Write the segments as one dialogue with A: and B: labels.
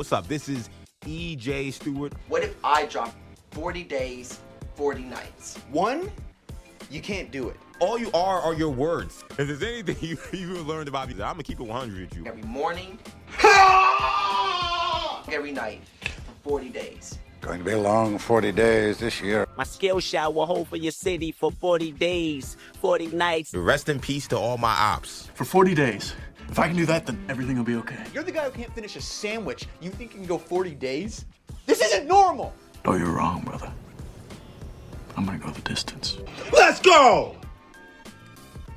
A: What's up? This is EJ Stewart.
B: What if I drop 40 days, 40 nights?
C: One, you can't do it.
A: All you are your words. If there's anything you learned about me, I'm going to keep it 100 with you.
B: Every morning, every night for 40 days.
D: Going to be a long 40 days this year.
E: My skill shot will hold for your city for 40 days, 40 nights.
A: Rest in peace to all my ops.
F: For 40 days. If I can do that, then everything will be okay.
C: You're the guy who can't finish a sandwich. You think you can go 40 days? This isn't normal!
F: Oh, you're wrong, brother. I'm gonna go the distance.
A: Let's go!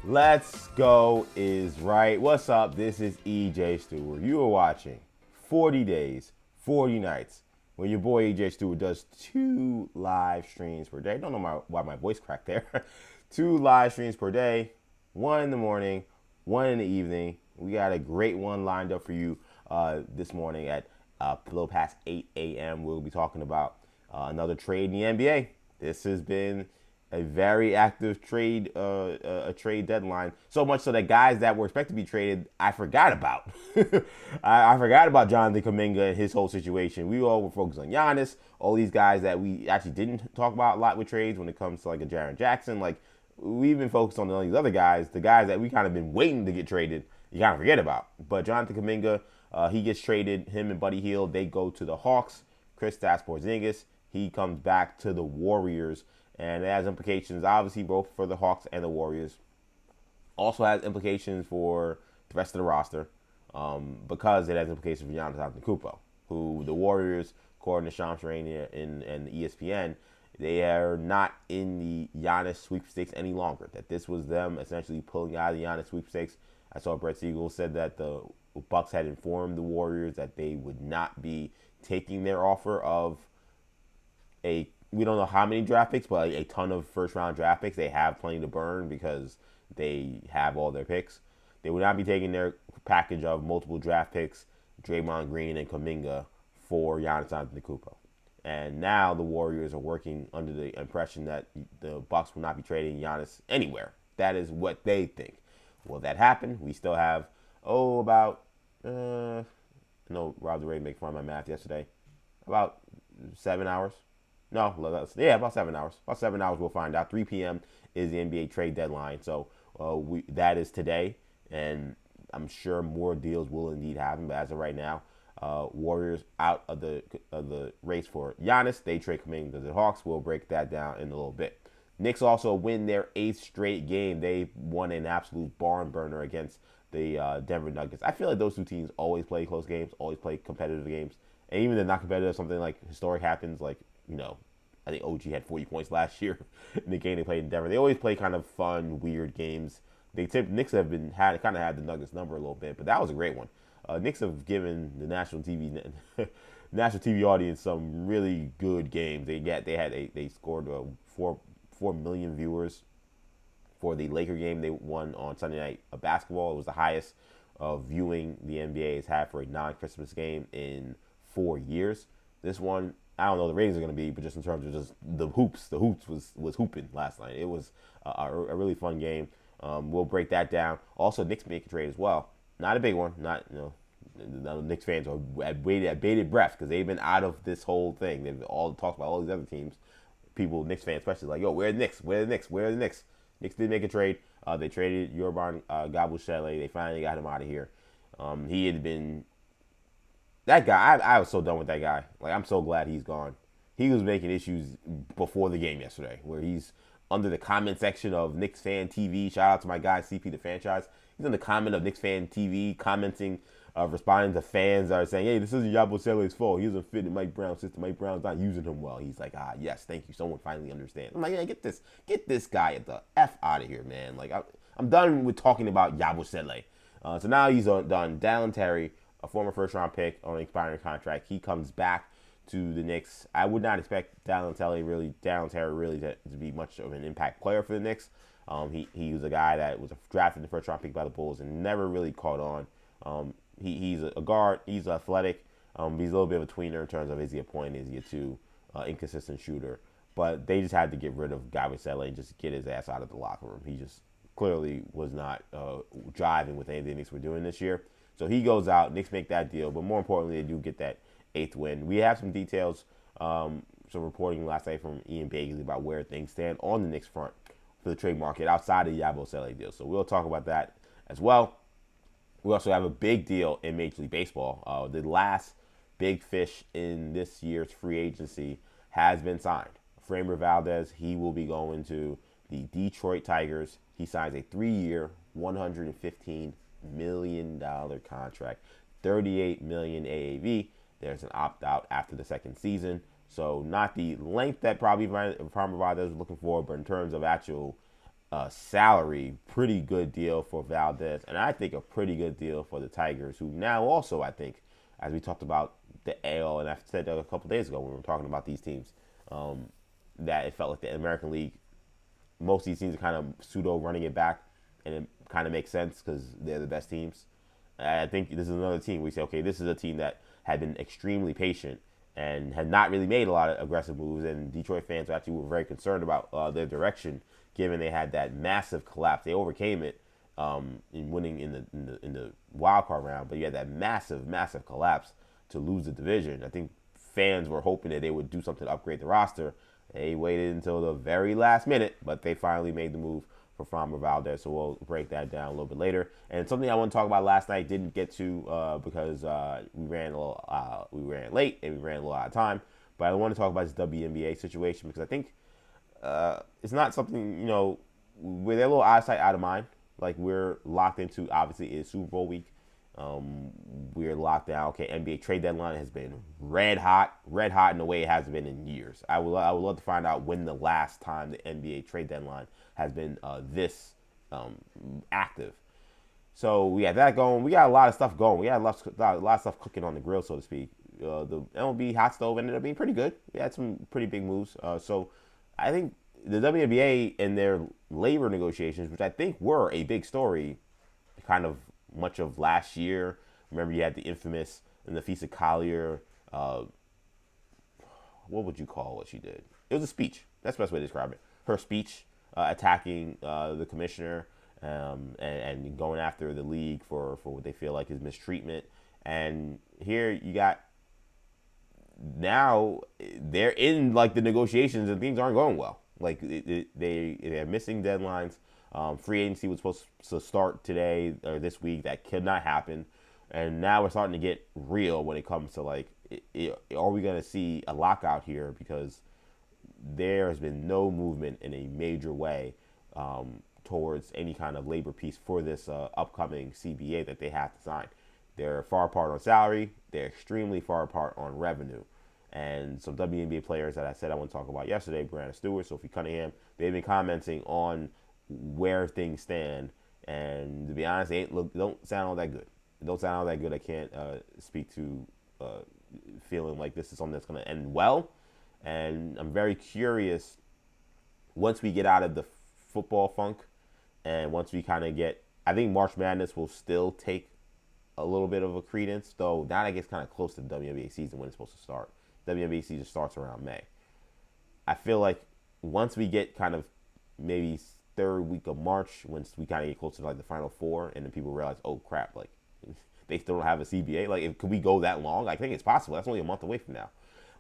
A: Let's go is right. What's up? This is EJ Stewart. You are watching 40 Days, 40 Nights, where your boy EJ Stewart does 2 live streams per day. Don't know why my voice cracked there. 2 live streams per day, 1 in the morning, 1 in the evening. We got a great one lined up for you this morning at a little past 8 a.m. We'll be talking about another trade in the NBA. This has been a very active trade, a trade deadline. So much so that guys that were expected to be traded, I forgot about. I forgot about Jonathan Kuminga and his whole situation. We all were focused on Giannis, all these guys that we actually didn't talk about a lot with trades when it comes to like a Jaren Jackson. Like we've been focused on all these other guys, the guys that we kind of been waiting to get traded. You kind of forget about. But Jonathan Kuminga, he gets traded. Him and Buddy Hield, they go to the Hawks. Kristaps Porzingis, he comes back to the Warriors. And it has implications, obviously, both for the Hawks and the Warriors. Also has implications for the rest of the roster because it has implications for Giannis Antetokounmpo, who the Warriors, according to Shams Charania and ESPN, they are not in the Giannis sweepstakes any longer. That this was them essentially pulling out of the Giannis sweepstakes. I saw Brett Siegel said that the Bucks had informed the Warriors that they would not be taking their offer of we don't know how many draft picks, but a ton of first-round draft picks. They have plenty to burn because they have all their picks. They would not be taking their package of multiple draft picks, Draymond Green and Kuminga, for Giannis Antetokounmpo. And now the Warriors are working under the impression that the Bucks will not be trading Giannis anywhere. That is what they think. Will that happen? We still have, about, I know Rob DeRay made fun of my math yesterday, about 7 hours. No, about 7 hours. About 7 hours we'll find out. 3 p.m. is the NBA trade deadline. So that is today, and I'm sure more deals will indeed happen. But as of right now, Warriors out of the race for Giannis. They trade Kuminga to the Hawks. We'll break that down in a little bit. Knicks also win their 8th straight game. They won an absolute barn burner against the Denver Nuggets. I feel like those two teams always play close games, always play competitive games. And even if they're not competitive, something like historic happens, like, I think OG had 40 points last year in the game they played in Denver. They always play kind of fun, weird games. Knicks have had the Nuggets number a little bit, but that was a great one. Knicks have given the national TV audience some really good games. They scored 4 million viewers for the Laker game they won on Sunday Night Basketball. It was the highest viewing the NBA has had for a non-Christmas game in 4 years. This one, I don't know the ratings are going to be, but just in terms of just the hoops was hooping last night. It was a really fun game. We'll break that down. Also, Knicks make a trade as well. Not a big one. The Knicks fans are at bated breath because they've been out of this whole thing. They've all talked about all these other teams. People, Knicks fans especially, like, yo, where are the Knicks? Where are the Knicks? Where are the Knicks? Knicks did make a trade. They traded Yorban Gabushele. They finally got him out of here. He had been... That guy, I was so done with that guy. Like, I'm so glad he's gone. He was making issues before the game yesterday, where he's under the comment section of Knicks Fan TV. Shout out to my guy, CP the Franchise. He's in the comment of Knicks Fan TV, commenting, responding to fans that are saying, hey, this isn't Yabusele's fault. He doesn't fit in Mike Brown's system. Mike Brown's not using him well. He's like, yes, thank you. Someone finally understands. I'm like, yeah, get this guy the F out of here, man. Like, I'm done with talking about Yabusele. So now he's done. Dallin Terry, a former first-round pick on an expiring contract. He comes back to the Knicks. I would not expect Dallin Terry really to be much of an impact player for the Knicks. He was a guy that was drafted in the first-round pick by the Bulls and never really caught on. He's a guard. He's athletic. He's a little bit of a tweener in terms of is he a point, is he a two, inconsistent shooter. But they just had to get rid of Gabusele and just get his ass out of the locker room. He just clearly was not jiving with anything the Knicks were doing this year. So he goes out, Knicks make that deal, but more importantly, they do get that 8th win. We have some details, some reporting last night from Ian Bagley about where things stand on the Knicks front for the trade market outside of the Yabusele deal. So we'll talk about that as well. We also have a big deal in Major League Baseball. The last big fish in this year's free agency has been signed. Framber Valdez, he will be going to the Detroit Tigers. He signs a 3-year, $115 million contract, $38 million AAV. There's an opt-out after the second season. So not the length that probably Framber Valdez was looking for, but in terms of actual salary, pretty good deal for Valdez. And I think a pretty good deal for the Tigers, who now also, I think, as we talked about the AL, and I said a couple days ago when we were talking about these teams, that it felt like the American League, most of these teams are kind of pseudo running it back, and it kind of makes sense because they're the best teams. I think this is another team where we say, okay, this is a team that had been extremely patient and had not really made a lot of aggressive moves, and Detroit fans actually were very concerned about their direction, given they had that massive collapse. They overcame it in winning in the wild card round, but you had that massive collapse to lose the division. I think fans were hoping that they would do something to upgrade the roster. They waited until the very last minute, but they finally made the move for Framber Valdez. So we'll break that down a little bit later. And something I want to talk about last night, didn't get to because we ran late and we ran a little out of time. But I want to talk about this WNBA situation because I think it's not something, where they're a little out of sight, out of mind. Like, we're locked into, obviously, it's Super Bowl week. We're locked down. Okay, NBA trade deadline has been red hot in a way it hasn't been in years. I would love to find out when the last time the NBA trade deadline has been this active. So we had that going. We got a lot of stuff going. We had a lot of stuff cooking on the grill, so to speak. The MLB hot stove ended up being pretty good. We had some pretty big moves. So I think the WNBA and their labor negotiations, which I think were a big story, kind of much of last year. Remember, you had the infamous Nafisa Collier. What would you call what she did? It was a speech. That's the best way to describe it. Her speech attacking the commissioner and going after the league for what they feel like is mistreatment. And here you got, now they're in like the negotiations and things aren't going well. Like they're missing deadlines. Free agency was supposed to start today or this week. That could not happen. And now we're starting to get real when it comes to like, are we going to see a lockout here? Because there has been no movement in a major way towards any kind of labor piece for this upcoming CBA that they have to sign. They're far apart on salary. They're extremely far apart on revenue. And some WNBA players that I said I want to talk about yesterday, Brianna Stewart, Sophie Cunningham, they've been commenting on where things stand. And to be honest, they don't sound all that good. They don't sound all that good. I can't speak to feeling like this is something that's going to end well. And I'm very curious, once we get out of the football funk and once we kind of get, I think March Madness will still take a little bit of a credence, though now that gets kind of close to the WNBA season when it's supposed to start. WNBA season starts around May. I feel like once we get kind of maybe third week of March, once we kind of get closer to like the Final Four, and then people realize, oh crap, like they still don't have a CBA. Like, could we go that long? I think it's possible. That's only a month away from now.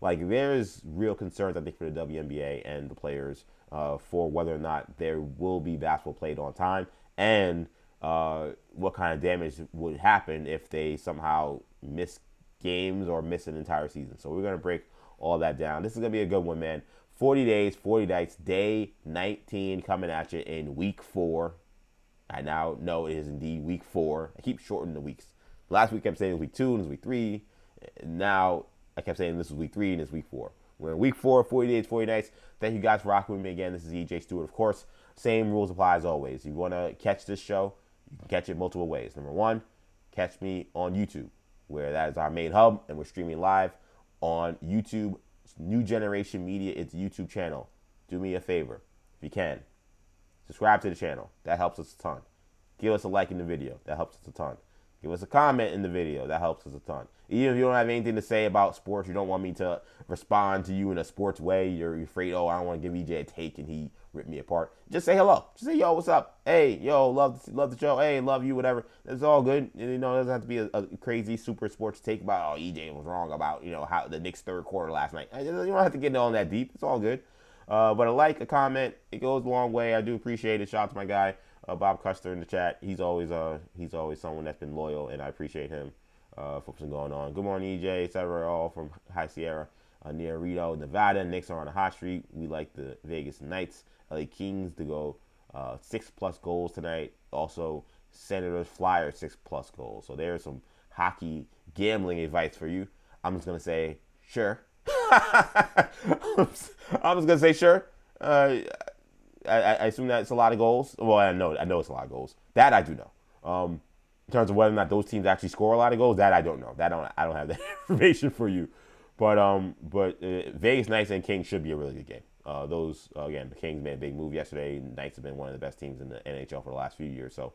A: Like, there's real concerns, I think, for the WNBA and the players for whether or not there will be basketball played on time, and what kind of damage would happen if they somehow miss games or miss an entire season. So we're going to break all that down. This is going to be a good one, man. 40 days, 40 nights, day 19 coming at you in week 4. I now know it is indeed week 4. I keep shortening the weeks. Last week I kept saying it was week 2 and it was week 3. Now I kept saying this was week 3 and it's week 4. We're in week 4, 40 days, 40 nights. Thank you guys for rocking with me again. This is EJ Stewart. Of course, same rules apply as always. If you want to catch this show, you can catch it multiple ways. Number 1, catch me on YouTube, where that is our main hub, and we're streaming live on YouTube. New Generation Media, it's a YouTube channel. Do me a favor, if you can. Subscribe to the channel. That helps us a ton. Give us a like in the video. That helps us a ton. Give us a comment in the video. That helps us a ton. Even if you don't have anything to say about sports, you don't want me to respond to you in a sports way, you're afraid, oh, I don't want to give EJ a take and he ripped me apart. Just say hello. Just say, yo, what's up? Hey, yo, love the show. Hey, love you, whatever. It's all good. You know, it doesn't have to be a crazy super sports take about, oh, EJ was wrong about, you know, how the Knicks third quarter last night. You don't have to get on that deep. It's all good. But a like, a comment, it goes a long way. I do appreciate it. Shout out to my guy, Bob Custer in the chat. He's always someone that's been loyal, and I appreciate him for what's going on. Good morning, EJ, etc. All from High Sierra, near Reno, Nevada. Knicks are on a hot streak. We like the Vegas Knights. LA Kings to go 6+ goals tonight. Also, Senators Flyers 6+ goals. So there's some hockey gambling advice for you. I'm just gonna say sure. I'm just gonna say sure. I assume that's a lot of goals. Well, I know it's a lot of goals. That I do know. In terms of whether or not those teams actually score a lot of goals, that I don't know. I don't have that information for you. But Vegas Knights and Kings should be a really good game. Again, the Kings made a big move yesterday. Knights have been one of the best teams in the NHL for the last few years. So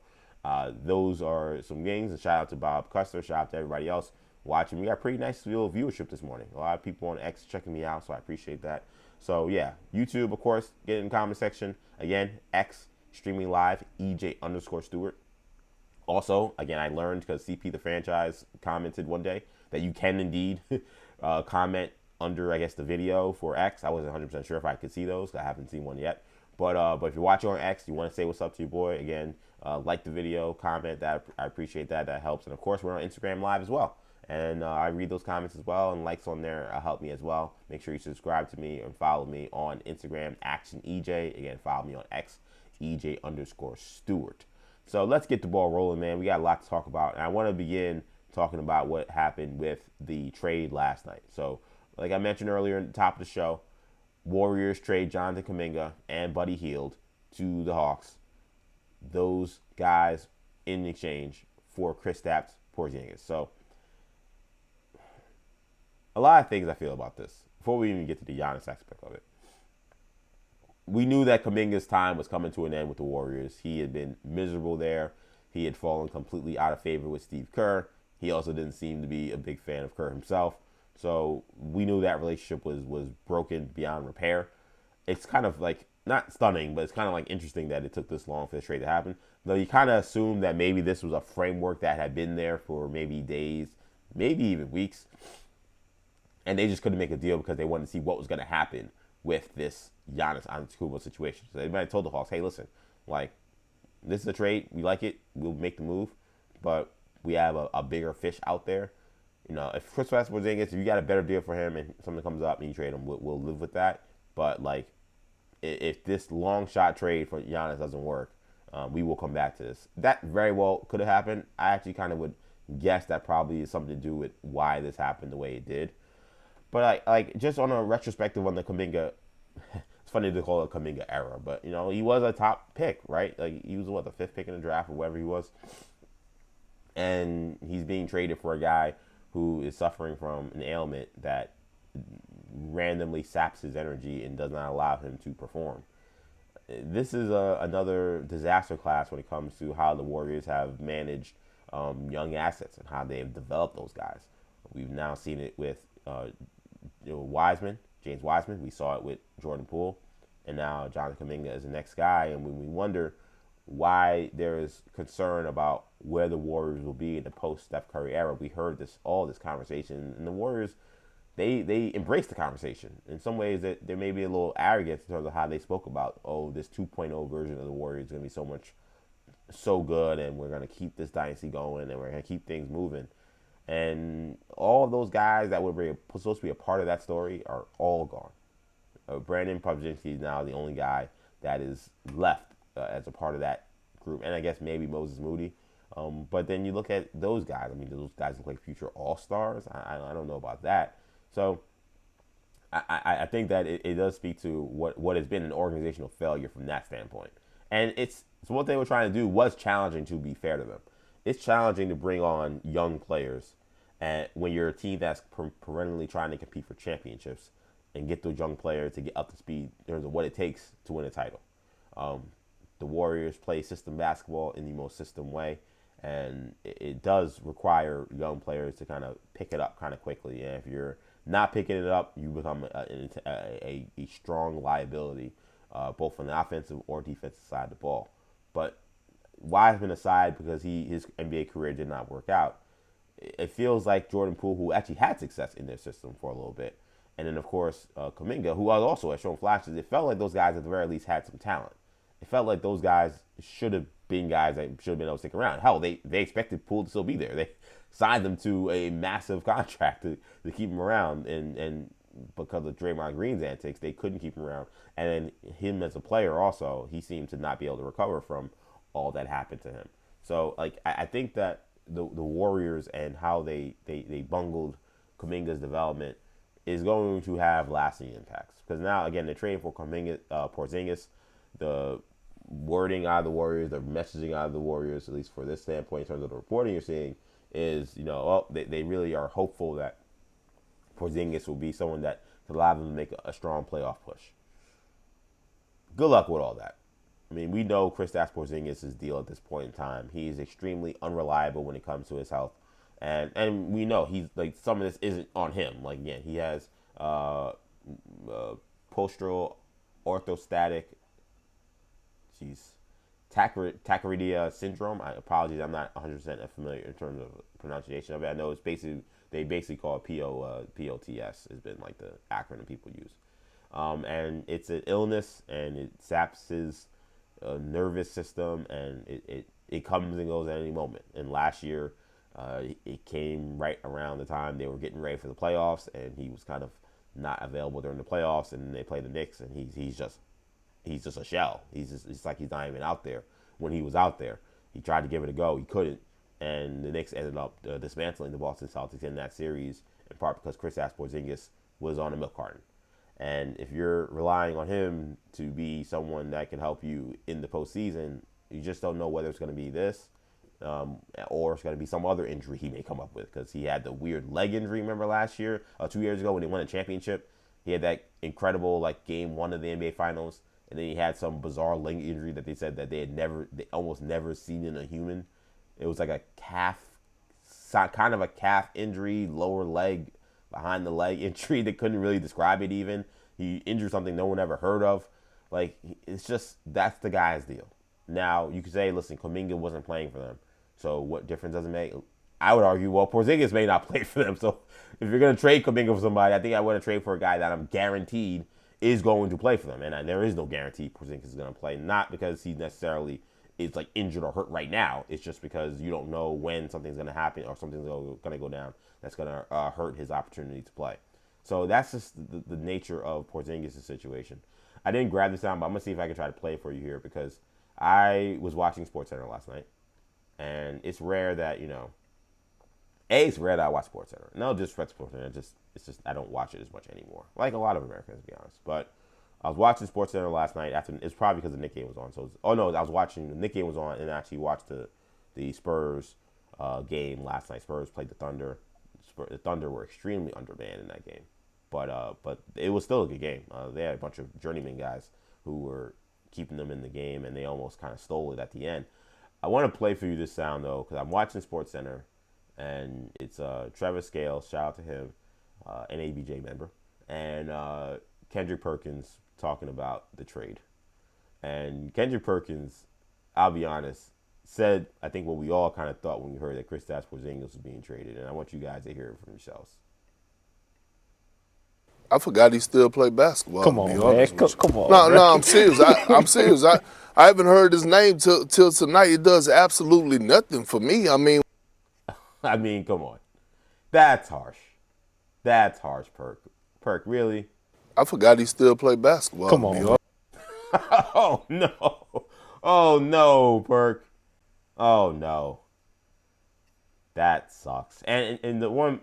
A: those are some games. And shout out to Bob Custer. Shout out to everybody else watching. We got pretty nice viewership this morning. A lot of people on X checking me out, so I appreciate that. So yeah, YouTube, of course, get in the comment section. Again, X streaming live, EJ_Stewart. Also, again, I learned because CP the franchise commented one day that you can indeed comment under, I guess, the video for X. I wasn't 100% sure if I could see those. I haven't seen one yet. But if you're watching on X, you want to say what's up to your boy, again, like the video, comment. That I appreciate that. That helps. And of course, we're on Instagram Live as well. And I read those comments as well, and likes on there help me as well. Make sure you subscribe to me and follow me on Instagram, ActionEJ. Again, follow me on X, EJ_Stewart. So let's get the ball rolling, man. We got a lot to talk about. And I want to begin talking about what happened with the trade last night. So, like I mentioned earlier at the top of the show, Warriors trade Jonathan Kuminga and Buddy Hield to the Hawks. Those guys in exchange for Kristaps Porzingis. So, a lot of things I feel about this before we even get to the Giannis aspect of it. We knew that Kuminga's time was coming to an end with the Warriors. He had been miserable there. He had fallen completely out of favor with Steve Kerr. He also didn't seem to be a big fan of Kerr himself. So we knew that relationship was broken beyond repair. It's kind of like, not stunning, but it's kind of like interesting that it took this long for the trade to happen. Though you kind of assume that maybe this was a framework that had been there for maybe days, maybe even weeks. And they just couldn't make a deal because they wanted to see what was going to happen with this Giannis Antetokounmpo situation. So they might have told the Hawks, hey, listen, like, this is a trade. We like it. We'll make the move. But we have a bigger fish out there. You know, if Kristaps Porzingis, if you got a better deal for him and something comes up and you trade him, we'll live with that. But, like, if this long shot trade for Giannis doesn't work, we will come back to this. That very well could have happened. I actually kind of would guess that probably is something to do with why this happened the way it did. But like just on a retrospective on the Kuminga, it's funny to call it a Kuminga era, but you know, he was a top pick, right? Like he was the 5th pick in the draft or whatever he was. And he's being traded for a guy who is suffering from an ailment that randomly saps his energy and does not allow him to perform. This is another disaster class when it comes to how the Warriors have managed young assets and how they have developed those guys. We've now seen it with James Wiseman. We saw it with Jordan Poole, and now Jonathan Kuminga is the next guy. And when we wonder why there is concern about where the Warriors will be in the post-Steph Curry era, we heard all this conversation, and the Warriors, they embraced the conversation. In some ways, that there may be a little arrogance in terms of how they spoke about, this 2.0 version of the Warriors is going to be so good, and we're going to keep this dynasty going, and we're going to keep things moving. And all of those guys that were supposed to be a part of that story are all gone. Brandon Porzingis is now the only guy that is left as a part of that group. And I guess maybe Moses Moody. But then you look at those guys. I mean, those guys look like future all-stars. I don't know about that. So I think that it does speak to what has been an organizational failure from that standpoint. And so what they were trying to do was challenging, to be fair to them. It's challenging to bring on young players and when you're a team that's perennially trying to compete for championships and get those young players to get up to speed in terms of what it takes to win a title. The Warriors play system basketball in the most system way, And it does require young players to kind of pick it up kind of quickly. And if you're not picking it up, you become a strong liability, both on the offensive or defensive side of the ball. But Wiseman aside, because his NBA career did not work out, it feels like Jordan Poole, who actually had success in their system for a little bit, and then, of course, Kuminga, who also has shown flashes, it felt like those guys at the very least had some talent. It felt like those guys should have been guys that should have been able to stick around. Hell, they expected Poole to still be there. They signed them to a massive contract to keep him around, and because of Draymond Green's antics, they couldn't keep him around. And then him as a player also, he seemed to not be able to recover from all that happened to him. So, I think that the Warriors and how they bungled Kuminga's development is going to have lasting impacts. Because now, again, they're trading for Kuminga, Porzingis. The wording out of the Warriors, the messaging out of the Warriors, at least for this standpoint, in terms of the reporting you're seeing, is, they really are hopeful that Porzingis will be someone that could allow them to make a strong playoff push. Good luck with all that. I mean, we know Kristaps Porzingis' deal at this point in time. He is extremely unreliable when it comes to his health. And we know he's like, some of this isn't on him. Like, again, he has postural orthostatic tachycardia syndrome. Apologies, I'm not 100% familiar in terms of pronunciation of it. I know it's they basically call it POTS. Has been like the acronym people use. And it's an illness, and it saps his nervous system, and it comes and goes at any moment. And last year, it came right around the time they were getting ready for the playoffs, and he was kind of not available during the playoffs, and they played the Knicks, and he's just a shell. It's like he's not even out there. When he was out there, he tried to give it a go, he couldn't, and the Knicks ended up dismantling the Boston Celtics in that series, in part because Kristaps Porzingis was on a milk carton. And if you're relying on him to be someone that can help you in the postseason, you just don't know whether it's going to be this or it's going to be some other injury he may come up with, because he had the weird leg injury, remember last year, 2 years ago when they won a championship. He had that incredible game 1 of the NBA Finals, and then he had some bizarre leg injury that they said that they almost never seen in a human. It was like a calf injury, lower leg, behind the leg injury. They couldn't really describe it even. He injured something no one ever heard of. It's just, that's the guy's deal. Now, you could say, listen, Kuminga wasn't playing for them, so what difference does it make? I would argue, well, Porzingis may not play for them, so if you're going to trade Kuminga for somebody, I think I want to trade for a guy that I'm guaranteed is going to play for them. And there is no guarantee Porzingis is going to play, not because he necessarily is injured or hurt right now. It's just because you don't know when something's going to happen or something's going to go down that's going to hurt his opportunity to play. So that's just the nature of Porzingis' situation. I didn't grab this down, but I'm going to see if I can try to play it for you here, because I was watching SportsCenter last night, and it's rare that, it's rare that I watch SportsCenter. No disrespect to SportsCenter, it's just I don't watch it as much anymore, like a lot of Americans, to be honest. But I was watching SportsCenter last night. It's probably because the Knicks game was on. I was watching the Knicks game was on, and I actually watched the Spurs game last night. Spurs played the Thunder. The Thunder were extremely undermanned in that game, but it was still a good game. They had a bunch of journeyman guys who were keeping them in the game, and they almost kind of stole it at the end. I want to play for you this sound, though, because I'm watching SportsCenter, and it's Trevor Scales, shout out to him, an ABJ member, and Kendrick Perkins talking about the trade. And Kendrick Perkins, I'll be honest, said, I think, what we all kind of thought when we heard that Kristaps Porzingis was being traded, and I want you guys to hear it from yourselves.
G: I forgot he still played basketball.
H: Come on, man. Come on.
G: No, I'm serious. I'm serious. I haven't heard his name till tonight. It does absolutely nothing for me. I mean,
A: come on. That's harsh. That's harsh, Perk. Perk, really?
G: I forgot he still played basketball.
H: Come on, man.
A: Oh, no. Oh, no, Perk. Oh, no. That sucks. And the one...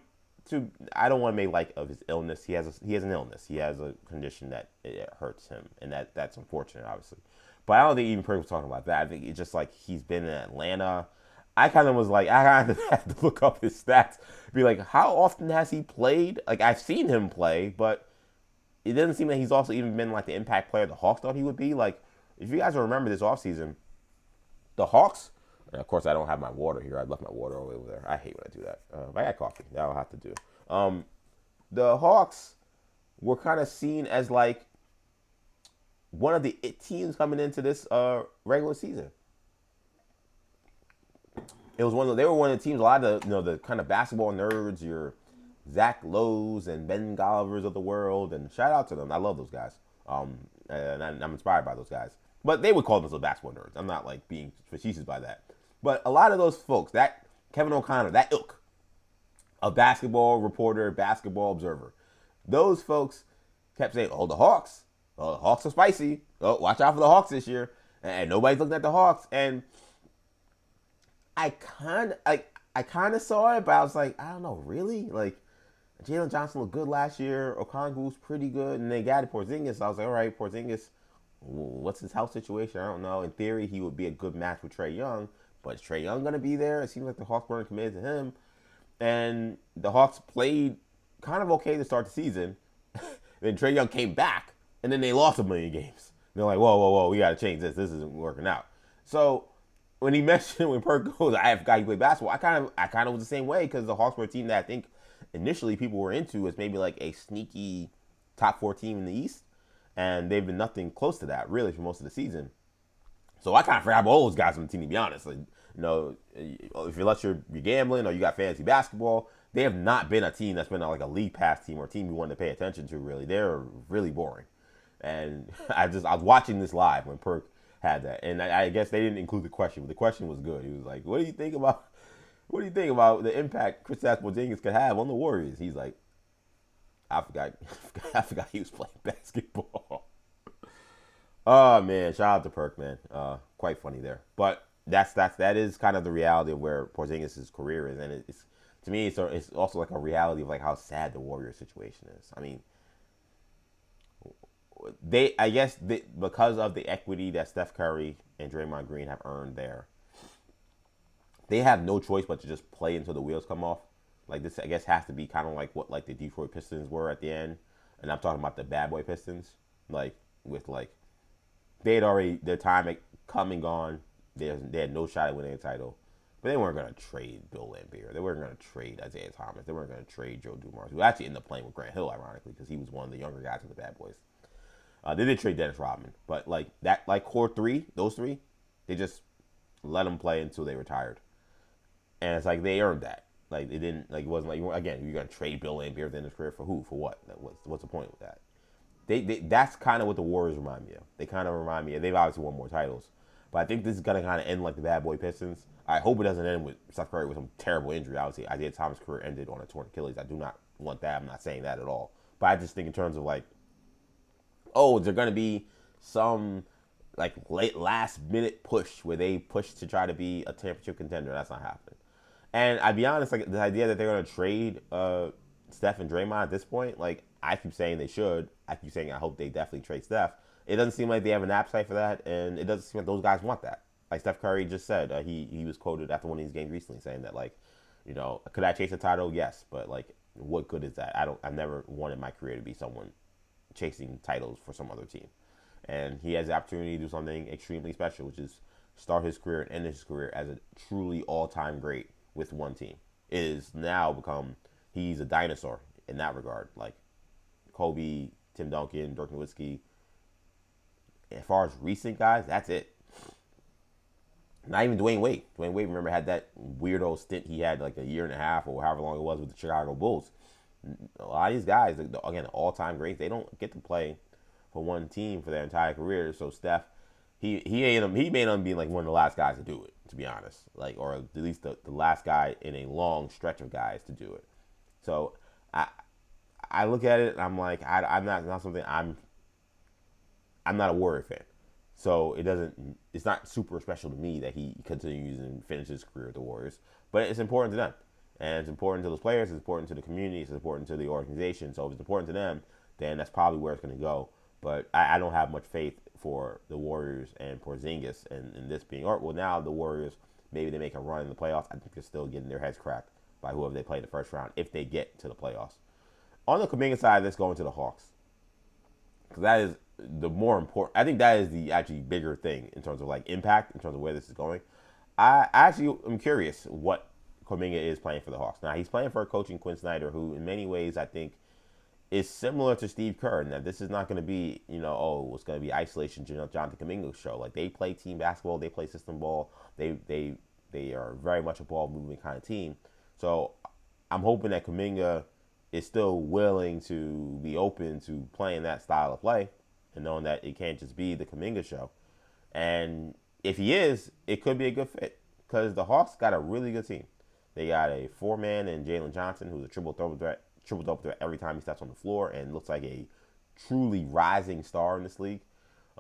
A: I don't want to make light of his illness. He has an illness. He has a condition that it hurts him, and that's unfortunate, obviously. But I don't think even Perk was talking about that. I think it's just he's been in Atlanta. I kind of was I kind of had to look up his stats, be like, how often has he played? I've seen him play, but it doesn't seem like he's also even been the impact player the Hawks thought he would be. If you guys remember this offseason, the Hawks And of course, I don't have my water here. I left my water all the way over there. I hate when I do that. But I got coffee. That'll have to do. The Hawks were kind of seen as like one of the it teams coming into this regular season. It was they were one of the teams. A lot of the kind of basketball nerds, your Zach Lowe's and Ben Gollivers of the world, and shout out to them. I love those guys. And I'm inspired by those guys. But they would call themselves basketball nerds. I'm not like being facetious by that. But a lot of those folks, that Kevin O'Connor, that ilk, a basketball reporter, basketball observer, those folks kept saying, "Oh, the Hawks are spicy. Oh, watch out for the Hawks this year." And nobody's looking at the Hawks. And I kind of saw it, but I was like, I don't know, really? Like, Jalen Johnson looked good last year. Okongwu was pretty good. And they got Porzingis. I was like, all right, Porzingis, what's his health situation? I don't know. In theory, he would be a good match with Trae Young. But is Trae Young going to be there? It seems like the Hawks weren't committed to him. And the Hawks played kind of okay to start the season. Then Trae Young came back, and then they lost a million games. And they're like, whoa, we got to change this. This isn't working out. So when he mentioned, when Perk goes, I forgot he played basketball, I kind of was the same way, because the Hawks were a team that I think initially people were into as maybe like a sneaky top 4 team in the East. And they've been nothing close to that, really, for most of the season. So I kind of forgot about all those guys on the team, to be honest. Like, unless you're gambling or you got fantasy basketball, they have not been a team that's been like a league pass team or a team you wanted to pay attention to, really. They're really boring. And I was watching this live when Perk had that. And I guess they didn't include the question, but the question was good. He was like, what do you think about the impact Kristaps Porzingis could have on the Warriors? He's like, I forgot he was playing basketball. Oh man, shout out to Perk, man. Quite funny there. But that is kind of the reality of where Porzingis' career is, and it's to me it's also like a reality of like how sad the Warriors situation is. I mean, because of the equity that Steph Curry and Draymond Green have earned there, they have no choice but to just play until the wheels come off. Like, this, I guess, has to be kind of like what like the Detroit Pistons were at the end, and I'm talking about the bad boy Pistons. Like, with like, they had already, their time had come and gone. They had no shot at winning a title, but they weren't going to trade Bill Laimbeer. They weren't going to trade Isaiah Thomas. They weren't going to trade Joe Dumars, who actually ended up playing with Grant Hill, ironically, because he was one of the younger guys in the bad boys. They did trade Dennis Rodman, but like that, like core three, those three, they just let them play until they retired, and it's like they earned that. Like, it didn't, like, it wasn't like, again, you're going to trade Bill Laimbeer at the end of his career for who? For what? What's the point with that? That's kind of what the Warriors remind me of. They kind of remind me of, they've obviously won more titles, but I think this is going to kind of end like the bad boy Pistons. I hope it doesn't end with Steph Curry with some terrible injury. Obviously, Isaiah Thomas' career ended on a torn Achilles. I do not want that. I'm not saying that at all. But I just think in terms of like, oh, is there going to be some like late last minute push where they push to try to be a championship contender? That's not happening. And I'd be honest, like the idea that they're going to trade Steph and Draymond at this point, like I keep saying they should. I keep saying I hope they definitely trade Steph. It doesn't seem like they have an appetite for that, and it doesn't seem like those guys want that. Like Steph Curry just said, he was quoted after one of these games recently saying that, like, could I chase a title? Yes, but like, what good is that? I've never wanted my career to be someone chasing titles for some other team. And he has the opportunity to do something extremely special, which is start his career and end his career as a truly all-time great with one team. It is now become, he's a dinosaur in that regard. Like Kobe, Tim Duncan, Dirk Nowitzki. As far as recent guys, that's it. Not even Dwayne Wade. Dwayne Wade, remember, had that weirdo stint he had like a year and a half or however long it was with the Chicago Bulls. A lot of these guys, again, all-time greats, they don't get to play for one team for their entire career. So Steph, he may not be like one of the last guys to do it, to be honest. Like, or at least the last guy in a long stretch of guys to do it. So I look at it and I'm like, I'm not something I'm not a Warrior fan. So it's not super special to me that he continues and finishes his career with the Warriors. But it's important to them. And it's important to those players, it's important to the community, it's important to the organization. So if it's important to them, then that's probably where it's going to go. But I don't have much faith for the Warriors and Porzingis and this being, well, now the Warriors, maybe they make a run in the playoffs. I think they're still getting their heads cracked by whoever they play in the first round if they get to the playoffs. On the Kuminga side, let's go into the Hawks. Because that is the more important, I think that is the actually bigger thing in terms of like impact, in terms of where this is going. I actually am curious what Kuminga is playing for the Hawks. Now, he's playing for a coach in Quinn Snyder, who in many ways I think is similar to Steve Kerr. Now, this is not going to be, it's going to be isolation Jonathan Kuminga show. Like, they play team basketball, they play system ball, they are very much a ball movement kind of team. So I'm hoping that Kuminga is still willing to be open to playing that style of play and knowing that it can't just be the Kuminga show. And if he is, it could be a good fit because the Hawks got a really good team. They got a 4-man in Jalen Johnson, who's a triple-double threat every time he steps on the floor and looks like a truly rising star in this league.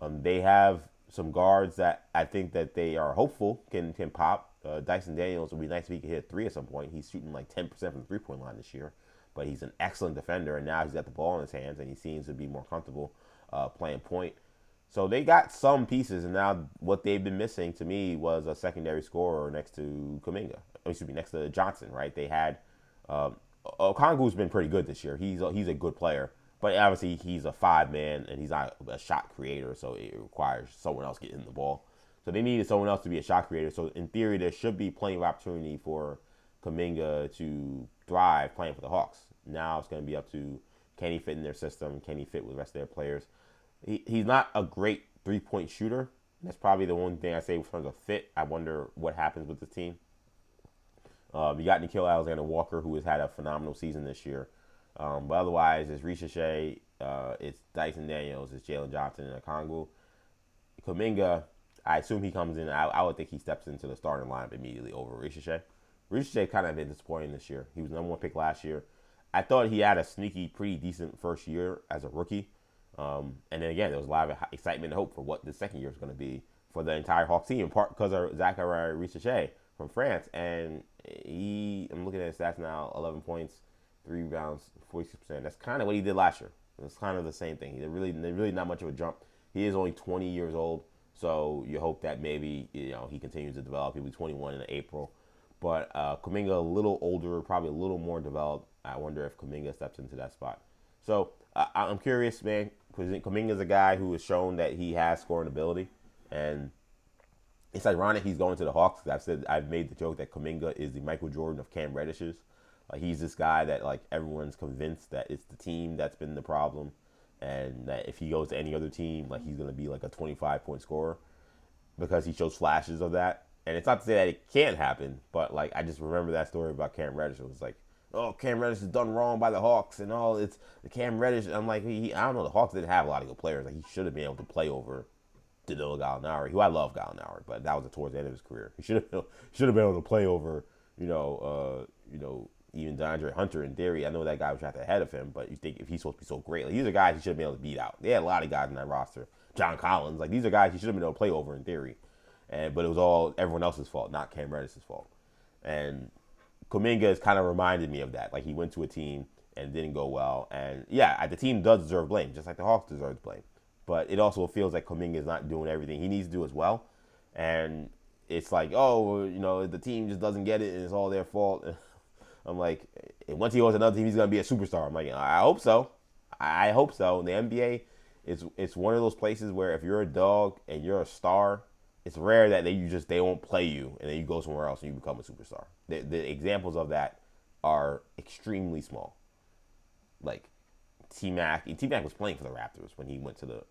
A: They have some guards that I think that they are hopeful can pop. Dyson Daniels would be nice if he could hit 3 at some point. He's shooting like 10% from the three-point line this year, but he's an excellent defender, and now he's got the ball in his hands, and he seems to be more comfortable playing point. So they got some pieces, and now what they've been missing to me was a secondary scorer next to Kuminga. Next to Johnson, right? They had Okongwu's been pretty good this year. He's a good player, but obviously he's a 5-man and he's not a shot creator, so it requires someone else getting the ball. So they needed someone else to be a shot creator. So in theory, there should be plenty of opportunity for Kuminga to thrive playing for the Hawks. Now it's going to be up to, can he fit in their system? Can he fit with the rest of their players? He's not a great three-point shooter. That's probably the one thing I say in terms of fit. I wonder what happens with the team. You got Nickeil Alexander-Walker, who has had a phenomenal season this year. But otherwise, it's Ricochet, it's Dyson Daniels, it's Jalen Johnson, and Okongwu. Kuminga, I assume he comes in. I would think he steps into the starting lineup immediately over Ricochet. Ricochet kind of been disappointing this year. He was number 1 pick last year. I thought he had a sneaky, pretty decent first year as a rookie. And then again, there was a lot of excitement and hope for what the second year is going to be for the entire Hawks team, in part because of Zachary Ricochet from France. And I'm looking at his stats now, 11 points, 3 rebounds, 46%. That's kind of what he did last year. It's kind of the same thing. He's really not much of a jump. He is only 20 years old, so you hope that maybe he continues to develop. He'll be 21 in April. But Kuminga a little older, probably a little more developed. I wonder if Kuminga steps into that spot. So I'm curious, man. Kuminga's a guy who has shown that he has scoring ability, and it's ironic he's going to the Hawks. I've made the joke that Kuminga is the Michael Jordan of Cam Reddish's. Like, he's this guy that like everyone's convinced that it's the team that's been the problem, and that if he goes to any other team, like he's gonna be like a 25-point scorer because he shows flashes of that. And it's not to say that it can't happen, but like I just remember that story about Cam Reddish. It was like, oh, Cam Reddish is done wrong by the Hawks, and all it's the Cam Reddish. I'm like, I don't know. The Hawks didn't have a lot of good players. Like, he should have been able to play over Danilo Gallinari, who I love Gallinari, but that was towards the end of his career. He should have been able to play over, even DeAndre Hunter in theory. I know that guy was drafted ahead of him, but you think if he's supposed to be so great, like, these are guys he should have been able to beat out. They had a lot of guys in that roster. John Collins, like, these are guys he should have been able to play over in theory. But it was all everyone else's fault, not Cam Reddish's fault. And Kuminga has kind of reminded me of that. Like, he went to a team and didn't go well. And yeah, the team does deserve blame, just like the Hawks deserve blame. But it also feels like Kuminga is not doing everything he needs to do as well. And it's like, the team just doesn't get it and it's all their fault. I'm like, once he goes to another team, he's going to be a superstar. I'm like, I hope so. I hope so. And the NBA, it's one of those places where if you're a dog and you're a star, it's rare that they won't play you and then you go somewhere else and you become a superstar. The examples of that are extremely small. Like T-Mac was playing for the Raptors when he went to the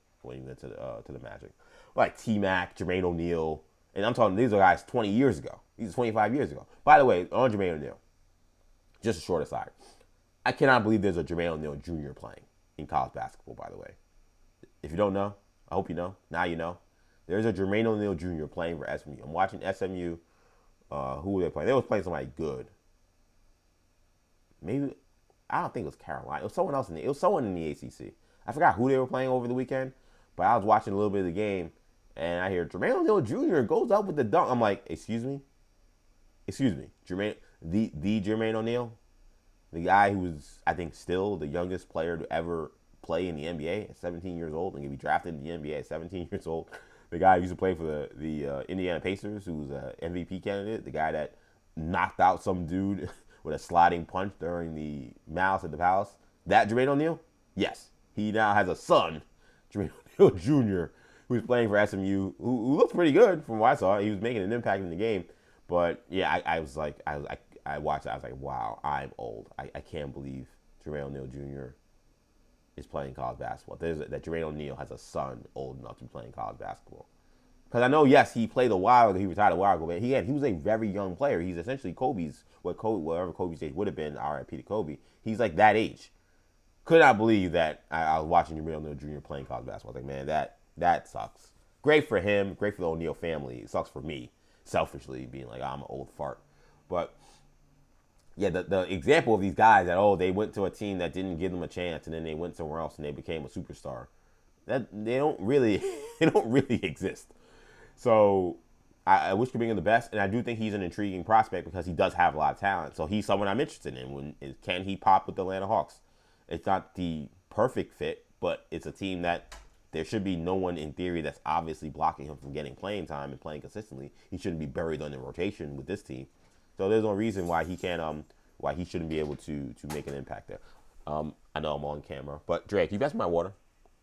A: Magic. Like T-Mac, Jermaine O'Neal, and I'm talking these are guys 20 years ago. These are 25 years ago. By the way, on Jermaine O'Neal, just a short aside, I cannot believe there's a Jermaine O'Neal Jr. playing in college basketball. By the way, if you don't know, I hope you know. Now you know. There's a Jermaine O'Neal Jr. playing for SMU. I'm watching SMU. Who were they playing? They was playing somebody good. Maybe, I don't think it was Carolina. It was someone else it was someone in the ACC. I forgot who they were playing over the weekend, but I was watching a little bit of the game, and I hear Jermaine O'Neal Jr. goes up with the dunk. I'm like, excuse me, Jermaine, the Jermaine O'Neal, the guy who was, I think, still the youngest player to ever play in the NBA at 17 years old and get be drafted in the NBA at 17 years old. The guy who used to play for the Indiana Pacers, who's an MVP candidate. The guy that knocked out some dude with a sliding punch during the Malice at the Palace. That Jermaine O'Neal? Yes. He now has a son, Jermaine O'Neal Jr., who's playing for SMU, who looked pretty good from what I saw. He was making an impact in the game. But yeah, I was like, I watched it. I was like, wow, I'm old. I can't believe Jermaine O'Neal Jr. is playing college basketball. That Jermaine O'Neal has a son old enough to be playing college basketball. Because I know, yes, he played a while ago. He retired a while ago, but he was a very young player. He's essentially whatever Kobe's age would have been, RIP to Kobe. He's like that age. Could not believe that I was watching Jermaine O'Neal Jr. playing college basketball. I was like, man, that sucks. Great for him. Great for the O'Neal family. It sucks for me, selfishly, being like, I'm an old fart. But yeah, the example of these guys that, they went to a team that didn't give them a chance, and then they went somewhere else and they became a superstar. That they don't really exist. So I wish Kuminga the best, and I do think he's an intriguing prospect because he does have a lot of talent. So he's someone I'm interested in. Can he pop with the Atlanta Hawks? It's not the perfect fit, but it's a team that there should be no one in theory that's obviously blocking him from getting playing time and playing consistently. He shouldn't be buried on the rotation with this team. So there's no reason why he can't why he shouldn't be able to make an impact there. I know I'm on camera, but Dre, can you pass me my water?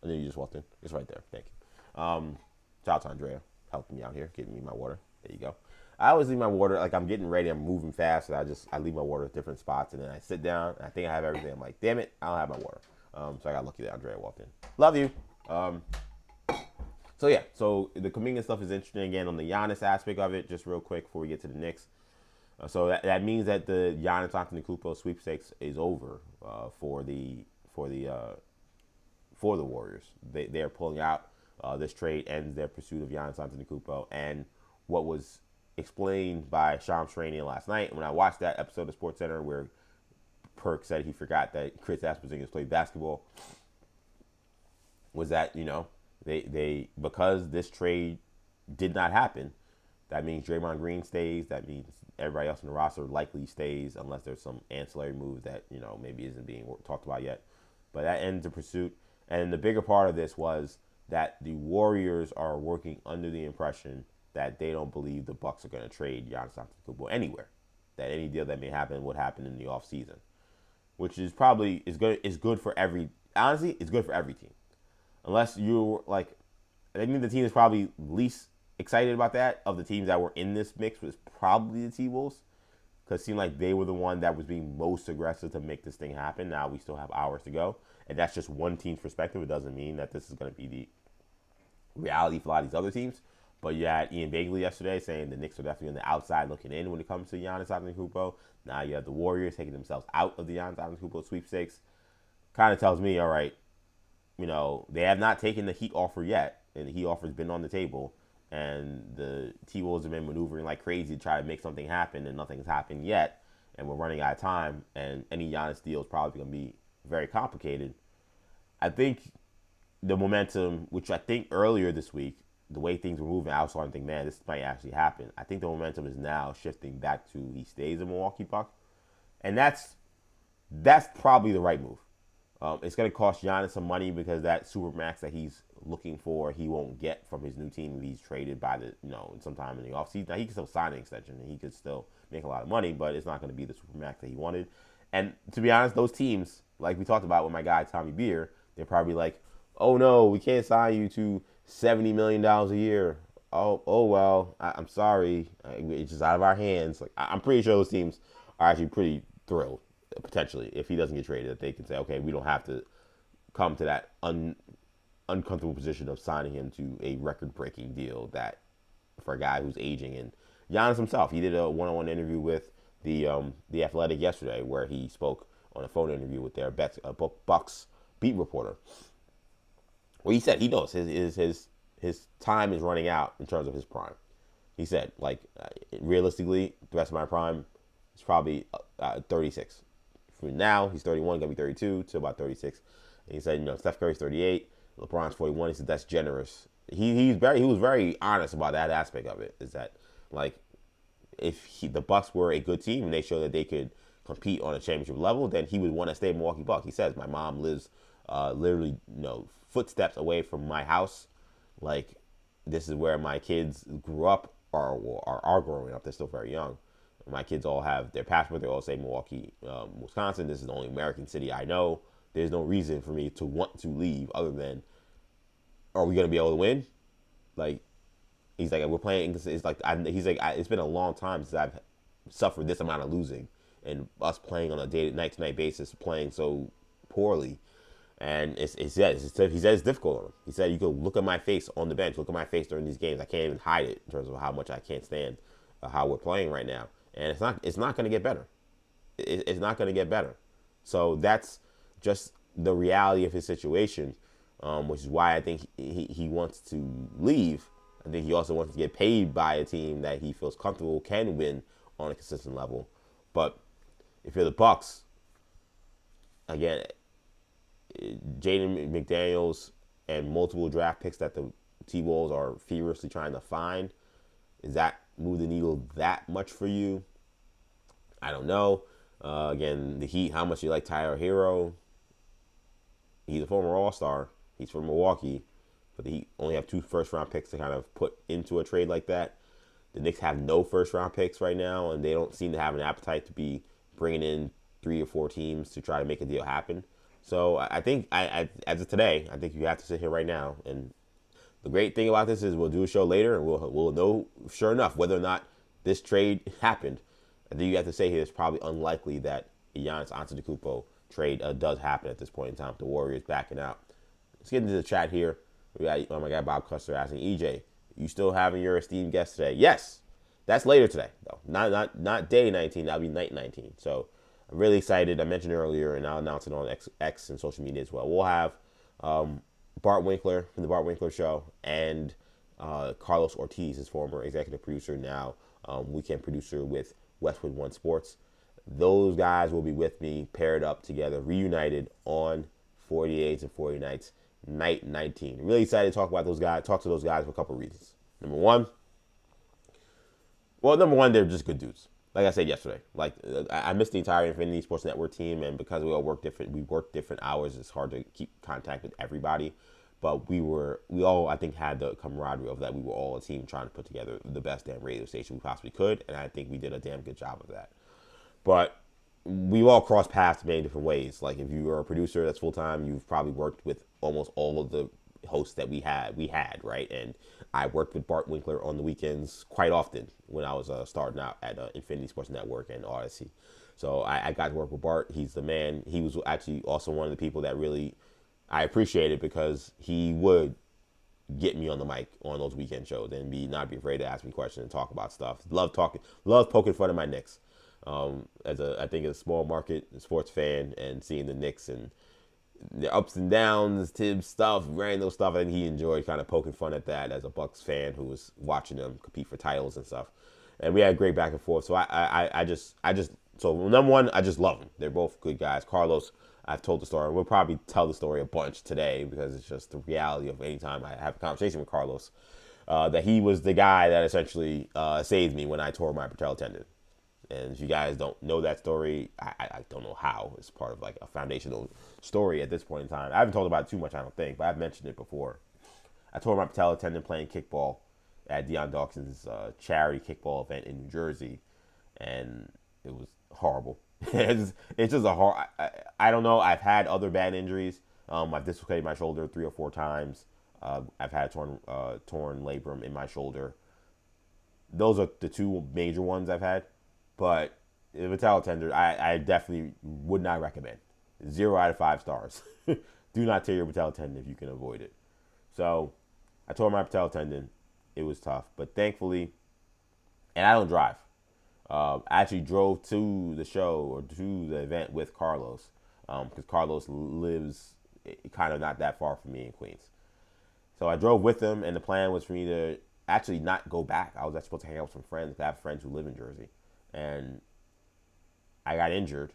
A: And then you just walked in. It's right there. Thank you. Shout out to Andrea helping me out here, giving me my water. There you go. I always leave my water, like I'm getting ready, I'm moving fast, and I leave my water at different spots, and then I sit down, and I think I have everything. I'm like, damn it, I don't have my water. So I got lucky that Andrea walked in. Love you. So yeah, so the Kuminga stuff is interesting. Again, on the Giannis aspect of it, just real quick before we get to the Knicks. So that means that the Giannis Antetokounmpo sweepstakes is over for the Warriors. They're pulling out. This trade ends their pursuit of Giannis Antetokounmpo, and what was explained by Shams Charania last night when I watched that episode of SportsCenter where Perk said he forgot that Kristaps Porzingis played basketball was that they because this trade did not happen, that means Draymond Green stays. That means everybody else in the roster likely stays unless there's some ancillary move that maybe isn't being talked about yet. But that ends the pursuit, and the bigger part of this was that the Warriors are working under the impression that they don't believe the Bucks are going to trade Giannis Antetokounmpo anywhere. That any deal that may happen would happen in the offseason, which is probably is good for every. Honestly, it's good for every team, unless you're like. I think the team is probably least excited about that of the teams that were in this mix was probably the T-Wolves, because it seemed like they were the one that was being most aggressive to make this thing happen. Now we still have hours to go, and that's just one team's perspective. It doesn't mean that this is going to be the reality for a lot of these other teams. But you had Ian Begley yesterday saying the Knicks are definitely on the outside looking in when it comes to Giannis Antetokounmpo. Now you have the Warriors taking themselves out of the Giannis Antetokounmpo sweepstakes. Kind of tells me, all right, they have not taken the Heat offer yet, and the Heat offer has been on the table, and the T-Wolves have been maneuvering like crazy to try to make something happen, and nothing's happened yet, and we're running out of time, and any Giannis deal is probably going to be very complicated. I think the momentum, which I think earlier this week, the way things were moving, I was starting to think, man, this might actually happen. I think the momentum is now shifting back to he stays a Milwaukee Buck. And that's probably the right move. It's going to cost Giannis some money because that supermax that he's looking for, he won't get from his new team if he's traded by sometime in the offseason. Now, he can still sign an extension and he could still make a lot of money, but it's not going to be the supermax that he wanted. And to be honest, those teams, like we talked about with my guy Tommy Beer, they're probably like, oh no, we can't sign you to $70 million a year. Oh well, I'm sorry. It's just out of our hands. Like I'm pretty sure those teams are actually pretty thrilled, potentially, if he doesn't get traded, that they can say, okay, we don't have to come to that uncomfortable position of signing him to a record-breaking deal that for a guy who's aging. And Giannis himself, he did a one-on-one interview with the Athletic yesterday where he spoke on a phone interview with their Bucks beat reporter. Well, he said he knows his time is running out in terms of his prime. He said, realistically, the rest of my prime is probably 36. From now, he's 31, going to be 32, to about 36. And he said, Steph Curry's 38, LeBron's 41. He said, that's generous. He was very honest about that aspect of it, is that, if the Bucks were a good team and they showed that they could compete on a championship level, then he would want to stay in Milwaukee Bucks. He says, my mom lives literally, footsteps away from my house. This is where my kids grew up or are growing up. They're still very young. My kids all have their passport. They all say Milwaukee, Wisconsin. This is the only American city I know. There's no reason for me to want to leave other than, are we going to be able to win? Like, he's like, we're playing. It's like he's like, it's been a long time since I've suffered this amount of losing, and us playing on a night to night basis, playing so poorly. And he said it's difficult on him. He said, you could look at my face on the bench, look at my face during these games. I can't even hide it in terms of how much I can't stand how we're playing right now. And it's not going to get better. It's not going to get better. So that's just the reality of his situation, which is why I think he wants to leave. I think he also wants to get paid by a team that he feels comfortable can win on a consistent level. But if you're the Bucks, again, Jaden McDaniels and multiple draft picks that the T-Wolves are feverishly trying to find, is that move the needle that much for you? I don't know. Again, the Heat, how much you like Tyler Hero. He's a former All-Star. He's from Milwaukee. But the Heat only have 2 first-round picks to kind of put into a trade like that. The Knicks have no first-round picks right now, and they don't seem to have an appetite to be bringing in 3 or 4 teams to try to make a deal happen. So I think, as of today, I think you have to sit here right now. And the great thing about this is we'll do a show later, and we'll know, sure enough, whether or not this trade happened. I think you have to say here it's probably unlikely that a Giannis Antetokounmpo trade does happen at this point in time. The Warriors backing out. Let's get into the chat here. We got my guy Bob Custer asking, EJ, you still having your esteemed guest today? Yes. That's later today, though. Not day 19. That'll be night 19. So I'm really excited. I mentioned earlier, and I'll announce it on X and social media as well. We'll have Bart Winkler from the Bart Winkler Show and Carlos Ortiz, his former executive producer, now weekend producer with Westwood One Sports. Those guys will be with me, paired up together, reunited on 48 and 40 nights, night 19. Really excited to talk to those guys for a couple of reasons. Number one, they're just good dudes. Like I said yesterday, like I missed the entire Infinity Sports Network team, and because we work different hours, it's hard to keep contact with everybody. But we all, I think, had the camaraderie of that. We were all a team trying to put together the best damn radio station we possibly could, and I think we did a damn good job of that. But we've all crossed paths in many different ways. Like if you are a producer that's full time, you've probably worked with almost all of the hosts that we had, right? And I worked with Bart Winkler on the weekends quite often when I was starting out at Infinity Sports Network and Odyssey. So I got to work with Bart. He's the man. He was actually also one of the people that really I appreciated, because he would get me on the mic on those weekend shows and not be afraid to ask me questions and talk about stuff. Love poking fun at my Knicks. I think as a small market sports fan and seeing the Knicks and their ups and downs, Tibbs stuff, random stuff, I think he enjoyed kind of poking fun at that as a Bucks fan who was watching them compete for titles and stuff. And we had a great back and forth. So so number one, I just love them. They're both good guys. Carlos, I've told the story. We'll probably tell the story a bunch today because it's just the reality of any time I have a conversation with Carlos, that he was the guy that essentially saved me when I tore my patella tendon. And if you guys don't know that story, I don't know how. It's part of like a foundational story at this point in time. I haven't told about it too much, I don't think, but I've mentioned it before. I tore my patella tendon playing kickball at Deion Dawson's charity kickball event in New Jersey, and it was horrible. It's just a hard. I don't know. I've had other bad injuries. I've dislocated my shoulder 3 or 4 times. I've had torn labrum in my shoulder. Those are the 2 major ones I've had. But the patella tendon, I definitely would not recommend. 0 out of 5 stars. Do not tear your patella tendon if you can avoid it. So I tore my patella tendon. It was tough, but thankfully, and I don't drive. I actually drove to the show or to the event with Carlos, because Carlos lives kind of not that far from me in Queens. So I drove with him, and the plan was for me to actually not go back. I was actually supposed to hang out with some friends. I have friends who live in Jersey, and I got injured,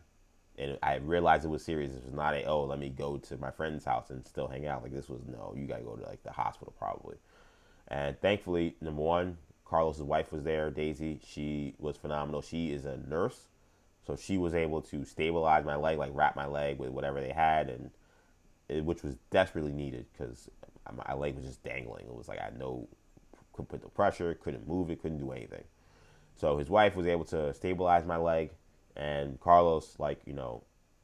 A: and I realized it was serious. This was not let me go to my friend's house and still hang out. Like this was, no, you got to go to like the hospital probably. And thankfully, number one, Carlos's wife was there, Daisy. She was phenomenal. She is a nurse, so she was able to stabilize my leg, like wrap my leg with whatever they had, which was desperately needed because my leg was just dangling. It was like couldn't put the pressure, couldn't move it, couldn't do anything. So his wife was able to stabilize my leg, and Carlos,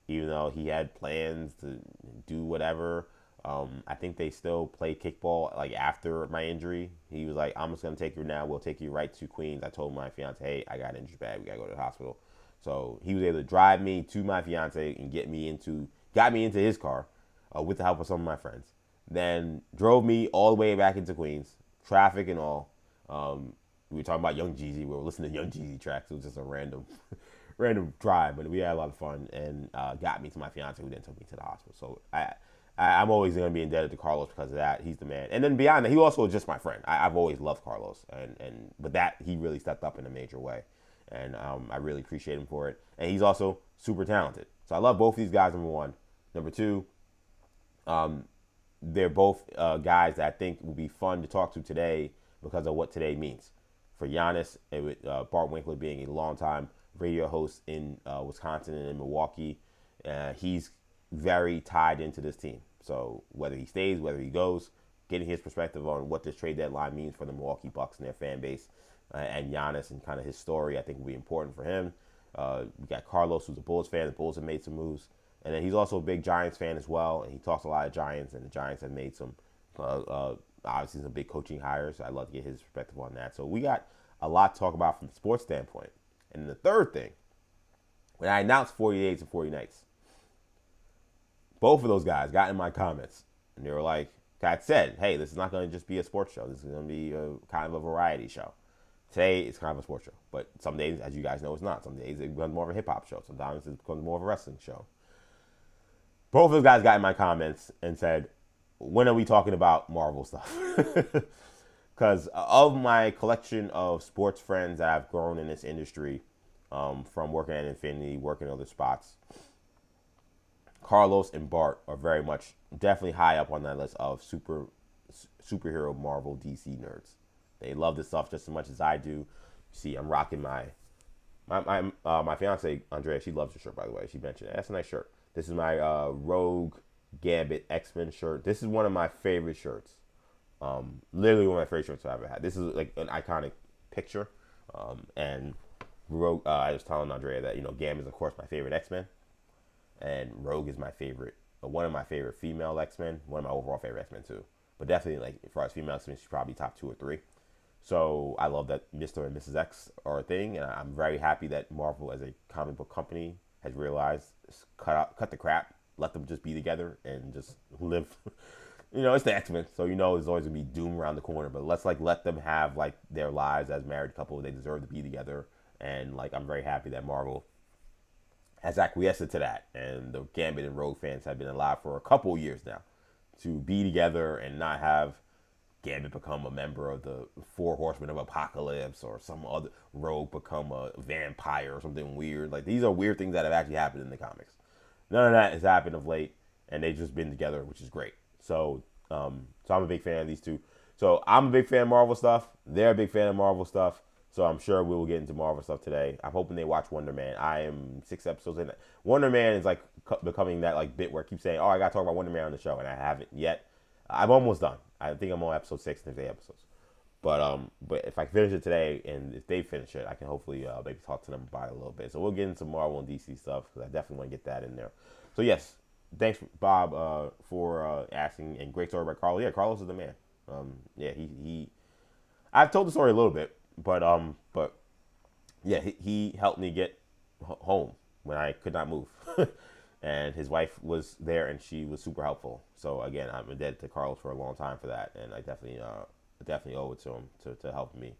A: even though he had plans to do whatever, I think they still play kickball like after my injury. He was like, I'm just gonna take you now. We'll take you right to Queens. I told my fiance, hey, I got injured bad. We gotta go to the hospital. So he was able to drive me to my fiance and got me into his car with the help of some of my friends. Then drove me all the way back into Queens, traffic and all. We were talking about Young Jeezy. We were listening to Young Jeezy tracks. It was just a random drive, but we had a lot of fun and got me to my fiance, who then took me to the hospital. So I'm always going to be indebted to Carlos because of that. He's the man. And then beyond that, he also is just my friend. I've always loved Carlos, but that he really stepped up in a major way, and I really appreciate him for it. And he's also super talented. So I love both of these guys. Number one, number two, they're both guys that I think will be fun to talk to today because of what today means. For Giannis, Bart Winkler being a longtime radio host in Wisconsin and in Milwaukee, he's very tied into this team. So whether he stays, whether he goes, getting his perspective on what this trade deadline means for the Milwaukee Bucks and their fan base, and Giannis and kind of his story, I think will be important for him. We got Carlos, who's a Bulls fan. The Bulls have made some moves. And then he's also a big Giants fan as well, and he talks a lot of Giants, and the Giants have made some, obviously some big coaching hires. So I'd love to get his perspective on that. So we got a lot to talk about from the sports standpoint. And the third thing, when I announced 40 days and 40 nights, both of those guys got in my comments, and they were like, I said, hey, this is not going to just be a sports show. This is going to be kind of a variety show. Today, it's kind of a sports show. But some days, as you guys know, it's not. Some days, it becomes more of a hip-hop show. Sometimes it becomes more of a wrestling show. Both of those guys got in my comments and said, when are we talking about Marvel stuff? Because of my collection of sports friends that I've grown in this industry, from working at Infinity, working in other spots, Carlos and Bart are very much definitely high up on that list of superhero Marvel DC nerds. They love this stuff just as much as I do. See, I'm rocking my fiance Andrea. She loves the shirt, by the way. She mentioned it. That's a nice shirt. This is my Rogue Gambit X-Men shirt. This is one of my favorite shirts. Literally one of my favorite shirts I've ever had. This is like an iconic picture. And Rogue, I was telling Andrea that, Gambit is, of course, my favorite X-Men. And Rogue is my favorite, one of my favorite female X-Men. One of my overall favorite X-Men, too. But definitely, like, as far as female X-Men, she's probably top 2 or 3. So I love that Mr. and Mrs. X are a thing. And I'm very happy that Marvel, as a comic book company, has realized cut the crap, let them just be together and just live. It's the X-Men, so there's always gonna be doom around the corner. But let's let them have their lives as married couple. They deserve to be together, and I'm very happy that Marvel has acquiesced to that. And the Gambit and Rogue fans have been allowed for a couple years now to be together and not have Gambit become a member of the 4 Horsemen of Apocalypse, or some other Rogue become a vampire or something weird. These are weird things that have actually happened in the comics. None of that has happened of late, and they've just been together, which is great. So I'm a big fan of these two. So I'm a big fan of Marvel stuff. They're a big fan of Marvel stuff. So I'm sure we will get into Marvel stuff today. I'm hoping they watch Wonder Man. I am 6 episodes in. Wonder Man is becoming that bit where I keep saying, oh, I got to talk about Wonder Man on the show, and I haven't yet. I'm almost done. I think I'm on episode 6 and there's 8 episodes. But if I finish it today, and if they finish it, I can hopefully maybe talk to them about it a little bit. So we'll get into Marvel and DC stuff, because I definitely want to get that in there. So yes, thanks Bob for asking, and great story about Carlos. Yeah, Carlos is the man. He I've told the story a little bit, but yeah, he helped me get home when I could not move. And his wife was there, and she was super helpful. So again, I'm indebted to Carlos for a long time for that, and I definitely owe it to him to help me.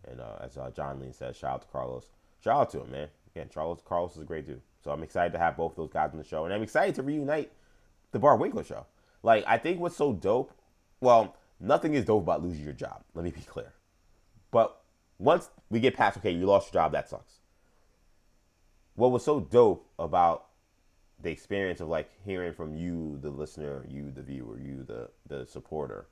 A: And as John Lean says, shout out to Carlos. Shout out to him, man. Again, Carlos is a great dude. So I'm excited to have both those guys on the show, and I'm excited to reunite the Bart Winkler show. I think what's so dope, well, nothing is dope about losing your job. Let me be clear. But once we get past, okay, you lost your job, that sucks. What was so dope about the experience of hearing from you, the listener, you, the viewer, you, the supporter,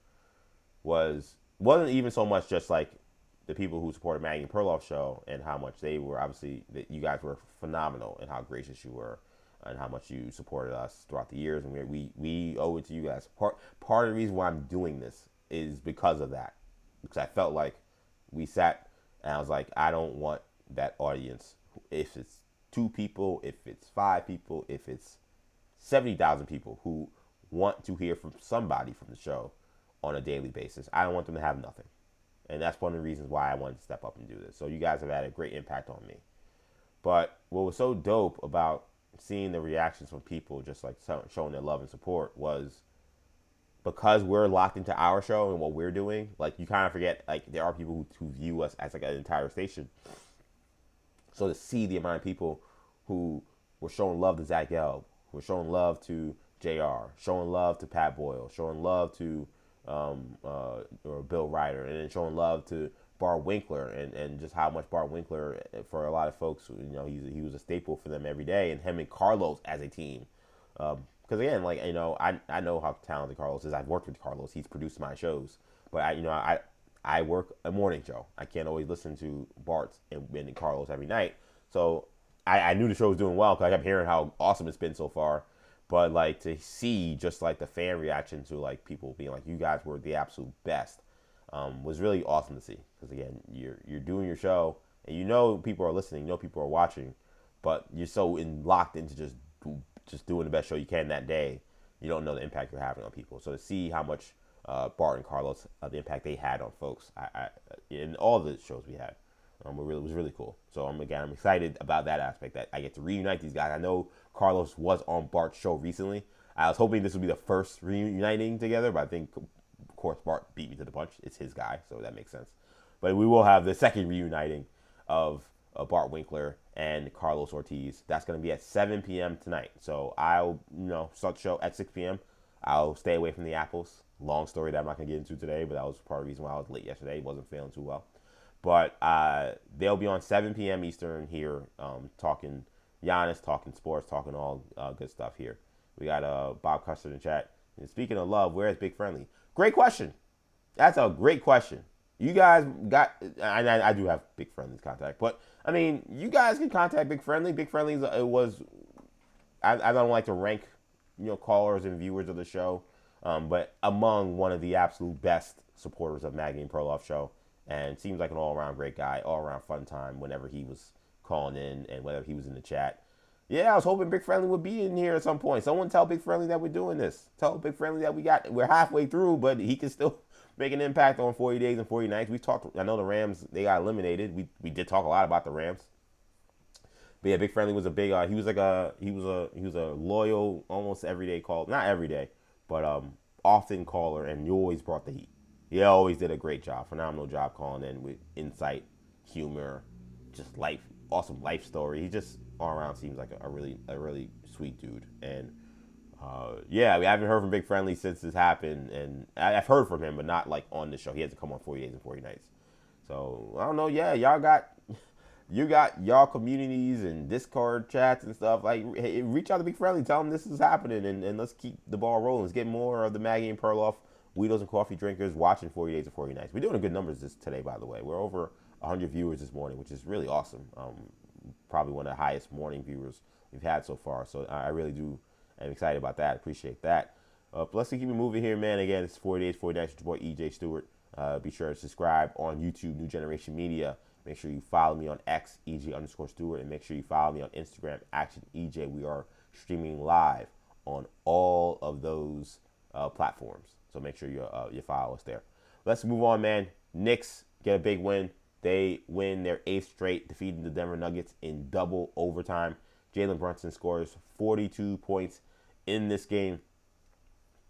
A: wasn't even so much just the people who supported Maggie and Perloff's show, and how much they were, obviously, that you guys were phenomenal, and how gracious you were, and how much you supported us throughout the years, and we owe it to you guys. Part of the reason why I'm doing this is because of that, because I felt like we sat, and I was like, I don't want that audience, if it's 2 people, if it's 5 people, if it's 70,000 people who want to hear from somebody from the show on a daily basis. I don't want them to have nothing. And that's one of the reasons why I wanted to step up and do this. So you guys have had a great impact on me. But what was so dope about seeing the reactions from people just like showing their love and support was because we're locked into our show and what we're doing, like you kind of forget, like there are people who view us as like an entire station. So to see the amount of people who were showing love to Zach Gelb, who were showing love to JR, showing love to Pat Boyle, showing love to or Bill Ryder, and then showing love to Bart Winkler, and just how much Bart Winkler, for a lot of folks, you know, he was a staple for them every day, and him and Carlos as a team. Because again, like, you know, I know how talented Carlos is. I've worked with Carlos. He's produced my shows, but I work a morning show. I can't always listen to Bart and Carlos every night. So I knew the show was doing well because I kept hearing how awesome it's been so far. But like to see just like the fan reaction to like people being like, you guys were the absolute best, was really awesome to see. Because again, you're doing your show and you know people are listening, you know people are watching, but you're so locked into just doing the best show you can that day. You don't know the impact you're having on people. So to see how much Bart and Carlos, the impact they had on folks, in all the shows we had, was really cool. So I'm excited about that aspect, that I get to reunite these guys. I know Carlos was on Bart's show recently. I was hoping this would be the first reuniting together, but I think, of course, Bart beat me to the punch. It's his guy, so that makes sense. But we will have the second reuniting of Bart Winkler and Carlos Ortiz. That's going to be at 7 p.m. tonight. So I'll, start the show at 6 p.m. I'll stay away from the apples. Long story that I'm not going to get into today, but that was part of the reason why I was late yesterday. Wasn't feeling too well. But they'll be on 7 p.m. Eastern here, talking Giannis, talking sports, talking all good stuff here. We got Bob Custer in the chat. And speaking of love, where is Big Friendly? Great question. That's a great question. You guys got, I do have Big Friendly's contact, but I mean, you guys can contact Big Friendly. Big Friendly I don't like to rank, callers and viewers of the show, but among one of the absolute best supporters of Maggie and Perloff show. And seems like an all-around great guy, all-around fun time whenever he was calling in and whether he was in the chat. Yeah, I was hoping Big Friendly would be in here at some point. Someone tell Big Friendly that we're doing this. Tell Big Friendly that we're halfway through, but he can still make an impact on 40 days and 40 nights. We talked, I know the Rams, they got eliminated. We did talk a lot about the Rams. But yeah, Big Friendly was a big, he was a loyal, almost everyday call. Not every day, but often caller, and you always brought the heat. He always did a great job, phenomenal job calling in with insight, humor, just awesome life story. He just all around seems like a really sweet dude. And we haven't heard from Big Friendly since this happened, and I've heard from him, but not like on the show. He has to come on 40 days and 40 nights. So I don't know. Yeah, you got y'all communities and Discord chats and stuff. Like, hey, reach out to Big Friendly, tell him this is happening, and let's keep the ball rolling. Let's get more of the Maggie and Perloff Weedos and Coffee drinkers watching 40 Days and 40 Nights. We're doing good numbers today, by the way. We're over 100 viewers this morning, which is really awesome. Probably one of the highest morning viewers we've had so far. So I really do. I'm excited about that. Appreciate that. Let's keep it moving here, man. Again, it's 40 Days, 40 Nights with your boy EJ Stewart. Be sure to subscribe on YouTube, New Generation Media. Make sure you follow me on X, EJ_Stewart, and make sure you follow me on Instagram, ActionEJ. We are streaming live on all of those platforms. So make sure you follow us there. Let's move on, man. Knicks get a big win. They win their 8th straight, defeating the Denver Nuggets in double overtime. Jalen Brunson scores 42 points in this game.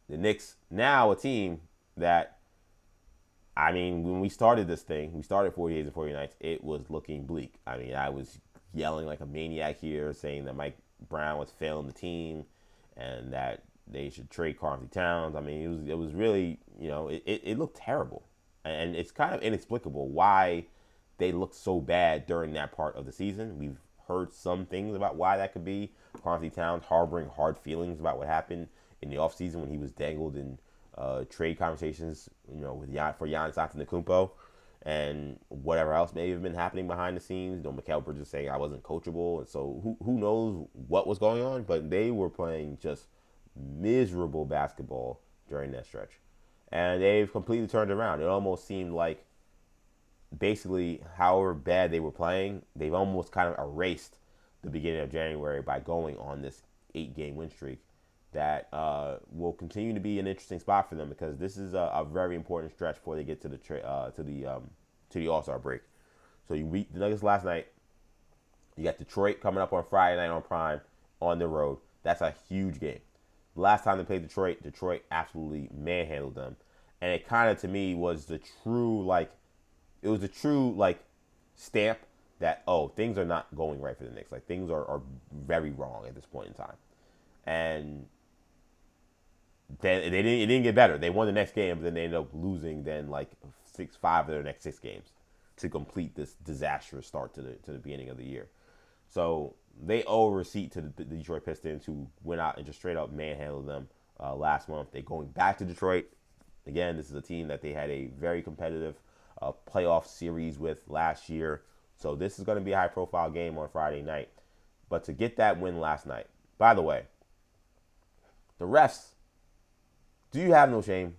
A: The Knicks, now a team that, I mean, when we started this thing, we started 40 Days and 40 Nights, it was looking bleak. I mean, I was yelling like a maniac here, saying that Mike Brown was failing the team and that they should trade Karl-Anthony Towns. I mean, it was really, it looked terrible. And it's kind of inexplicable why they looked so bad during that part of the season. We've heard some things about why that could be. Karl-Anthony Towns harboring hard feelings about what happened in the offseason when he was dangled in trade conversations, for Giannis Antetokounmpo and whatever else may have been happening behind the scenes. Mikal Bridges saying I wasn't coachable. And so who knows what was going on, but they were playing just miserable basketball during that stretch. And they've completely turned around. It almost seemed like basically however bad they were playing, they've almost kind of erased the beginning of January by going on this 8-game win streak that will continue to be an interesting spot for them because this is a very important stretch before they get to the All-Star break. So you beat the Nuggets last night. You got Detroit coming up on Friday night on Prime on the road. That's a huge game. Last time they played Detroit absolutely manhandled them. And it kind of, to me, was the true, stamp that, things are not going right for the Knicks. Like, things are very wrong at this point in time. And then it didn't get better. They won the next game, but then they ended up losing then, 5 of their next 6 games to complete this disastrous start to the beginning of the year. So they owe a receipt to the Detroit Pistons, who went out and just straight up manhandled them last month. They're going back to Detroit. Again, this is a team that they had a very competitive playoff series with last year. So this is going to be a high-profile game on Friday night. But to get that win last night, by the way, the refs, do you have no shame?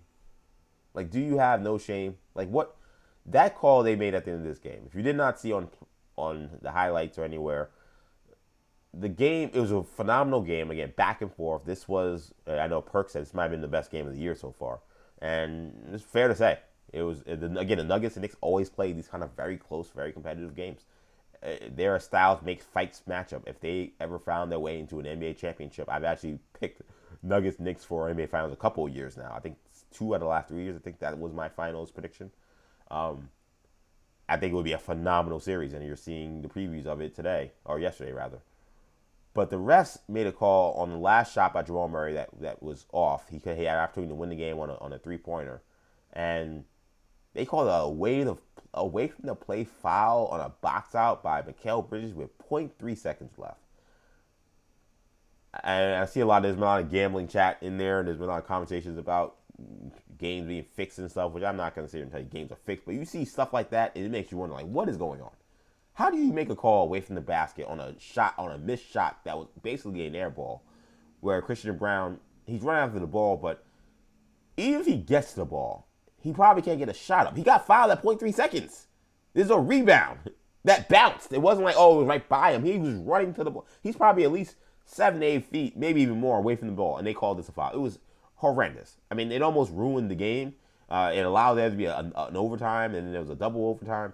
A: Do you have no shame? What? That call they made at the end of this game, if you did not see on the highlights or anywhere, the game, it was a phenomenal game. Again, back and forth. This was, I know Perk said this might have been the best game of the year so far. And it's fair to say. It was, again, the Nuggets and Knicks always play these kind of very close, very competitive games. Their styles make fights matchup. If they ever found their way into an NBA championship, I've actually picked Nuggets Knicks for NBA Finals a couple of years now. I think 2 out of the last 3 years. I think that was my finals prediction. I think it would be a phenomenal series, and you're seeing the previews of it today, or yesterday rather. But the refs made a call on the last shot by Jamal Murray that was off. He had an opportunity to win the game on a 3-pointer, and they called a away from the play foul on a box out by Mikal Bridges with 0.3 seconds left. And I see there's been a lot of gambling chat in there, and there's been a lot of conversations about games being fixed and stuff, which I'm not going to sit here and tell you games are fixed, but you see stuff like that, and it makes you wonder, what is going on? How do you make a call away from the basket on a missed shot that was basically an air ball, where Christian Brown, he's running after the ball, but even if he gets the ball, he probably can't get a shot up. He got fouled at 0.3 seconds. There's a rebound that bounced. It wasn't it was right by him. He was running to the ball. He's probably at least 7 to 8 feet, maybe even more, away from the ball, and they called this a foul. It was horrendous. I mean, it almost ruined the game. It allowed there to be an overtime, and then there was a double overtime.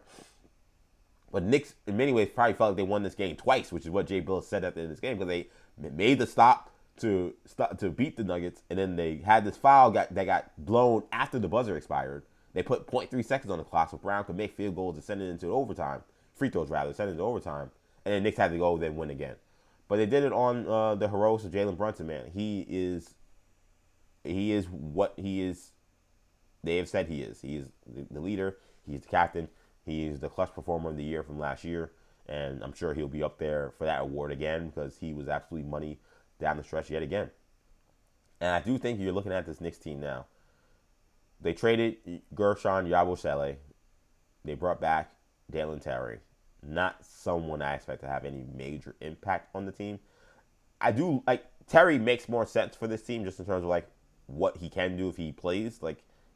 A: But Knicks, in many ways, probably felt like they won this game twice, which is what Jay Bilas said at the end of this game, because they made the stop to beat the Nuggets, and then they had this foul that got blown after the buzzer expired. They put 0.3 seconds on the clock so Brown could make field goals to send it into overtime, free throws rather, send it into overtime, and then Knicks had to go then win again. But they did it on the heroics of Jalen Brunson, man. He is what he is. They have said he is. He is the leader. He's the captain. He is the clutch performer of the year from last year, and I'm sure he'll be up there for that award again because he was absolutely money down the stretch yet again. And I do think you're looking at this Knicks team now. They traded Gershon Yabusele. They brought back Dalen Terry. Not someone I expect to have any major impact on the team. I do Terry makes more sense for this team just in terms of what he can do if he plays.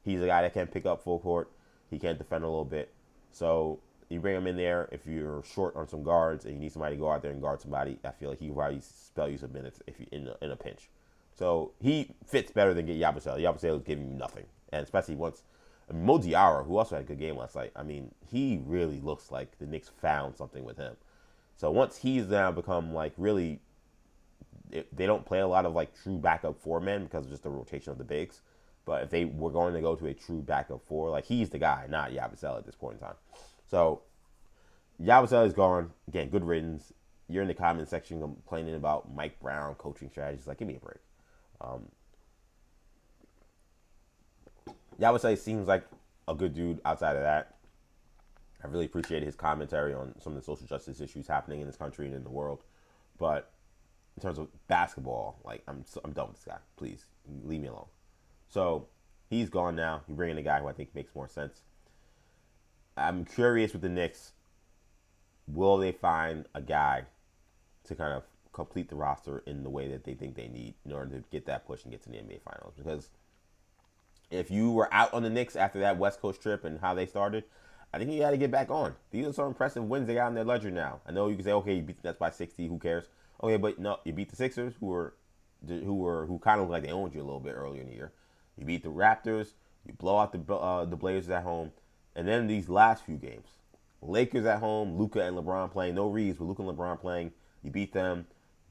A: He's a guy that can pick up full court. He can defend a little bit. So you bring him in there if you're short on some guards and you need somebody to go out there and guard somebody. I feel like he can probably spell you some minutes if you're in a pinch. So he fits better than get Yabusele. Yabusele is giving you nothing, and especially once Mo Diarra, who also had a good game last night. I mean, he really looks like the Knicks found something with him. So once he's now become really, they don't play a lot of true backup 4 men because of just the rotation of the bigs. But if they were going to go to a true backup 4, he's the guy, not Yabusele at this point in time. So Yabusele is gone. Again, good riddance. You're in the comment section complaining about Mike Brown coaching strategies. Give me a break. Yabusele seems like a good dude outside of that. I really appreciated his commentary on some of the social justice issues happening in this country and in the world. But in terms of basketball, I'm done with this guy. Please, leave me alone. So he's gone now. You bring in a guy who I think makes more sense. I'm curious with the Knicks, will they find a guy to kind of complete the roster in the way that they think they need in order to get that push and get to the NBA Finals? Because if you were out on the Knicks after that West Coast trip and how they started, I think you got to get back on. These are some impressive wins they got on their ledger now. I know you can say, okay, you beat the Nets by 60, who cares? Okay, but no, you beat the Sixers, who were who kind of looked like they owned you a little bit earlier in the year. You beat the Raptors. You blow out the Blazers at home, and then these last few games, Lakers at home, Luka and LeBron playing. No Reeves, but Luka and LeBron playing. You beat them.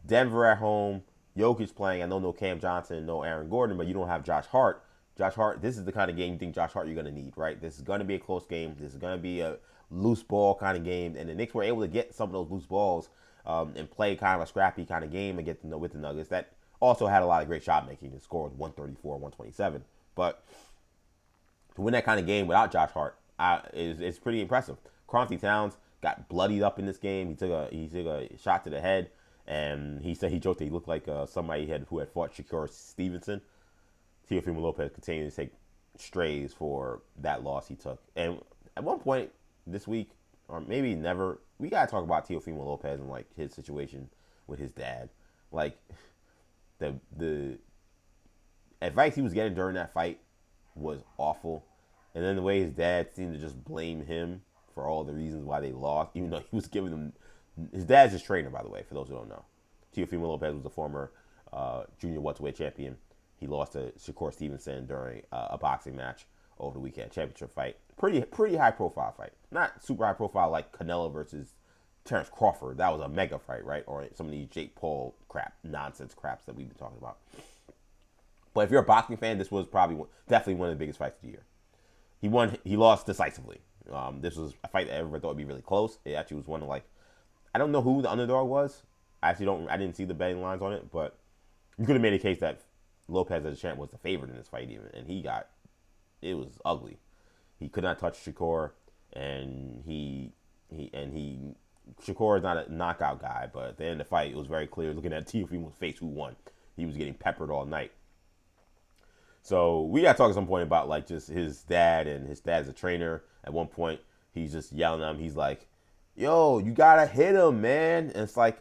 A: Denver at home, Jokic playing. I know no Cam Johnson, no Aaron Gordon, but you don't have Josh Hart. Josh Hart, this is the kind of game you think Josh Hart you're going to need, right? This is going to be a close game. This is going to be a loose ball kind of game. And the Knicks were able to get some of those loose balls and play kind of a scrappy kind of game and get with the Nuggets. That also had a lot of great shot making. The score was 134, 127. But to win that kind of game without Josh Hart is pretty impressive. Karl-Anthony Towns got bloodied up in this game. He took a shot to the head, and he said he joked that he looked like somebody who had fought Shakur Stevenson. Teofimo Lopez continued to take strays for that loss he took. And at one point this week, or maybe never, we got to talk about Teofimo Lopez and, like, his situation with his dad. Like, the advice he was getting during that fight was awful. And then the way his dad seemed to just blame him for all the reasons why they lost, even though he was giving them... His dad's his trainer, by the way, for those who don't know. Teofimo Lopez was a former junior welterweight champion. He lost to Shakur Stevenson during a boxing match over the weekend, championship fight. Pretty high-profile fight. Not super high-profile like Canelo versus Terrence Crawford. That was a mega fight, right? Or some of these Jake Paul nonsense craps that we've been talking about. But if you're a boxing fan, this was definitely one of the biggest fights of the year. He lost decisively. This was a fight that everybody thought would be really close. It actually was one of, like, I don't know who the underdog was. I didn't see the betting lines on it, but you could have made a case that Lopez as a champ was the favorite in this fight even, and it was ugly. He could not touch Shakur, and Shakur is not a knockout guy, but at the end of the fight, it was very clear looking at Teofimo's face who won. He was getting peppered all night. So we got to talk at some point about, like, just his dad, and his dad's a trainer. At one point, he's just yelling at him. He's like, yo, you got to hit him, man. And it's like,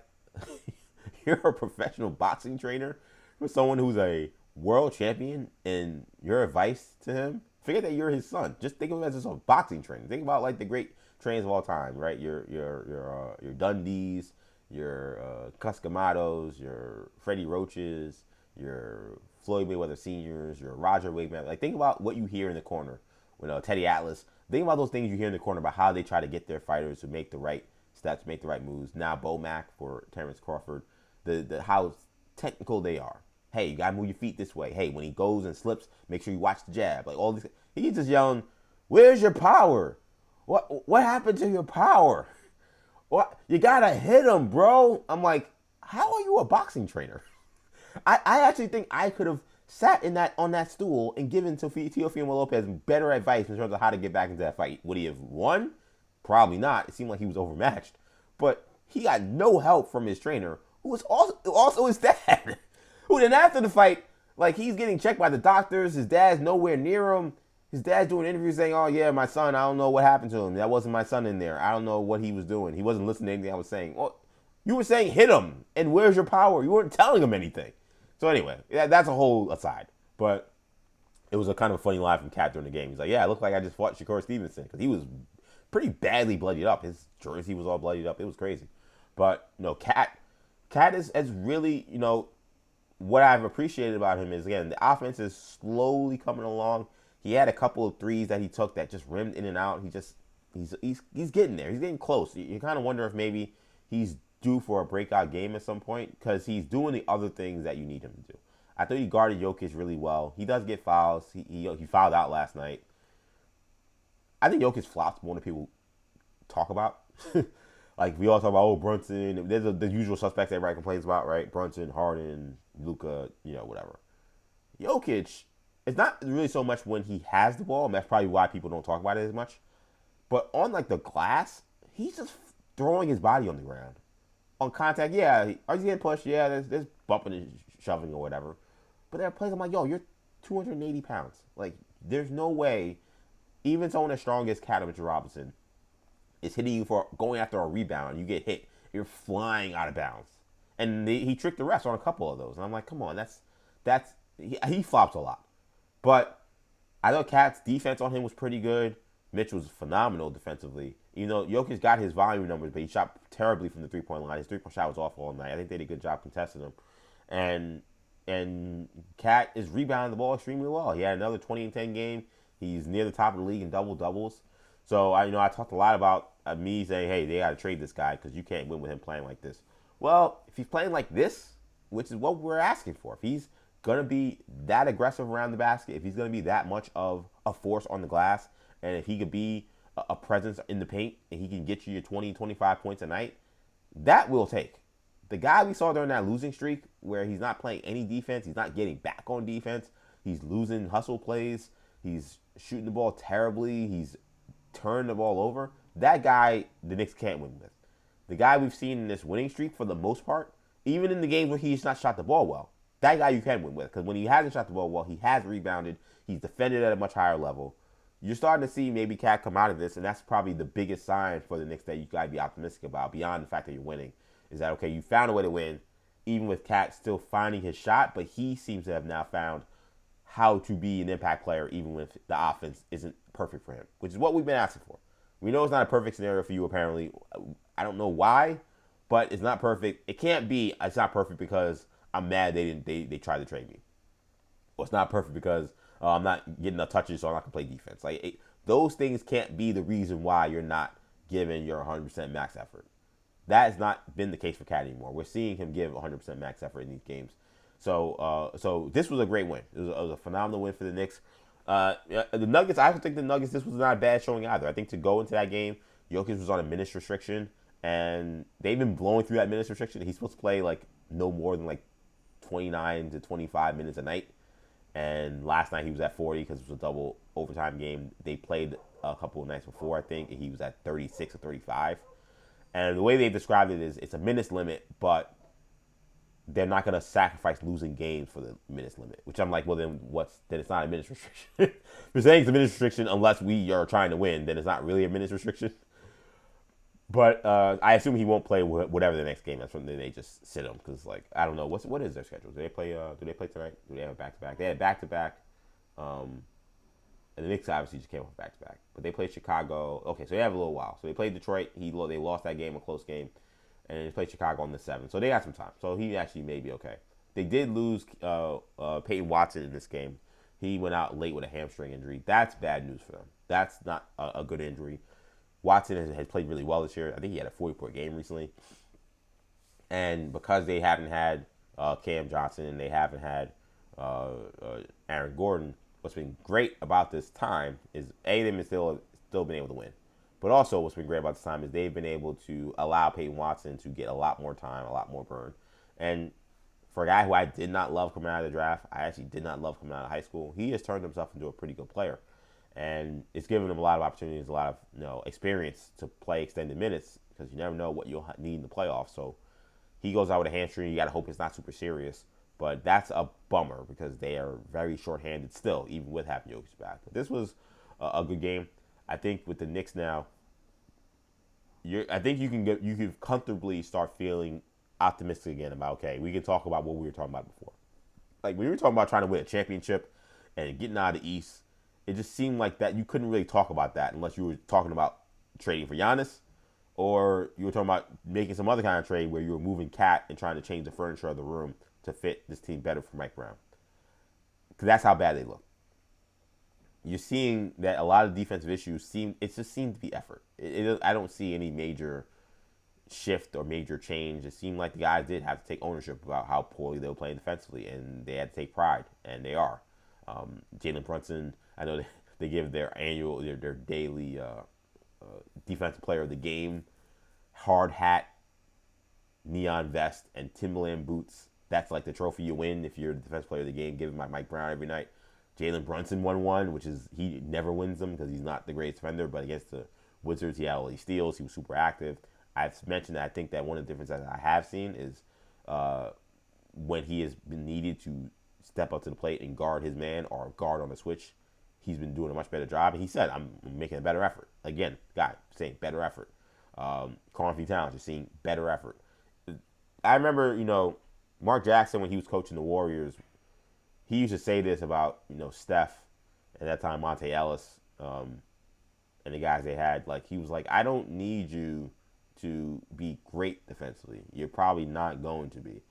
A: you're a professional boxing trainer for someone who's a world champion, and your advice to him, forget that you're his son. Just think of him as just a boxing trainer. Think about, like, the great trainers of all time, right? Your Dundees, your Cuscamados, your Freddie Roaches, your Floyd Mayweather Seniors, your Roger Wade. Like, think about what you hear in the corner when Teddy Atlas. Think about those things you hear in the corner about how they try to get their fighters to make the right steps, make the right moves. Now Bo Mack for Terrence Crawford, the how technical they are. Hey, you gotta move your feet this way. Hey, when he goes and slips, make sure you watch the jab. Like, all these, he's just yelling, "Where's your power? What happened to your power? What, you gotta hit him, bro." I'm like, how are you a boxing trainer? I actually think I could have sat on that stool and given Teofimo Lopez better advice in terms of how to get back into that fight. Would he have won? Probably not. It seemed like he was overmatched. But he got no help from his trainer, who was also his dad. Who then after the fight, like, he's getting checked by the doctors. His dad's nowhere near him. His dad's doing interviews saying, "Oh, yeah, my son, I don't know what happened to him. That wasn't my son in there. I don't know what he was doing. He wasn't listening to anything I was saying." Well, you were saying hit him, and where's your power? You weren't telling him anything. So anyway, that's a whole aside. But it was a kind of a funny line from Cat during the game. He's like, "Yeah, it looked like I just fought Shakur Stevenson," because he was pretty badly bloodied up. His jersey was all bloodied up. It was crazy. But, Cat is really, what I've appreciated about him is, again, the offense is slowly coming along. He had a couple of threes that he took that just rimmed in and out. He's getting there. He's getting close. You kind of wonder if maybe he's due for a breakout game at some point, because he's doing the other things that you need him to do. I thought he guarded Jokic really well. He does get fouls. He fouled out last night. I think Jokic flops more than people talk about. Like, we all talk about, Brunson. There's the usual suspects everybody complains about, right? Brunson, Harden, Luka, whatever. Jokic, it's not really so much when he has the ball, and that's probably why people don't talk about it as much. But on, like, the glass, he's just throwing his body on the ground. On contact, yeah, are you getting pushed? Yeah, there's bumping and shoving or whatever. But there are plays I'm like, yo, you're 280 pounds. Like, there's no way, even someone as strong as Mitchell Robinson is hitting you for going after a rebound. You get hit, you're flying out of bounds. And he tricked the refs on a couple of those. And I'm like, come on, he flops a lot. But I thought Cat's defense on him was pretty good. Mitch was phenomenal defensively. Jokic got his volume numbers, but he shot terribly from the three-point line. His three-point shot was awful all night. I think they did a good job contesting him. And And Cat is rebounding the ball extremely well. He had another 20-10 game. He's near the top of the league in double-doubles. So, I talked a lot about me saying, hey, they got to trade this guy because you can't win with him playing like this. Well, if he's playing like this, which is what we're asking for, if he's going to be that aggressive around the basket, if he's going to be that much of a force on the glass, and if he could be a presence in the paint and he can get you your 20, 25 points a night, that will take. The guy we saw during that losing streak where he's not playing any defense, he's not getting back on defense, he's losing hustle plays, he's shooting the ball terribly, he's turning the ball over, that guy the Knicks can't win with. The guy we've seen in this winning streak for the most part, even in the games where he's not shot the ball well, that guy you can win with. Because when he hasn't shot the ball well, he has rebounded, he's defended at a much higher level. You're starting to see maybe Cat come out of this, and that's probably the biggest sign for the Knicks that you got to be optimistic about, beyond the fact that you're winning. Is that, okay, you found a way to win, even with Cat still finding his shot, but he seems to have now found how to be an impact player even if the offense isn't perfect for him, which is what we've been asking for. We know it's not a perfect scenario for you, apparently. I don't know why, but it's not perfect. It can't be it's not perfect because I'm mad they tried to trade me. Well, it's not perfect because I'm not getting enough touches, so I'm not going to play defense. Those things can't be the reason why you're not giving your 100% max effort. That has not been the case for Cat anymore. We're seeing him give 100% max effort in these games. So this was a great win. It was a phenomenal win for the Knicks. The Nuggets, I don't think the Nuggets, this was not a bad showing either. I think to go into that game, Jokic was on a minutes restriction, and they've been blowing through that minutes restriction. He's supposed to play no more than 29 to 25 minutes a night. And last night he was at 40 because it was a double overtime game. They played a couple of nights before, I think, and he was at 36 or 35. And the way they described it is it's a minutes limit, but they're not going to sacrifice losing games for the minutes limit, which I'm like, well, then then it's not a minutes restriction. If you're saying it's a minutes restriction unless we are trying to win, then it's not really a minutes restriction. But I assume he won't play whatever the next game. That's when they just sit him because, I don't know what is their schedule. Do they play tonight? Do they have a back-to-back? They had a back-to-back. And the Knicks obviously just came off back-to-back. But they played Chicago. Okay, so they have a little while. So they played Detroit. They lost that game, a close game. And they played Chicago on the 7th. So they got some time. So he actually may be okay. They did lose Peyton Watson in this game. He went out late with a hamstring injury. That's bad news for them. That's not a good injury. Watson has played really well this year. I think he had a 40-point game recently. And because they haven't had Cam Johnson and they haven't had Aaron Gordon, what's been great about this time is they've been still been able to win. But also what's been great about this time is they've been able to allow Peyton Watson to get a lot more time, a lot more burn. And for a guy who I did not love coming out of the draft, I actually did not love coming out of high school, he has turned himself into a pretty good player. And it's given him a lot of opportunities, a lot of experience to play extended minutes because you never know what you'll need in the playoffs. So he goes out with a hamstring. You got to hope it's not super serious. But that's a bummer because they are very shorthanded still, even with having Jokic back. But this was a good game. I think with the Knicks now, I think you can comfortably start feeling optimistic again about, okay, we can talk about what we were talking about before. When we were talking about trying to win a championship and getting out of the East, it just seemed like that you couldn't really talk about that unless you were talking about trading for Giannis or you were talking about making some other kind of trade where you were moving Cat and trying to change the furniture of the room to fit this team better for Mike Brown. Because that's how bad they look. You're seeing that a lot of defensive issues just seemed to be effort. I don't see any major shift or major change. It seemed like the guys did have to take ownership about how poorly they were playing defensively, and they had to take pride, and they are. Jalen Brunson, I know they give their daily defensive player of the game, hard hat, neon vest, and Timberland boots. That's like the trophy you win if you're the defensive player of the game, given by Mike Brown every night. Jalen Brunson won one, which is he never wins them because he's not the greatest defender, but against the Wizards, he had all these steals. He was super active. I've mentioned that I think that one of the differences I have seen is when he has been needed to step up to the plate and guard his man or guard on the switch, he's been doing a much better job. And he said, I'm making a better effort. Again, guy saying better effort. Carl Towns, you're seeing better effort. I remember, Mark Jackson, when he was coaching the Warriors, he used to say this about, Steph, at that time, Monte Ellis, and the guys they had. He was like, I don't need you to be great defensively. You're probably not going to be.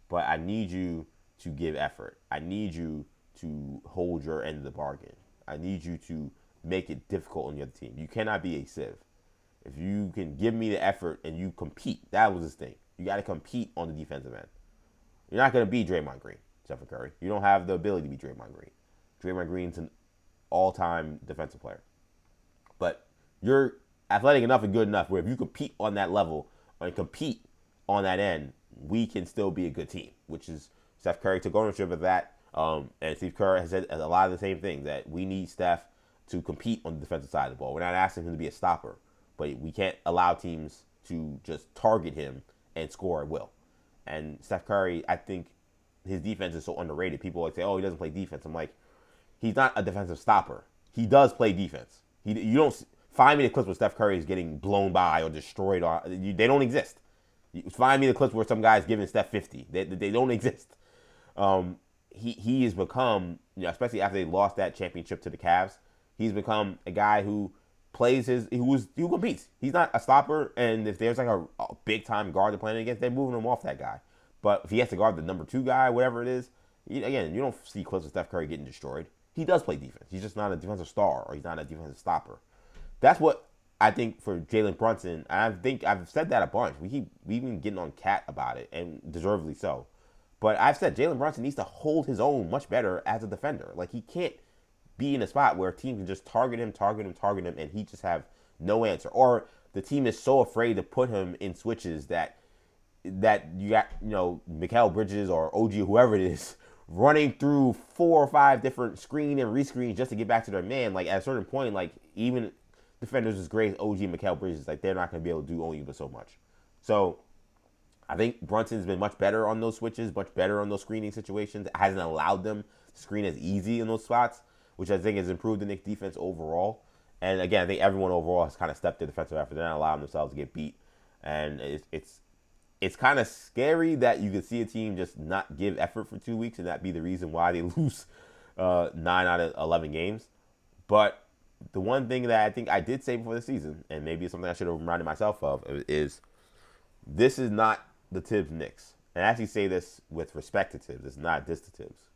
A: But I need you to give effort. I need you to hold your end of the bargain. I need you to make it difficult on the other team. You cannot be a sieve. If you can give me the effort and you compete, that was his thing. You got to compete on the defensive end. You're not going to be Draymond Green, Stephen Curry. You don't have the ability to be Draymond Green. Draymond Green's an all-time defensive player. But you're athletic enough and good enough where if you compete on that level and compete on that end, we can still be a good team, which is Steph Curry took ownership of that. And Steve Kerr has said a lot of the same things, that we need Steph to compete on the defensive side of the ball. We're not asking him to be a stopper, but we can't allow teams to just target him and score at will. And Steph Curry, I think his defense is so underrated. People like say, oh, he doesn't play defense. I'm like, he's not a defensive stopper. He does play defense. You don't find me the clips where Steph Curry is getting blown by or destroyed. They don't exist. Find me the clips where some guy's giving Steph 50. They don't exist. He has become, especially after they lost that championship to the Cavs, he's become a guy who plays who competes. He's not a stopper, and if there's like a big time guard they're playing against, they're moving him off that guy. But if he has to guard the number 2 guy, whatever it is, you don't see clips of Steph Curry getting destroyed. He does play defense. He's just not a defensive star, or he's not a defensive stopper. That's what I think for Jalen Brunson. And I think I've said that a bunch. We've been getting on Cat about it, and deservedly so. But I've said Jalen Brunson needs to hold his own much better as a defender. Like, he can't be in a spot where a team can just target him, and he just have no answer. Or the team is so afraid to put him in switches that you got, Mikal Bridges or OG, whoever it is, running through 4 or 5 different screen and rescreens just to get back to their man. Like, at a certain point, like, even defenders as great as OG and Mikal Bridges, like, they're not going to be able to do only but so much. So I think Brunson's been much better on those switches, much better on those screening situations. It hasn't allowed them to screen as easy in those spots, which I think has improved the Knicks defense overall. And again, I think everyone overall has kind of stepped their defensive effort. They're not allowing themselves to get beat. And it's kind of scary that you can see a team just not give effort for 2 weeks and that be the reason why they lose 9 out of 11 games. But the one thing that I think I did say before the season, and maybe it's something I should have reminded myself of, is this is not the Tibbs Knicks. And I actually say this with respect to Tibbs. It's not diss to Tibbs.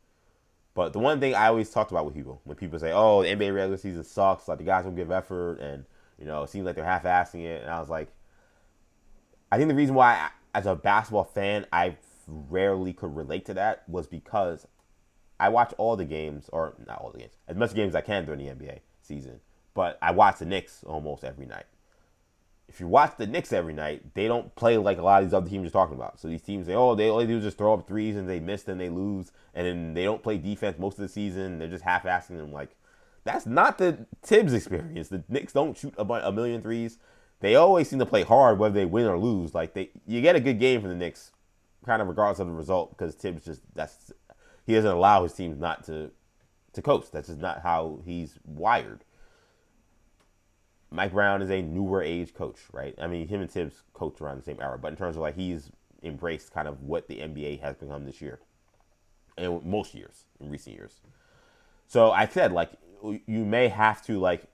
A: But the one thing I always talked about with people, when people say, oh, the NBA regular season sucks, like the guys don't give effort, and, it seems like they're half-assing it. And I was like, I think the reason why, as a basketball fan, I rarely could relate to that was because I watch all the games, or not all the games, as much games as I can during the NBA season. But I watch the Knicks almost every night. If you watch the Knicks every night, they don't play like a lot of these other teams you're talking about. So these teams say, oh, they all they do is just throw up threes and they miss and they lose. And then they don't play defense most of the season. They're just half-assing them. Like, that's not the Tibbs experience. The Knicks don't shoot a million threes. They always seem to play hard whether they win or lose. Like, you get a good game from the Knicks kind of regardless of the result because Tibbs he doesn't allow his teams not to coast. That's just not how he's wired. Mike Brown is a newer age coach, right? I mean, him and Tibbs coached around the same era, but in terms of like he's embraced kind of what the NBA has become this year and most years in recent years. So I said, like, you may have to like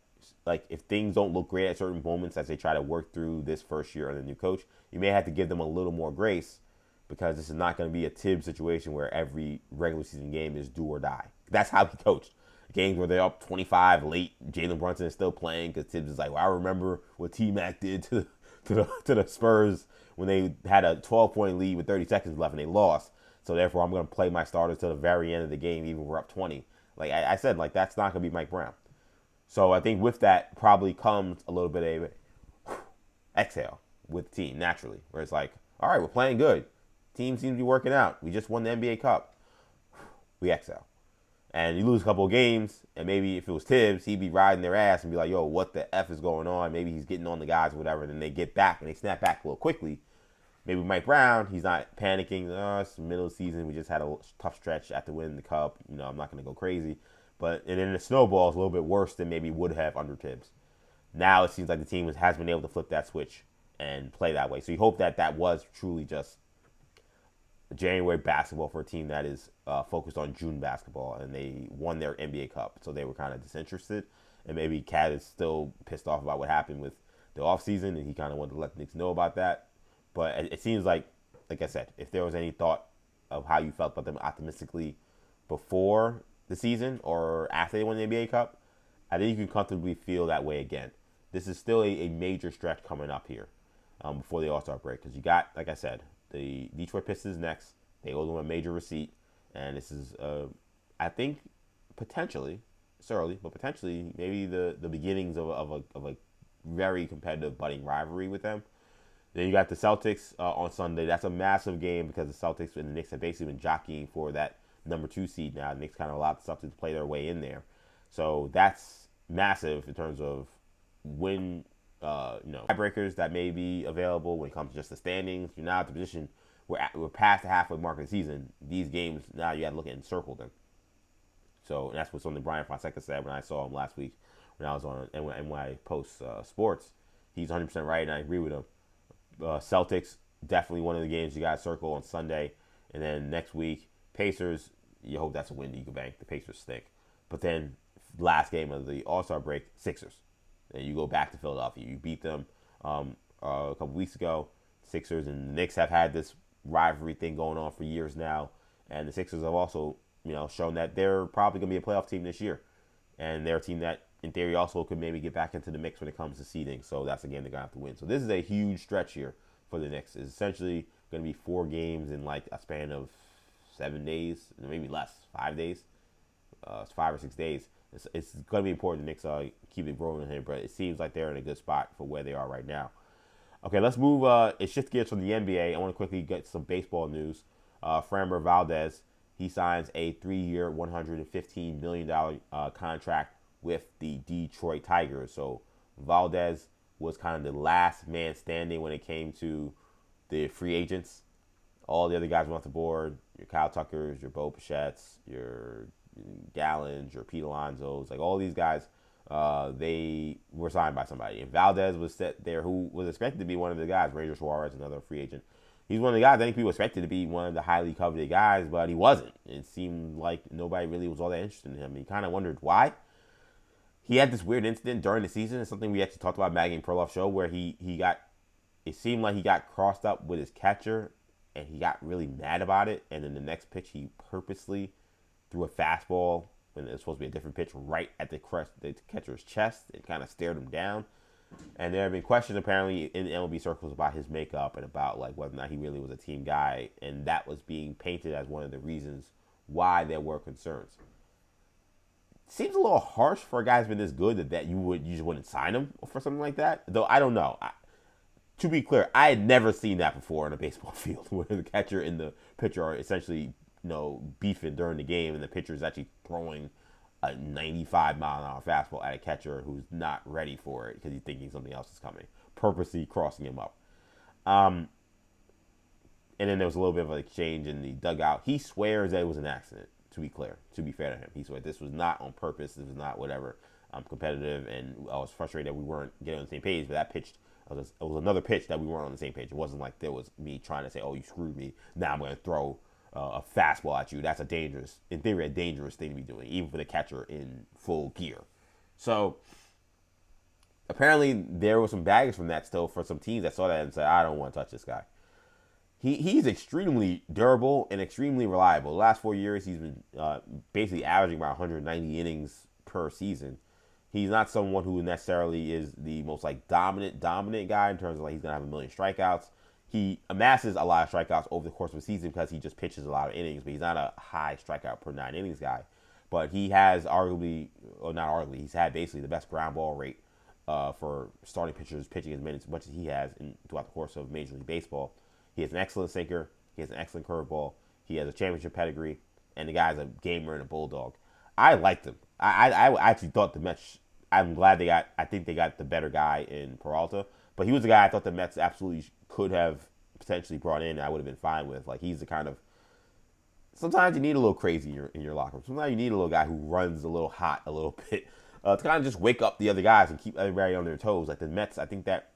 A: if things don't look great at certain moments as they try to work through this first year under the new coach, you may have to give them a little more grace because this is not going to be a Tibbs situation where every regular season game is do or die. That's how he coached. Games where they're up 25 late, Jalen Brunson is still playing because Tibbs is like, well, I remember what T-Mac did to the Spurs when they had a 12-point lead with 30 seconds left and they lost. So therefore, I'm going to play my starters to the very end of the game, even if we're up 20. Like I said, like that's not going to be Mike Brown. So I think with that probably comes a little bit of a exhale with the team naturally, where it's like, all right, we're playing good. Team seems to be working out. We just won the NBA Cup. We exhale. And you lose a couple of games, and maybe if it was Tibbs, he'd be riding their ass and be like, yo, what the F is going on? Maybe he's getting on the guys or whatever, and then they get back and they snap back a little quickly. Maybe Mike Brown, he's not panicking. It's the middle of the season. We just had a tough stretch after winning the Cup. I'm not going to go crazy. And then the snowball is a little bit worse than maybe would have under Tibbs. Now it seems like the team has been able to flip that switch and play that way. So you hope that was truly just January basketball for a team that is focused on June basketball, and they won their NBA Cup, so they were kind of disinterested. And maybe Cat is still pissed off about what happened with the offseason, and he kind of wanted to let the Knicks know about that. But it seems like I said, if there was any thought of how you felt about them optimistically before the season or after they won the NBA Cup, I think you can comfortably feel that way again. This is still a major stretch coming up here before the All-Star break, because you got, like I said, the Detroit Pistons next. They owe them a major receipt, and this is, I think, potentially, it's early, but potentially maybe the beginnings of a very competitive budding rivalry with them. Then you got the Celtics on Sunday. That's a massive game because the Celtics and the Knicks have basically been jockeying for that number 2 seed now. The Knicks kind of allowed the Celtics to play their way in there. So that's massive in terms of when, tiebreakers that may be available when it comes to just the standings. You're now at the position where we're past the halfway mark of the season. These games, now you got to look at and circle them. So that's what something Brian Fonseca said when I saw him last week when I was on NY Post Sports. He's 100% right, and I agree with him. Celtics, definitely one of the games you got to circle on Sunday. And then next week, Pacers, you hope that's a win that you can bank. The Pacers stink. But then last game of the All-Star break, Sixers. And you go back to Philadelphia. You beat them a couple weeks ago. Sixers and the Knicks have had this rivalry thing going on for years now. And the Sixers have also, shown that they're probably going to be a playoff team this year. And they're a team that, in theory, also could maybe get back into the mix when it comes to seeding. So that's a game they're going to have to win. So this is a huge stretch here for the Knicks. It's essentially going to be 4 games in like a span of 7 days, maybe less, 5 days. It's 5 or 6 days. It's going to be important the Knicks keep it rolling here, but it seems like they're in a good spot for where they are right now. Okay, let's move. Shift gears from the NBA. I want to quickly get some baseball news. Framber Valdez, he signs a 3-year, $115 million contract with the Detroit Tigers. So Valdez was kind of the last man standing when it came to the free agents. All the other guys went off the board. Your Kyle Tuckers, your Bo Bichettes, your Gallons, your Pete Alonsos, like all these guys, they were signed by somebody. And Valdez was set there, who was expected to be one of the guys. Ranger Suarez, another free agent. He's one of the guys I think people expected to be one of the highly coveted guys, but he wasn't. It seemed like nobody really was all that interested in him. He kind of wondered why. He had this weird incident during the season. It's something we actually talked about Maggie and Perloff show, where he got, it seemed like he got crossed up with his catcher, and he got really mad about it. And then the next pitch, he purposely threw a fastball when it was supposed to be a different pitch right at the catcher's chest. It kind of stared him down. And there have been questions apparently in the MLB circles about his makeup and about like whether or not he really was a team guy. And that was being painted as one of the reasons why there were concerns. Seems a little harsh for a guy who's been this good that you just wouldn't sign him for something like that. Though I don't know. To be clear, I had never seen that before in a baseball field where the catcher and the pitcher are essentially beefing during the game, and the pitcher is actually throwing a 95-mile-an-hour fastball at a catcher who's not ready for it because he's thinking something else is coming, purposely crossing him up. And then there was a little bit of an exchange in the dugout. He swears that it was an accident, to be clear, to be fair to him. He swears this was not on purpose. This was not whatever. I'm competitive, and I was frustrated that we weren't getting on the same page, but that pitch, it was another pitch that we weren't on the same page. It wasn't like there was me trying to say, oh, you screwed me. Now I'm going to throw a fastball at you. That's a dangerous thing to be doing, even for the catcher in full gear. So apparently there was some baggage from that still for some teams that saw that and said, I don't want to touch this guy. He's extremely durable and extremely reliable. The last 4 years, he's been basically averaging about 190 innings per season. He's not someone who necessarily is the most like dominant guy in terms of like he's gonna have a million strikeouts. He amasses a lot of strikeouts over the course of a season because he just pitches a lot of innings, but he's not a high strikeout per 9 innings guy. But he has he's had basically the best ground ball rate for starting pitchers pitching as much as he has throughout the course of Major League Baseball. He has an excellent sinker. He has an excellent curveball. He has a championship pedigree, and the guy's a gamer and a bulldog. I liked him. I actually thought the Mets. I'm glad they got. I think they got the better guy in Peralta, but he was the guy I thought the Mets absolutely could have potentially brought in. And I would have been fine with. Like he's the kind of. Sometimes you need a little crazy in your locker room. Sometimes you need a little guy who runs a little hot a little bit to kind of just wake up the other guys and keep everybody on their toes. Like the Mets, I think that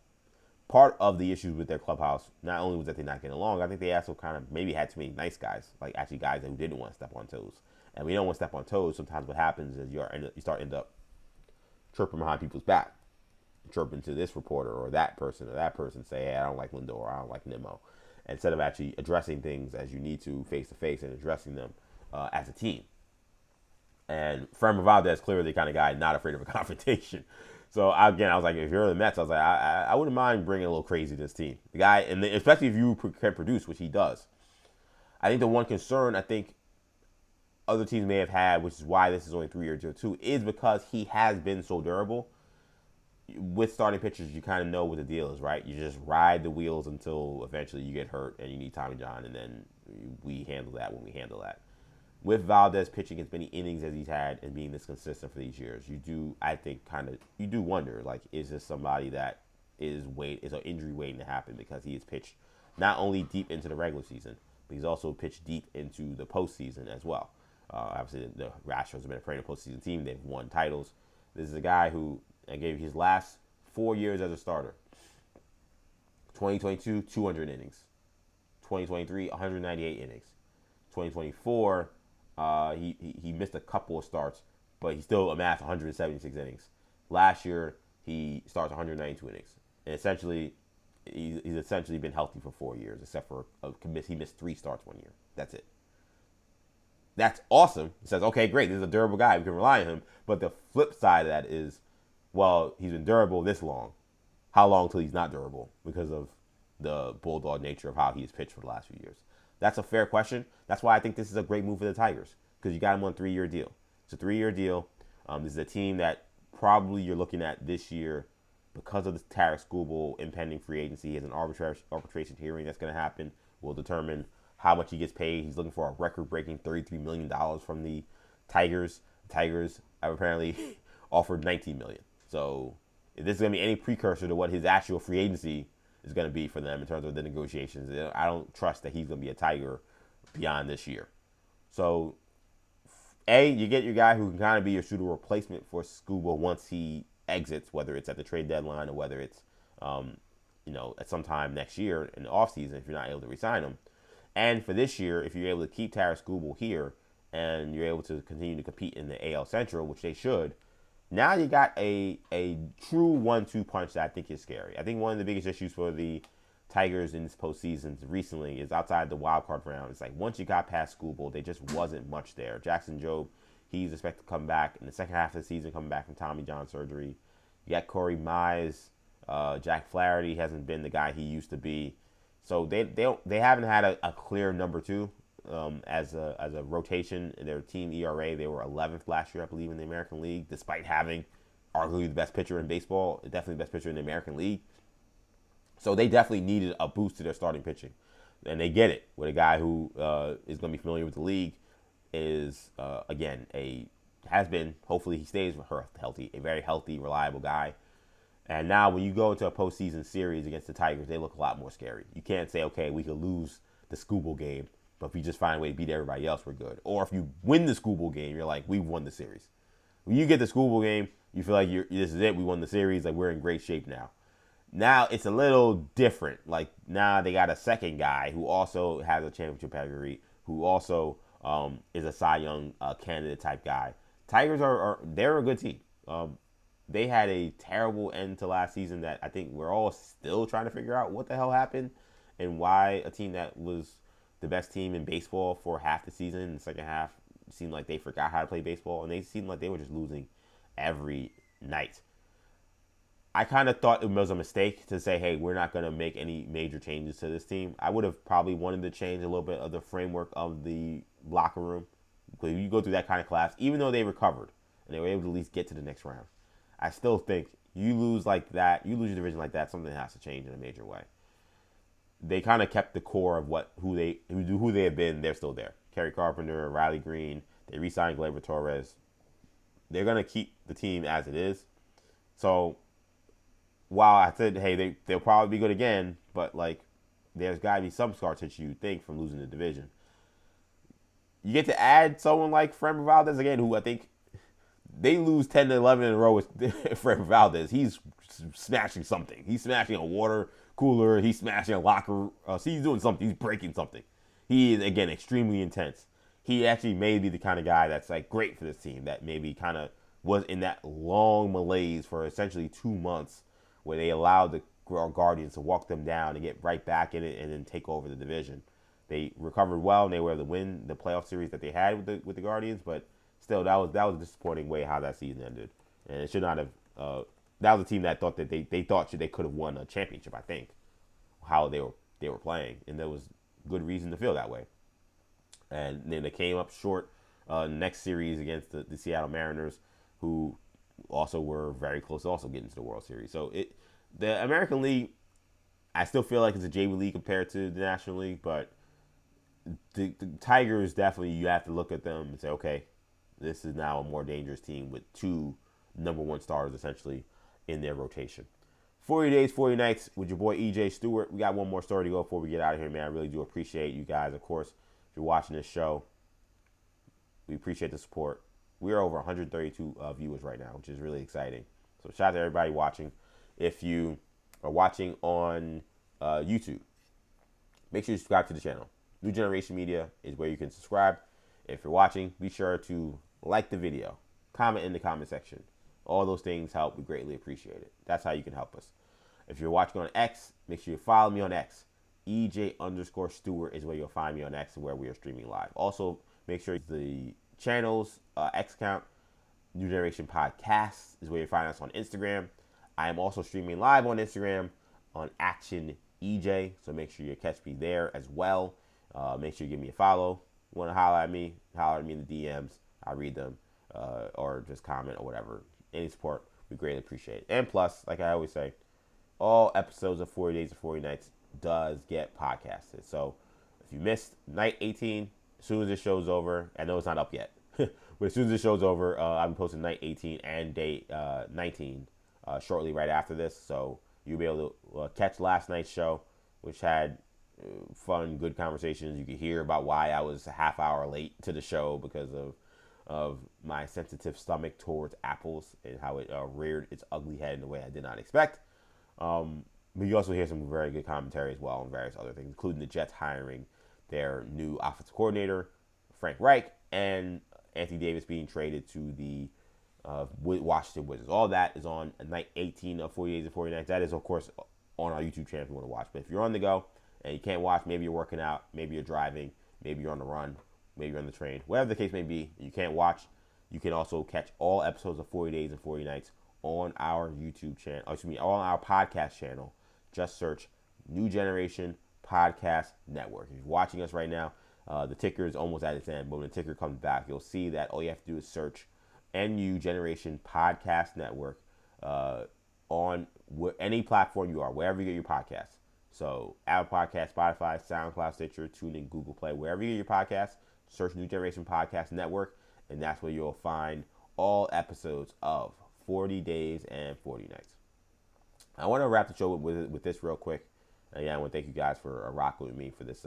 A: part of the issues with their clubhouse not only was that they're not getting along, I think they also kind of maybe had too many nice guys, like actually guys who didn't want to step on toes. And we don't want to step on toes. Sometimes what happens is you end up chirping behind people's back, chirping to this reporter or that person, say, hey, I don't like Lindor, I don't like Nimmo. instead of actually addressing things as you need to face and addressing them as a team. And Framber Valdez is clearly the kind of guy not afraid of a confrontation. So again, I was like, if you're the Mets, I was like, I wouldn't mind bringing a little crazy to this team. The guy, and especially if you can produce, which he does. I think the one concern I think other teams may have had, which is why this is only 3 years too, is because he has been so durable. With starting pitchers, you kind of know what the deal is, right? You just ride the wheels until eventually you get hurt and you need Tommy John, and then we handle that when we handle that. With Valdez pitching as many innings as he's had and being this consistent for these years, you do, I think, you do wonder, like, is this somebody that is an injury waiting to happen, because he has pitched not only deep into the regular season, but he's also pitched deep into the postseason as well. Obviously, the Astros have been a perennial postseason team. They've won titles. This is a guy who gave his last 4 years as a starter. 2022, 200 innings. 2023, 198 innings. 2024, he missed a couple of starts, but he still amassed 176 innings. Last year, he starts 192 innings. And essentially, he's essentially been healthy for 4 years, except for he missed 3 starts 1 year. That's it. That's awesome. It says, okay, great, this is a durable guy. We can rely on him. But the flip side of that is, well, he's been durable this long. How long till he's not durable? Because of the bulldog nature of how he's pitched for the last few years. That's a fair question. That's why I think this is a great move for the Tigers, because you got him on a 3-year deal. It's a 3-year deal. This is a team that probably you're looking at this year because of the Tarek Skubal impending free agency. He has an arbitration hearing that's going to happen. Will determine how much he gets paid. He's looking for a record-breaking $33 million from the Tigers. The Tigers have apparently offered $19 million. So if this is going to be any precursor to what his actual free agency is going to be for them in terms of the negotiations, I don't trust that he's going to be a Tiger beyond this year. So, you get your guy who can kind of be your pseudo replacement for Scuba once he exits, whether it's at the trade deadline or whether it's, at some time next year in the offseason if you're not able to re-sign him. And for this year, if you're able to keep Tarek Skubal here and you're able to continue to compete in the AL Central, which they should, now you got a true 1-2 punch that I think is scary. I think one of the biggest issues for the Tigers in this postseason recently is outside the wild card round. It's like once you got past Skubal, there just wasn't much there. Jackson Jobe, he's expected to come back in the second half of the season, coming back from Tommy John surgery. You got Corey Mize. Jack Flaherty hasn't been the guy he used to be. So they haven't had a clear number 2 as a rotation in their team ERA. They were 11th last year, I believe, in the American League, despite having arguably the best pitcher in baseball, definitely the best pitcher in the American League. So they definitely needed a boost to their starting pitching. And they get it with a guy who is going to be familiar with the league, is, has been, hopefully he stays healthy, a very healthy, reliable guy. And now when you go into a postseason series against the Tigers, they look a lot more scary. You can't say, okay, we could lose the Skubal game, but if we just find a way to beat everybody else, we're good. Or if you win the Skubal game, you're like, we won the series. When you get the Skubal game, you feel like this is it, we won the series, like we're in great shape now. Now it's a little different. Like now they got a second guy who also has a championship pedigree, who also is a Cy Young candidate type guy. Tigers they're a good team. They had a terrible end to last season that I think we're all still trying to figure out what the hell happened and why a team that was the best team in baseball for half the season in the second half seemed like they forgot how to play baseball, and they seemed like they were just losing every night. I kind of thought it was a mistake to say, hey, we're not going to make any major changes to this team. I would have probably wanted to change a little bit of the framework of the locker room. Because you go through that kind of collapse, even though they recovered and they were able to at least get to the next round, I still think you lose like that, you lose your division like that, something has to change in a major way. They kind of kept the core of who they have been. They're still there. Kerry Carpenter, Riley Green, they re-signed Gleyber Torres. They're going to keep the team as it is. So while I said, hey, they'll probably be good again, but like there's got to be some scar tissue, you think, from losing the division. You get to add someone like Framber Valdez again, who I think they lose 10 to 11 in a row with Framber Valdez. He's smashing something. He's smashing a water cooler. He's smashing a locker. So he's doing something. He's breaking something. He is, again, extremely intense. He actually may be the kind of guy that's like great for this team, that maybe kind of was in that long malaise for essentially 2 months where they allowed the Guardians to walk them down and get right back in it and then take over the division. They recovered well and they were able to win the playoff series that they had with the Guardians, but still that was a disappointing way how that season ended. And it should not have. That was a team that thought that they thought they could have won a championship. I think how they were playing, and there was good reason to feel that way. And then they came up short next series against the Seattle Mariners, who also were very close to also getting to the World Series. So the American League, I still feel like it's a JV League compared to the National League, but the Tigers definitely, you have to look at them and say, okay, this is now a more dangerous team with 2 number 1 starters essentially in their rotation. 40 days, 40 nights with your boy EJ Stewart. We got one more story to go before we get out of here, man. I really do appreciate you guys. Of course, if you're watching this show, we appreciate the support. We are over 132 viewers right now, which is really exciting. So shout out to everybody watching. If you are watching on YouTube, make sure you subscribe to the channel. New Generation Media is where you can subscribe. If you're watching, be sure to like the video, comment in the comment section. All those things help. We greatly appreciate it. That's how you can help us. If you're watching on X, make sure you follow me on X. EJ_Stewart is where you'll find me on X and where we are streaming live. Also, make sure the channel's X account, New Generation Podcasts, is where you find us on Instagram. I am also streaming live on Instagram on Action EJ, so make sure you catch me there as well. Make sure you give me a follow. You want to holler at me in the DMs. I read them, or just comment or whatever. Any support, we greatly appreciate it. And plus, like I always say, all episodes of 40 Days and 40 Nights does get podcasted. So if you missed night 18, as soon as this show's over, I know it's not up yet, but as soon as this show's over, I'm posting night 18 and day 19 shortly right after this. So you'll be able to catch last night's show, which had fun, good conversations. You could hear about why I was a half hour late to the show because of my sensitive stomach towards apples and how it reared its ugly head in a way I did not expect. But you also hear some very good commentary as well on various other things, including the Jets hiring their new offensive coordinator, Frank Reich, and Anthony Davis being traded to the Washington Wizards. All that is on night 18 of 40 Days and 40 Nights. That is, of course, on our YouTube channel if you want to watch. But if you're on the go and you can't watch, maybe you're working out, maybe you're driving, maybe you're on the run, maybe you're on the train, whatever the case may be, you can't watch, you can also catch all episodes of 40 Days and 40 Nights on our YouTube channel, on our podcast channel. Just search New Generation Podcast Network. If you're watching us right now, the ticker is almost at its end, but when the ticker comes back, you'll see that all you have to do is search NU Generation Podcast Network on any platform you are, wherever you get your podcasts. So Apple Podcasts, Spotify, SoundCloud, Stitcher, TuneIn, Google Play, wherever you get your podcasts, search New Generation Podcast Network, and that's where you'll find all episodes of 40 Days and 40 Nights. I want to wrap the show with this real quick. Yeah, I want to thank you guys for rocking with me for this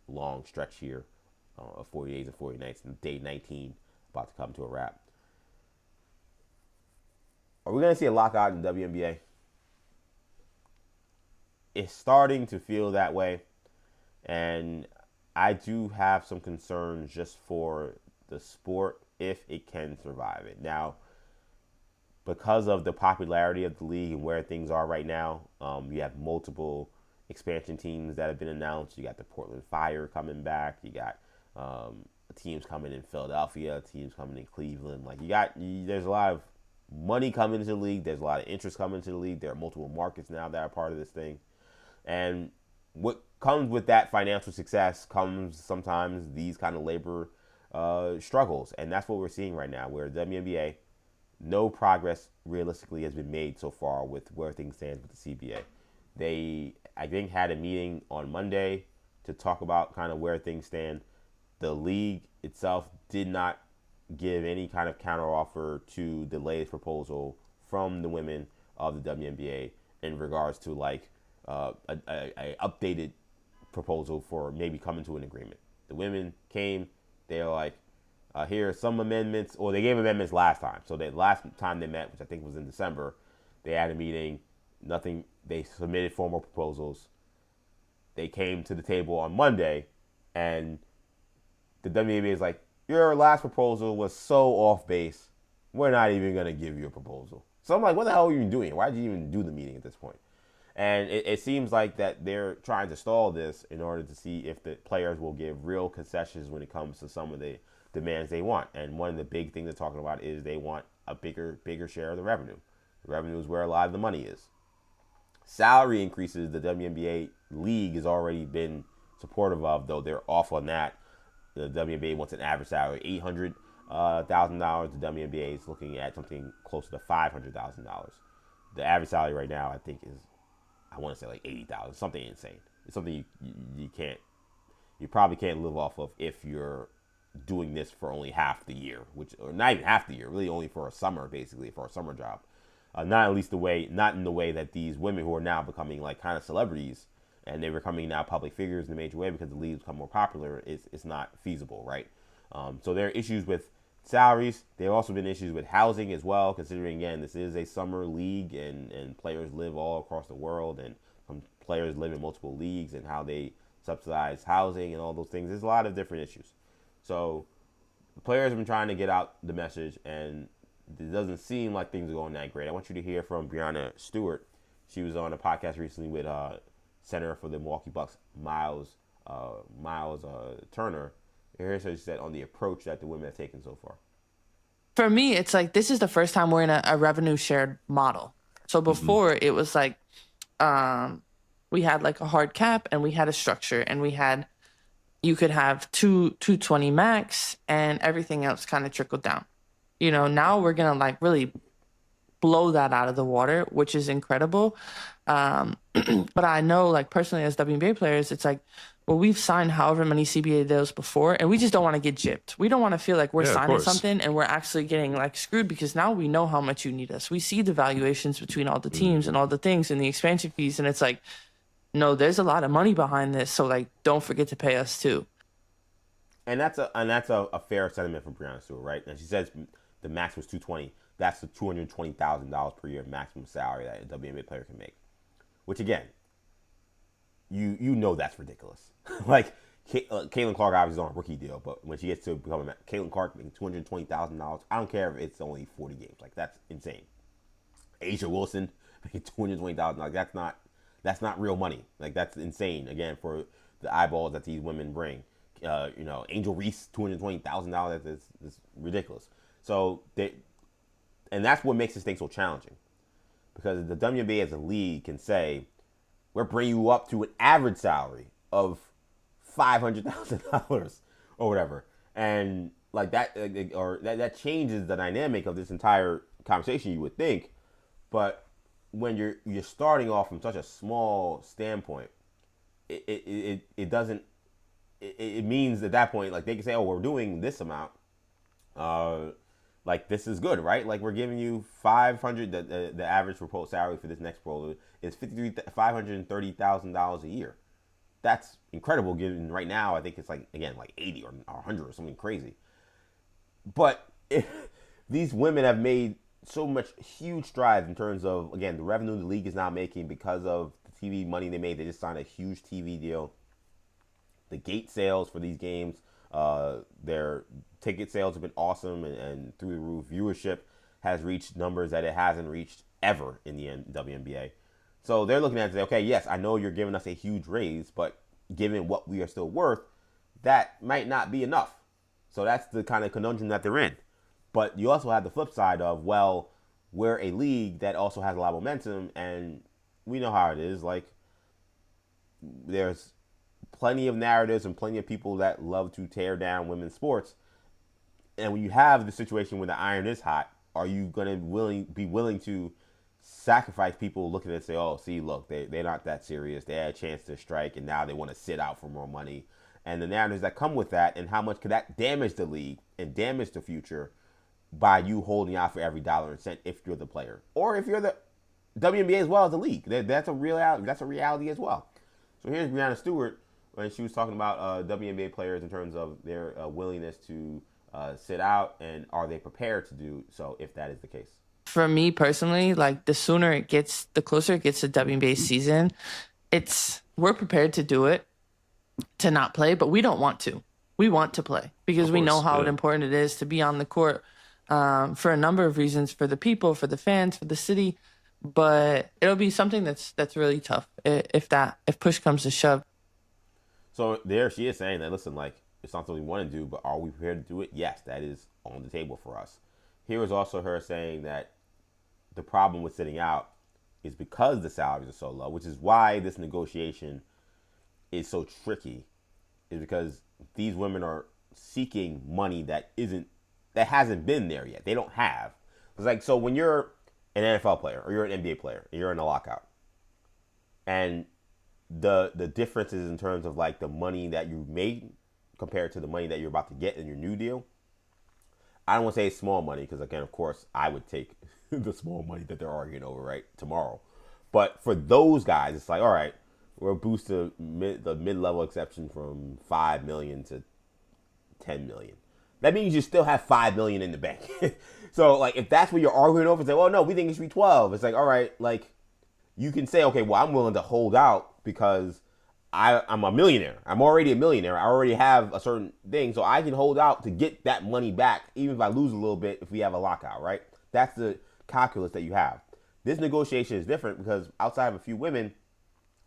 A: long stretch here of 40 Days and 40 Nights, and day 19 about to come to a wrap. Are we going to see a lockout in the WNBA? It's starting to feel that way, and I do have some concerns just for the sport if it can survive it. Now, because of the popularity of the league and where things are right now, you have multiple expansion teams that have been announced. You got the Portland Fire coming back. You got teams coming in Philadelphia, teams coming in Cleveland. There's a lot of money coming into the league. There's a lot of interest coming into the league. There are multiple markets now that are part of this thing. And what comes with that financial success comes sometimes these kind of labor struggles. And that's what we're seeing right now, where the WNBA, no progress realistically has been made so far with where things stand with the CBA. They, I think, had a meeting on Monday to talk about kind of where things stand. The league itself did not give any kind of counteroffer to the latest proposal from the women of the WNBA in regards to a updated proposal for maybe coming to an agreement. The women came, they were like, here are some amendments, or they gave amendments last time. So the last time they met, which I think was in December, they had a meeting, nothing, they submitted formal proposals. They came to the table on Monday, and the WNBA is like, your last proposal was so off base, we're not even going to give you a proposal. So I'm like, what the hell are you even doing? Why did you even do the meeting at this point? And it seems like that they're trying to stall this in order to see if the players will give real concessions when it comes to some of the demands they want. And one of the big things they're talking about is they want a bigger share of the revenue. The revenue is where a lot of the money is. Salary increases, the WNBA league has already been supportive of, though they're off on that. The WNBA wants an average salary $800,000. The WNBA is looking at something closer to $500,000. The average salary right now, I think, is, I want to say like $80,000, something insane. It's something you probably can't live off of if you're doing this for only half the year, or not even half the year, really only for a summer, basically for a summer job. Not in the way that these women who are now becoming like kind of celebrities, and they're becoming now public figures in a major way because the league's become more popular. It's not feasible, right? So there are issues with salaries. There have also been issues with housing as well, considering, again, this is a summer league and players live all across the world, and players live in multiple leagues, and how they subsidize housing and all those things. There's a lot of different issues. So the players have been trying to get out the message, and it doesn't seem like things are going that great. I want you to hear from Breanna Stewart. She was on a podcast recently with center for the Milwaukee Bucks, Miles Turner. Here's what she said on the approach that the women have taken so far.
H: For me, it's like this is the first time we're in a revenue shared model. So before it was like we had like a hard cap and we had a structure, and you could have 220 max and everything else kind of trickled down. You know, now we're going to like really blow that out of the water, which is incredible. But I know, like, personally as WNBA players, it's like, well, we've signed however many CBA deals before, and we just don't want to get gypped. We don't want to feel like we're signing something and we're actually getting like screwed, because now we know how much you need us. We see the valuations between all the teams and all the things and the expansion fees, and it's like, no, there's a lot of money behind this, so like, don't forget to pay us too.
A: And that's a fair sentiment from Breanna Stewart, right? And she says the max was $220. That's the $220,000 per year maximum salary that a WNBA player can make. Which, again, you know that's ridiculous. Like, Caitlin Clark obviously is on a rookie deal, but when she gets to become Caitlin Clark making $220,000, I don't care if it's only 40 games. Like, that's insane. Asia Wilson making $220,000. That's not real money. Like, that's insane. Again, for the eyeballs that these women bring. Angel Reese, $220,000. That's ridiculous. So and that's what makes this thing so challenging, because the WNBA as a league can say, we're bringing you up to an average salary of $500,000 or whatever, and like that, or that changes the dynamic of this entire conversation, you would think. But when you're starting off from such a small standpoint, it doesn't. It means at that point, like, they can say, oh, we're doing this amount. Like, this is good, right? Like, we're giving you $500. The average proposed salary for this next pro is $530,000 a year. That's incredible, given right now I think it's like, again, like 80 or 100 or something crazy. But these women have made so much huge strides in terms of, again, the revenue the league is now making because of the TV money they made. They just signed a huge TV deal. The gate sales for these games, their ticket sales have been awesome, and through the roof. Viewership has reached numbers that it hasn't reached ever in the WNBA. So they're looking at it and say, okay, yes, I know you're giving us a huge raise, but given what we are still worth, that might not be enough. So that's the kind of conundrum that they're in. But you also have the flip side of, well, we're a league that also has a lot of momentum, and we know how it is. Like, there's plenty of narratives and plenty of people that love to tear down women's sports. And when you have the situation where the iron is hot, are you going to be willing to sacrifice people looking at it and say, oh, see, look, they're not that serious. They had a chance to strike, and now they want to sit out for more money. And the narratives that come with that, and how much could that damage the league and damage the future by you holding out for every dollar and cent if you're the player. Or if you're the WNBA as well as the league. That's a reality as well. So here's Breanna Stewart when she was talking about WNBA players in terms of their willingness to sit out, and are they prepared to do so if that is the case.
H: For me personally, like, the closer it gets to WNBA season, we're prepared to do it, to not play, but we don't want to. We want to play because we know how important it is to be on the court for a number of reasons, for the people, for the fans, for the city. but it'll be something that's really tough if push comes to shove.
A: So there she is saying that, listen, like, it's something we want to do, but are we prepared to do it? Yes, that is on the table for us. Here is also her saying that the problem with sitting out is because the salaries are so low, which is why this negotiation is so tricky, is because these women are seeking money that hasn't been there yet. They don't have. It's like, so when you're an NFL player or you're an NBA player and you're in a lockout, and the differences in terms of like the money that you made compared to the money that you're about to get in your new deal, I don't want to say small money, because again, of course, I would take the small money that they're arguing over right tomorrow. But for those guys, it's like, all right, we'll boost the mid-level exception from $5 million to $10 million. That means you still have $5 million in the bank. So like, if that's what you're arguing over, say, well, no, we think it should be 12. It's like, all right, like, you can say, okay, well, I'm willing to hold out because I'm a millionaire. I'm already a millionaire. I already have a certain thing, so I can hold out to get that money back, even if I lose a little bit if we have a lockout, right? That's the calculus that you have. This negotiation is different because outside of a few women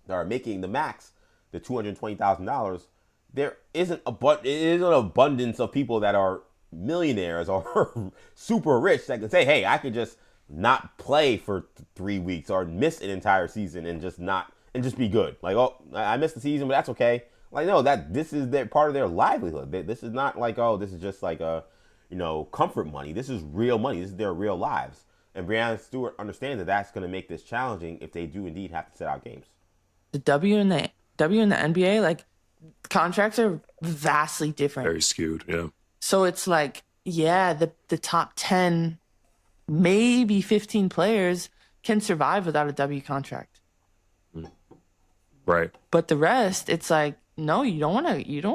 A: that are making the max, the $220,000, there isn't an abundance of people that are millionaires or super rich that can say, hey, I could just not play for 3 weeks or miss an entire season and just be good. Like, oh, I missed the season, but that's okay. Like, no, this is their part of their livelihood. This is not like, oh, this is just like comfort money. This is real money. This is their real lives. And Breanna Stewart understands that that's going to make this challenging if they do indeed have to sit out games.
H: The W and the NBA, like, contracts are vastly different.
F: Very skewed, yeah.
H: So it's like, yeah, the top 10, maybe 15 players can survive without a W contract.
F: Right.
H: But the rest, it's like, no, you don't want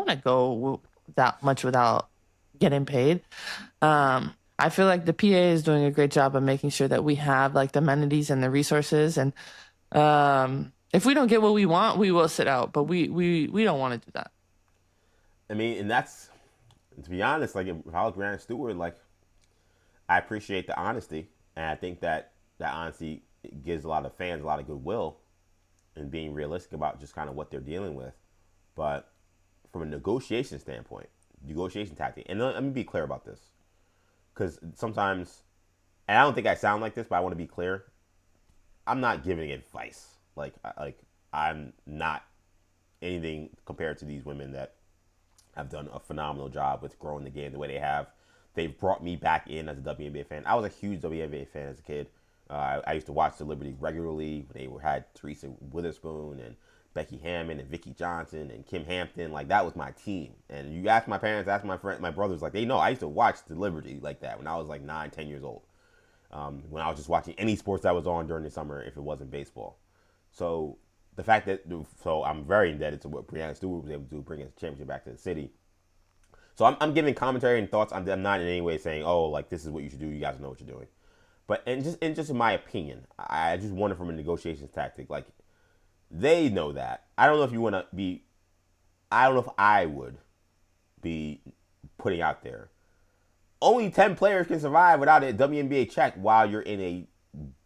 H: to go that much without getting paid. I feel like the PA is doing a great job of making sure that we have like the amenities and the resources. And if we don't get what we want, we will sit out. But we don't want to do that.
A: I mean, and that's, to be honest, like, if I was Breanna Stewart, like, I appreciate the honesty, and I think that honesty gives a lot of fans a lot of goodwill and being realistic about just kind of what they're dealing with. But from a negotiation standpoint, negotiation tactic, and let me be clear about this, because sometimes, and I don't think I sound like this, but I want to be clear, I'm not giving advice. Like I'm not anything compared to these women that have done a phenomenal job with growing the game the way they have. They've brought me back in as a WNBA fan. I was a huge WNBA fan as a kid. I used to watch the Liberty regularly when they had Teresa Witherspoon and Becky Hammon and Vicki Johnson and Kim Hampton. Like, that was my team. And you ask my parents, ask my friends, my brothers, like, they know I used to watch the Liberty like that when I was like 9, 10 years old. When I was just watching any sports that was on during the summer if it wasn't baseball. So the fact that, so I'm very indebted to what Breanna Stewart was able to do, bring a championship back to the city. So I'm giving commentary and thoughts. I'm not in any way saying, oh, like, this is what you should do. You guys know what you're doing. But just in my opinion, I just wonder from a negotiations tactic, like, they know that. I don't know if you want to be, I don't know if I would be putting out there, only 10 players can survive without a WNBA check while you're in a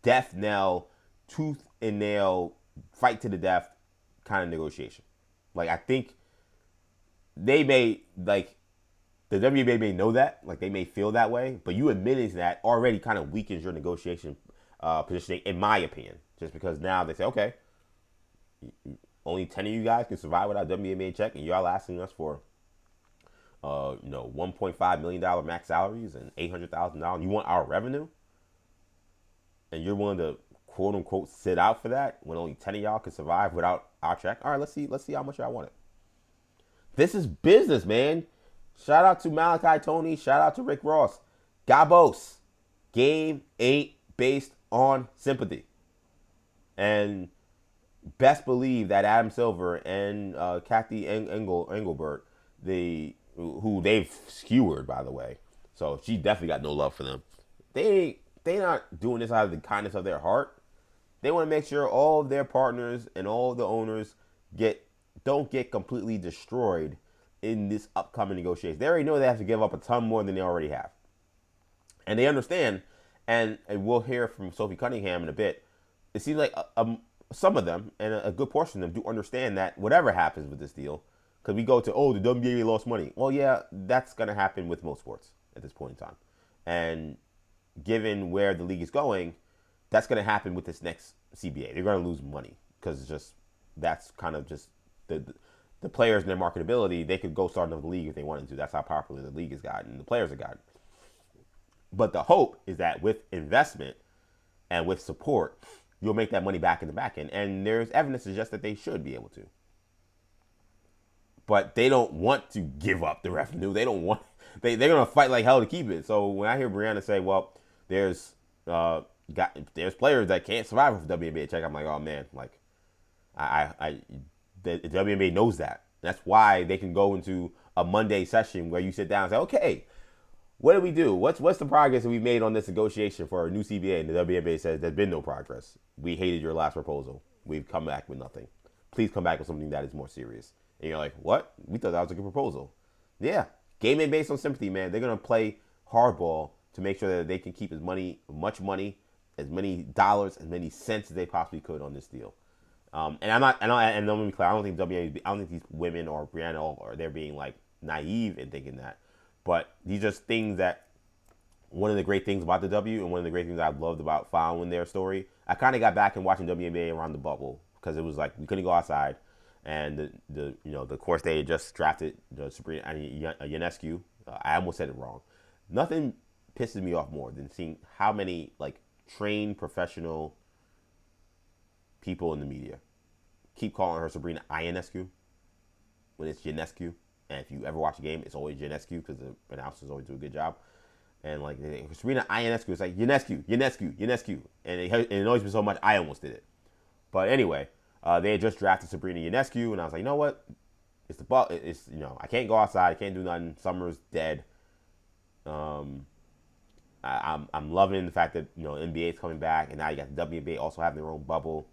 A: death knell, tooth and nail, fight to the death kind of negotiation. Like, I think they may, like, the WNBA may know that, like, they may feel that way, but you admitting that already kind of weakens your negotiation positioning, in my opinion, just because now they say, okay, only 10 of you guys can survive without a WNBA check, and y'all asking us for, $1.5 million max salaries and $800,000. You want our revenue, and you're willing to quote unquote sit out for that when only 10 of y'all can survive without our check. All right, let's see how much y'all want it. This is business, man. Shout out to Malachi Tony. Shout out to Rick Ross. Gabos. Game ain't based on sympathy. And best believe that Adam Silver and Kathy Engelbert, who they've skewered, by the way. So she definitely got no love for them. They not doing this out of the kindness of their heart. They want to make sure all of their partners and all the owners don't get completely destroyed in this upcoming negotiation. They already know they have to give up a ton more than they already have. And they understand, and we'll hear from Sophie Cunningham in a bit, it seems like some of them and a good portion of them do understand that whatever happens with this deal, because we go to, the WNBA lost money. Well, yeah, that's going to happen with most sports at this point in time. And given where the league is going, that's going to happen with this next CBA. They're going to lose money because it's just, that's kind of just the players and their marketability. They could go start another league if they wanted to. That's how popular the league has gotten and the players have gotten. But the hope is that with investment and with support, you'll make that money back in the back end. And there's evidence to suggest that they should be able to. But they don't want to give up the revenue. They don't want, they're going to fight like hell to keep it. So when I hear Brianna say, well, there's players that can't survive with a WNBA check, I'm like, oh man, like the WNBA knows that. That's why they can go into a Monday session where you sit down and say, okay, what do we do? What's the progress that we made on this negotiation for a new CBA? And the WNBA says there's been no progress. We hated your last proposal. We've come back with nothing. Please come back with something that is more serious. And you're like, what? We thought that was a good proposal. Yeah. Game ain't based on sympathy, man. They're going to play hardball to make sure that they can keep much money, as many dollars, as many cents as they possibly could on this deal. And let me be clear, I don't think these women or Brianna or they're being like naive in thinking that. But these are just things that, one of the great things about the W and one of the great things I loved about following their story, I kind of got back and watching WNBA around the bubble because it was like we couldn't go outside. And of course they had just drafted Sabrina Ionescu. I almost said it wrong. Nothing pisses me off more than seeing how many like trained professional people in the media keep calling her Sabrina Ionescu when it's Ionescu. And if you ever watch a game, it's always Ionescu because the announcers always do a good job. And like Sabrina Ionescu, it's like Ionescu. And it annoys me so much, I almost did it. But anyway, they had just drafted Sabrina Ionescu, and I was like, you know what? It's I can't go outside, I can't do nothing. Summer's dead. I'm loving the fact that NBA is coming back, and now you got the WNBA also having their own bubble.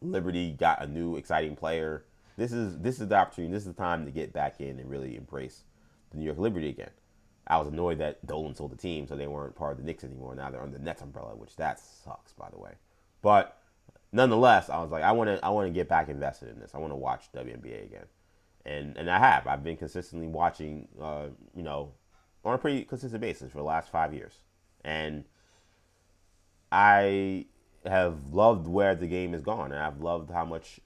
A: Liberty got a new exciting player. This is the opportunity. This is the time to get back in and really embrace the New York Liberty again. I was annoyed that Dolan sold the team, so they weren't part of the Knicks anymore. Now they're under the Nets umbrella, which that sucks, by the way. But nonetheless, I was like, I want to get back invested in this. I want to watch WNBA again, and I have. I've been consistently watching, on a pretty consistent basis for the last 5 years, and I have loved where the game has gone, and I've loved how much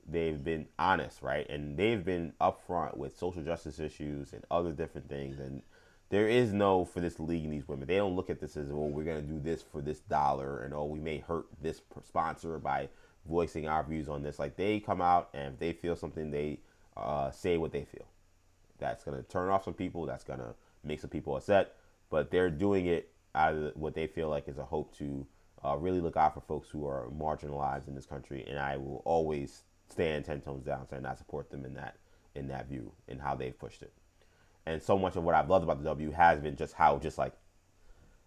A: they've been honest, right? And they've been upfront with social justice issues and other different things. And there is no, for this league and these women, they don't look at this as, we're going to do this for this dollar, and we may hurt this sponsor by voicing our views on this. Like, they come out, and if they feel something, they say what they feel. That's going to turn off some people. That's going to make some people upset. But they're doing it out of what they feel like is a hope to really look out for folks who are marginalized in this country. And I will always stand 10 tones down saying I support them in that view and how they've pushed it. And so much of what I've loved about the W has been just how, just like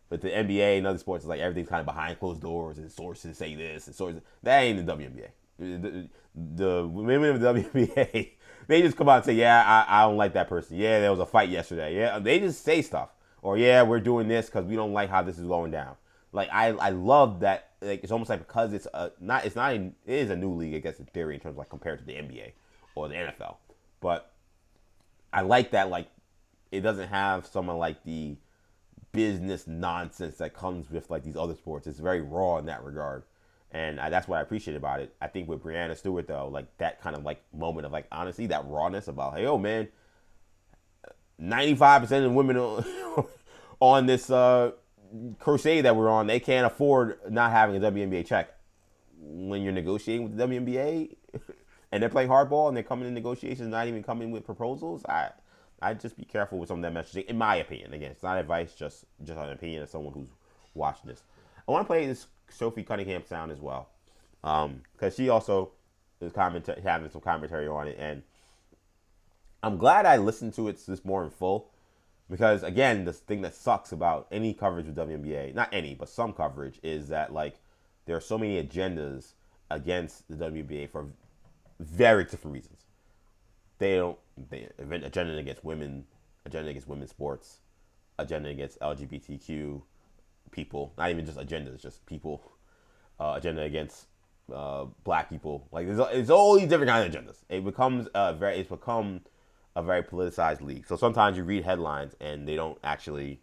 A: with the NBA and other sports, it's like everything's kind of behind closed doors and sources say this and sources. That ain't the WNBA. The women of the WNBA, they just come out and say, yeah, I don't like that person. Yeah, there was a fight yesterday. Yeah, they just say stuff. Or yeah, we're doing this because we don't like how this is going down. Like I love that. Like it's almost like because it is a new league, I guess in theory, in terms of like compared to the NBA or the NFL. But I like that, like it doesn't have someone like the business nonsense that comes with like these other sports. It's very raw in that regard, and that's what I appreciate about it. I think with Brianna Stewart though, like that kind of like moment of like honesty, that rawness about, hey, oh man, 95% of the women on this crusade that we're on, they can't afford not having a WNBA check. When you're negotiating with the WNBA and they're playing hardball and they're coming in negotiations, not even coming with proposals, I'd just be careful with some of that messaging, in my opinion. Again, it's not advice, just an opinion of someone who's watching this. I want to play this Sophie Cunningham sound as well, because she also is having some commentary on it, and I'm glad I listened to it this more in full. Because, again, the thing that sucks about any coverage of WNBA, not any, but some coverage, is that, like, there are so many agendas against the WNBA for very different reasons. Agenda against women, agenda against women's sports, agenda against LGBTQ people, not even just agendas, just people. agenda against black people. Like it's all these different kinds of agendas. It's become a very politicized league. So sometimes you read headlines and they don't actually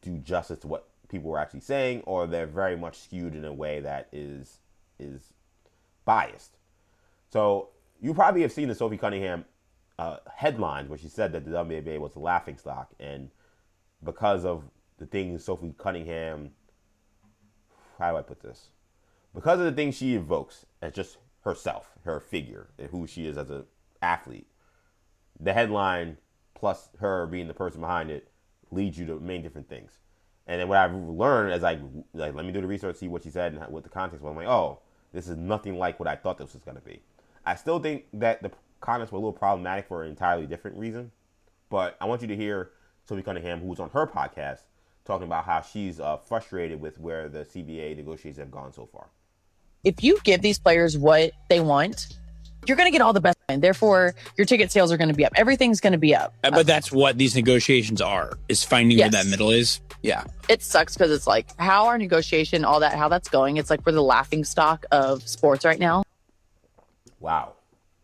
A: do justice to what people were actually saying, or they're very much skewed in a way that is biased. So you probably have seen the Sophie Cunningham headlines where she said that the WNBA was a laughing stock, and because of the things Sophie Cunningham, how do I put this? Because of the things she evokes as just herself, her figure, and who she is as an athlete, the headline plus her being the person behind it leads you to many different things. And then what I've learned as I let me do the research, see what she said and what the context was. I'm like, oh, this is nothing like what I thought this was going to be. I still think that the comments were a little problematic for an entirely different reason. But I want you to hear Sophie Cunningham, who was on her podcast, talking about how she's frustrated with where the CBA negotiations have gone so far.
I: If you give these players what they want, you're going to get all the best. And therefore, your ticket sales are going to be up. Everything's going to be up.
F: But that's what these negotiations are, is finding where that middle is. Yeah.
I: It sucks because it's like, how our negotiation, all that, how that's going. It's like we're the laughing stock of sports right now.
A: Wow.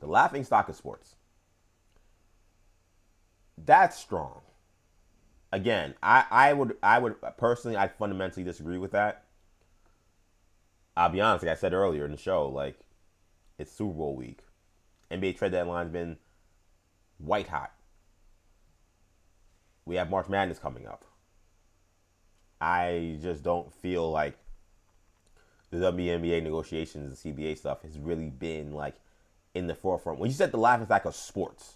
A: The laughing stock of sports. That's strong. Again, I would personally, I fundamentally disagree with that. I'll be honest, like I said earlier in the show, like, it's Super Bowl week. NBA trade deadline's been white hot. We have March Madness coming up. I just don't feel like the WNBA negotiations and CBA stuff has really been like in the forefront. When you said the laughing stock of sports,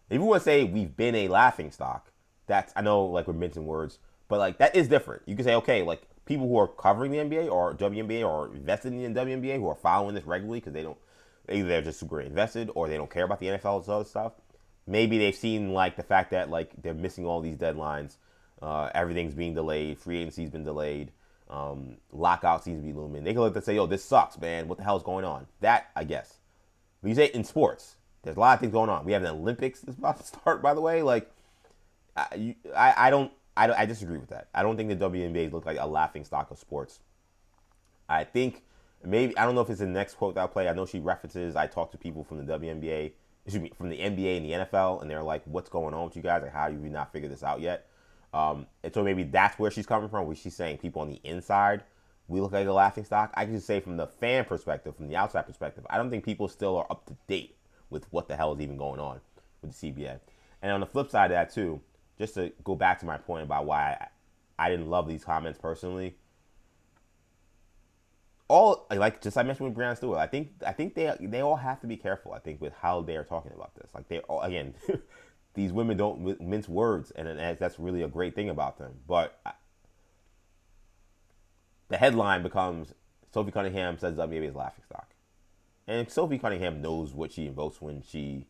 A: if you want to say we've been a laughing stock, that's, I know like we're mincing words, but like that is different. You can say, okay, like people who are covering the NBA or WNBA or invested in the WNBA who are following this regularly because either they're just super invested or they don't care about the NFL and other stuff. Maybe they've seen like the fact that like they're missing all these deadlines. Everything's being delayed. Free agency's been delayed. Lockout seems to be looming. They can look and say, yo, this sucks, man. What the hell's going on? That, I guess. When you say in sports, there's a lot of things going on. We have an Olympics that's about to start, by the way. Like, I disagree with that. I don't think the WNBA looks like a laughing stock of sports. I think maybe, I don't know if it's the next quote that I'll play. I know she references, I talked to people from the WNBA, from the NBA and the NFL, and they're like, what's going on with you guys? Like, how do you not figure this out yet? And so maybe that's where she's coming from, where she's saying people on the inside, we look like a laughing stock. I can just say from the fan perspective, from the outside perspective, I don't think people still are up to date with what the hell is even going on with the CBA. And on the flip side of that too, just to go back to my point about why I didn't love these comments personally, all like just I mentioned with Brianna Stewart, I think they all have to be careful. I think with how they are talking about this, like they all, again, these women don't mince words, and that's really a great thing about them. But the headline becomes Sophie Cunningham says WNBA is laughing stock, and Sophie Cunningham knows what she invokes when she,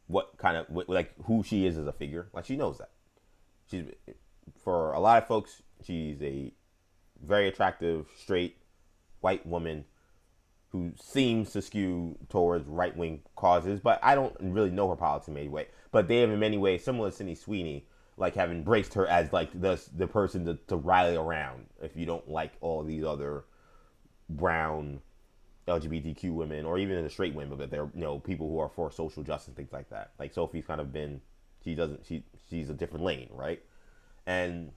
A: like who she is as a figure. Like she knows that. She's, for a lot of folks, she's a very attractive, straight, white woman who seems to skew towards right-wing causes, but I don't really know her politics in any way. But they have in many ways, similar to Sydney Sweeney, like have embraced her as like the person to rally around if you don't like all these other brown LGBTQ women or even the straight women, but they're people who are for social justice and things like that. Like Sophie's kind of been, she's a different lane, right? And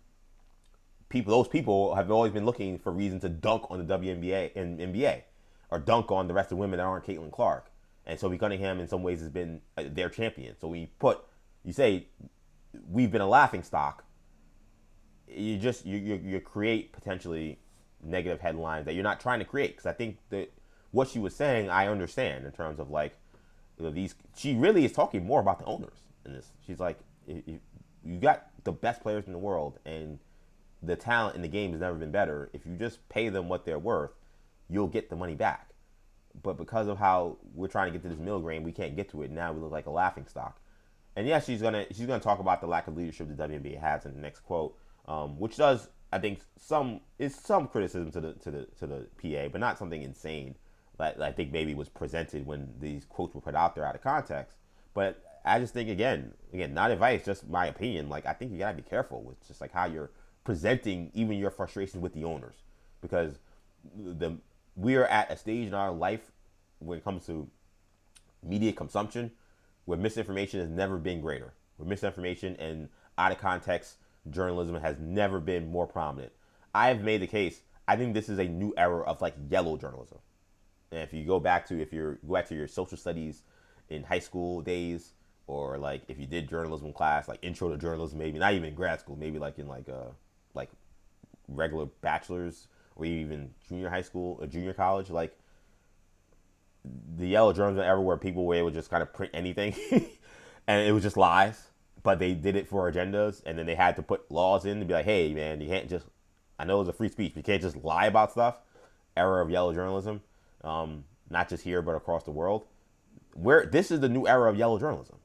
A: those people have always been looking for reason to dunk on the WNBA and NBA, or dunk on the rest of the women that aren't Caitlin Clark. And Sophie Cunningham in some ways has been their champion. So when you say we've been a laughing stock, you create potentially negative headlines that you're not trying to create. Because I think that what she was saying, I understand in terms of like she really is talking more about the owners in this. She's like, you got the best players in the world, and the talent in the game has never been better. If you just pay them what they're worth, you'll get the money back. But because of how we're trying to get to this middle grade, we can't get to it. Now we look like a laughing stock. And yeah, she's gonna talk about the lack of leadership the WNBA has in the next quote, which does, I think, some criticism to the PA, but not something insane that I think maybe was presented when these quotes were put out there out of context. But I just think again, not advice, just my opinion. Like I think you gotta be careful with just like how you're presenting even your frustrations with the owners, because we are at a stage in our life when it comes to media consumption where misinformation has never been greater. Where misinformation and out of context journalism has never been more prominent. I have made the case. I think this is a new era of like yellow journalism. And if you go back to your social studies in high school days, or like if you did journalism class, like intro to journalism, maybe not even in grad school, maybe like in like regular bachelor's or even junior high school or junior college, like the yellow journalism era where people were able to just kind of print anything and it was just lies, but they did it for agendas, and then they had to put laws in to be like, hey man, you can't just, I know it's a free speech, but you can't just lie about stuff. Era of yellow journalism, not just here but across the world. Where this is the new era of yellow journalism.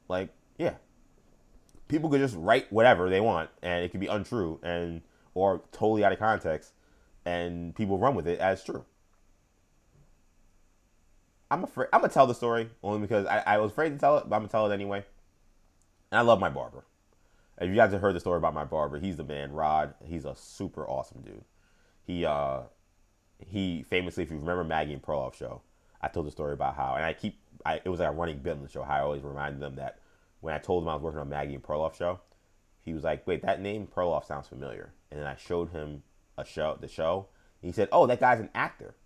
A: Like, yeah, people could just write whatever they want, and it could be untrue and or totally out of context, and people run with it as true. I'm gonna tell the story only because I was afraid to tell it, but I'm gonna tell it anyway. And I love my barber. If you guys have heard the story about my barber, he's the man, Rod. He's a super awesome dude. He famously, if you remember Maggie and Perloff show, I told the story about how, and it was like a running bit on the show, how I always reminded them that when I told him I was working on Maggie and Perloff show, he was like, wait, that name Perloff sounds familiar. And then I showed him the show, and he said, oh, that guy's an actor.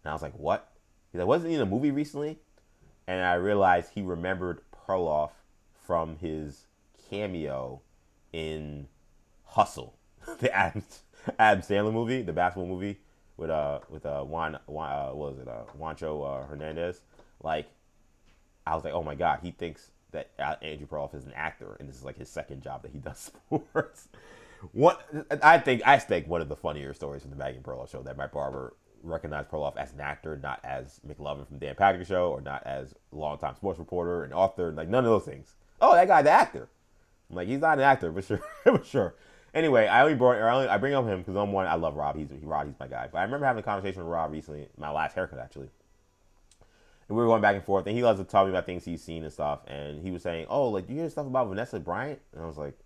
A: And I was like, what? He's like, wasn't he in a movie recently? And I realized he remembered Perloff from his cameo in Hustle, the Adam Sandler movie, the basketball movie with Juancho Hernandez. Like, I was like, oh my god, he thinks that Andrew Perloff is an actor, and this is like his second job that he does sports. I think one of the funnier stories from the Maggie and Perloff show that my barber recognized Perloff as an actor, not as McLovin from Dan Patrick Show, or not as longtime sports reporter and author, like none of those things. Oh, that guy's the actor. I'm like, he's not an actor, for sure, for sure. Anyway, I bring up him because I love Rob. He's my guy. But I remember having a conversation with Rob recently, my last haircut actually, and we were going back and forth. And he loves to tell me about things he's seen and stuff. And he was saying, "Oh, like, you hear stuff about Vanessa Bryant?" And I was like,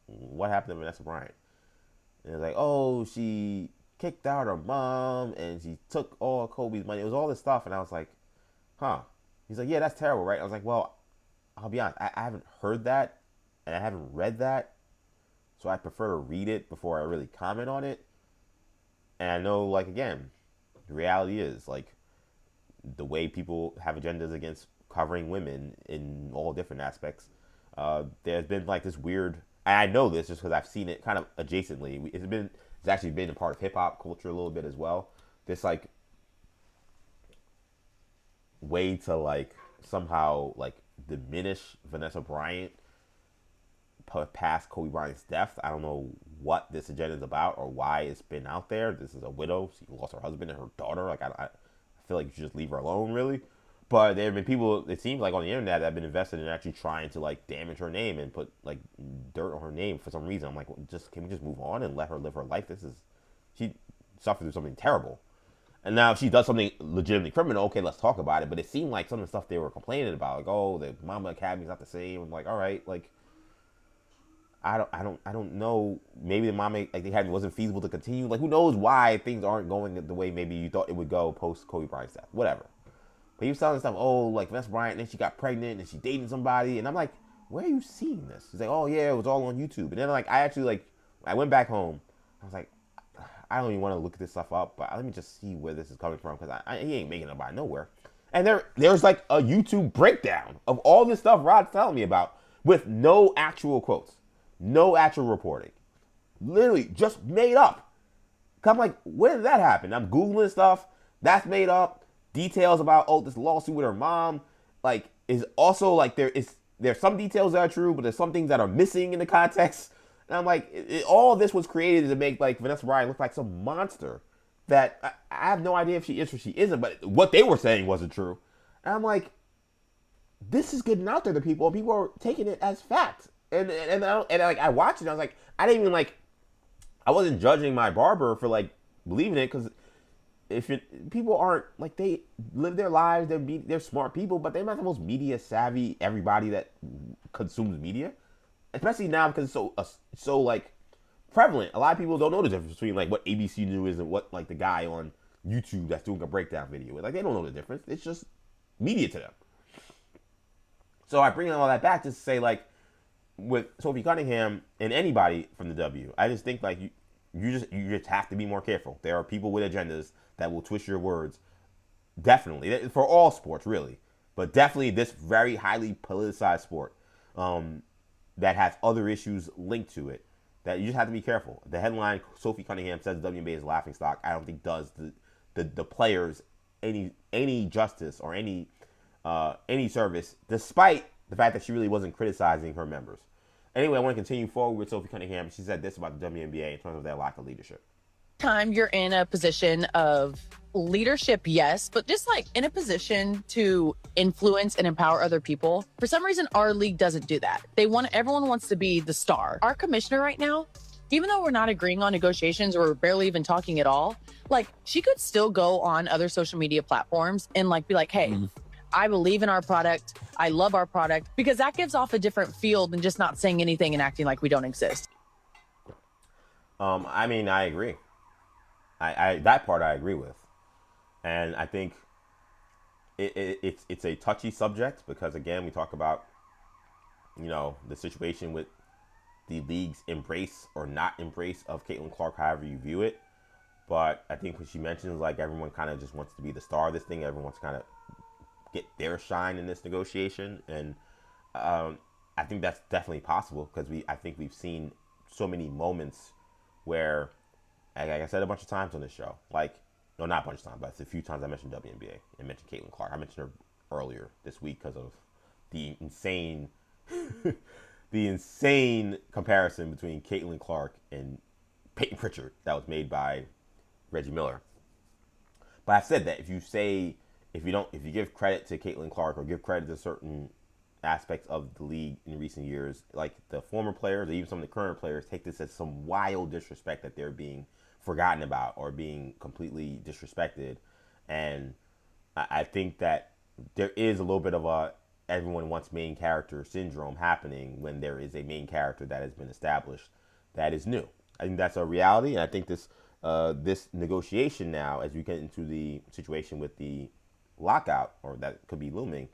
A: "What happened to Vanessa Bryant?" And it was like, "Oh, she kicked out her mom and she took all Kobe's money." It was all this stuff, and I was like, "Huh?" He's like, "Yeah, that's terrible, right?" I was like, "Well, I'll be honest. I haven't heard that, and I haven't read that." So I prefer to read it before I really comment on it. And I know, like, again, the reality is, like, the way people have agendas against covering women in all different aspects, there's been, like, this weird, and I know this just because I've seen it kind of adjacently. It's actually been a part of hip-hop culture a little bit as well. This, like, way to, like, somehow, like, diminish Vanessa Bryant past Kobe Bryant's death. I don't know what this agenda is about or why it's been out there. This is a widow. She lost her husband and her daughter. Like, I feel like you should just leave her alone, really. But there have been people, it seems like, on the internet that have been invested in actually trying to, like, damage her name and put, like, dirt on her name for some reason. I'm like, well, can we just move on and let her live her life? She suffered through something terrible. And now if she does something legitimately criminal, okay, let's talk about it. But it seemed like some of the stuff they were complaining about, like, oh, the Mama Academy's not the same. I'm like, all right, like, I don't know. Maybe the Mama Academy wasn't feasible to continue. Like, who knows why things aren't going the way maybe you thought it would go post Kobe Bryant's death. Whatever. But he was telling stuff, oh, like Vanessa Bryant, and then she got pregnant and she dated somebody. And I'm like, where are you seeing this? He's like, oh yeah, it was all on YouTube. And then, like, I went back home. I was like, I don't even want to look this stuff up, but let me just see where this is coming from, because he ain't making it by nowhere. And there's like a YouTube breakdown of all this stuff Rod's telling me about with no actual quotes, no actual reporting, literally just made up. I'm like, where did that happen? I'm Googling stuff that's made up. Details about, oh, this lawsuit with her mom, like, is also like there's some details that are true, but there's some things that are missing in the context. And I'm like, all this was created to make, like, Vanessa Bryant look like some monster that I have no idea if she is or she isn't, but what they were saying wasn't true. And I'm like, this is getting out there to people, and people are taking it as fact. And like, I watched it, and I was like, I wasn't judging my barber for, like, believing it, because people aren't, like, they live their lives, they're smart people, but they're not the most media savvy, everybody that consumes media. Especially now because it's so like prevalent. A lot of people don't know the difference between, like, what ABC News is and what, like, the guy on YouTube that's doing a breakdown video. Like, they don't know the difference. It's just media to them. So I bring all that back just to say, like, with Sophie Cunningham and anybody from the W, I just think, like, you just have to be more careful. There are people with agendas that will twist your words. Definitely. For all sports, really. But definitely this very highly politicized sport that has other issues linked to it, that you just have to be careful. The headline, Sophie Cunningham says the WNBA is a laughingstock, I don't think does the players any justice or any service, despite the fact that she really wasn't criticizing her members. Anyway, I want to continue forward with Sophie Cunningham. She said this about the WNBA in terms of their lack of leadership.
I: Time you're in a position of leadership, yes, but just like in a position to influence and empower other people. For some reason, our league doesn't do that. Everyone wants to be the star. Our commissioner right now, even though we're not agreeing on negotiations or barely even talking at all, like, she could still go on other social media platforms and like be like, hey, I believe in our product. I love our product, because that gives off a different feel than just not saying anything and acting like we don't exist.
A: I mean, I agree. I that part I agree with, and I think it's a touchy subject because, again, we talk about, you know, the situation with the league's embrace or not embrace of Caitlin Clark, however you view it. But I think what she mentions, like, everyone kind of just wants to be the star of this thing. Everyone wants to kind of get their shine in this negotiation, and I think that's definitely possible because I think we've seen so many moments where, like I said a bunch of times on this show, like, no, not a bunch of times, but it's a few times I mentioned WNBA and mentioned Caitlin Clark. I mentioned her earlier this week because of the insane comparison between Caitlin Clark and Peyton Pritchard that was made by Reggie Miller. But I've said that if you give credit to Caitlin Clark or give credit to certain aspects of the league in recent years, like the former players or even some of the current players, take this as some wild disrespect that they're being forgotten about or being completely disrespected. And I think that there is a little bit of a everyone wants main character syndrome happening when there is a main character that has been established that is new. I think that's a reality, and I think this negotiation now, as we get into the situation with the lockout, or that could be looming,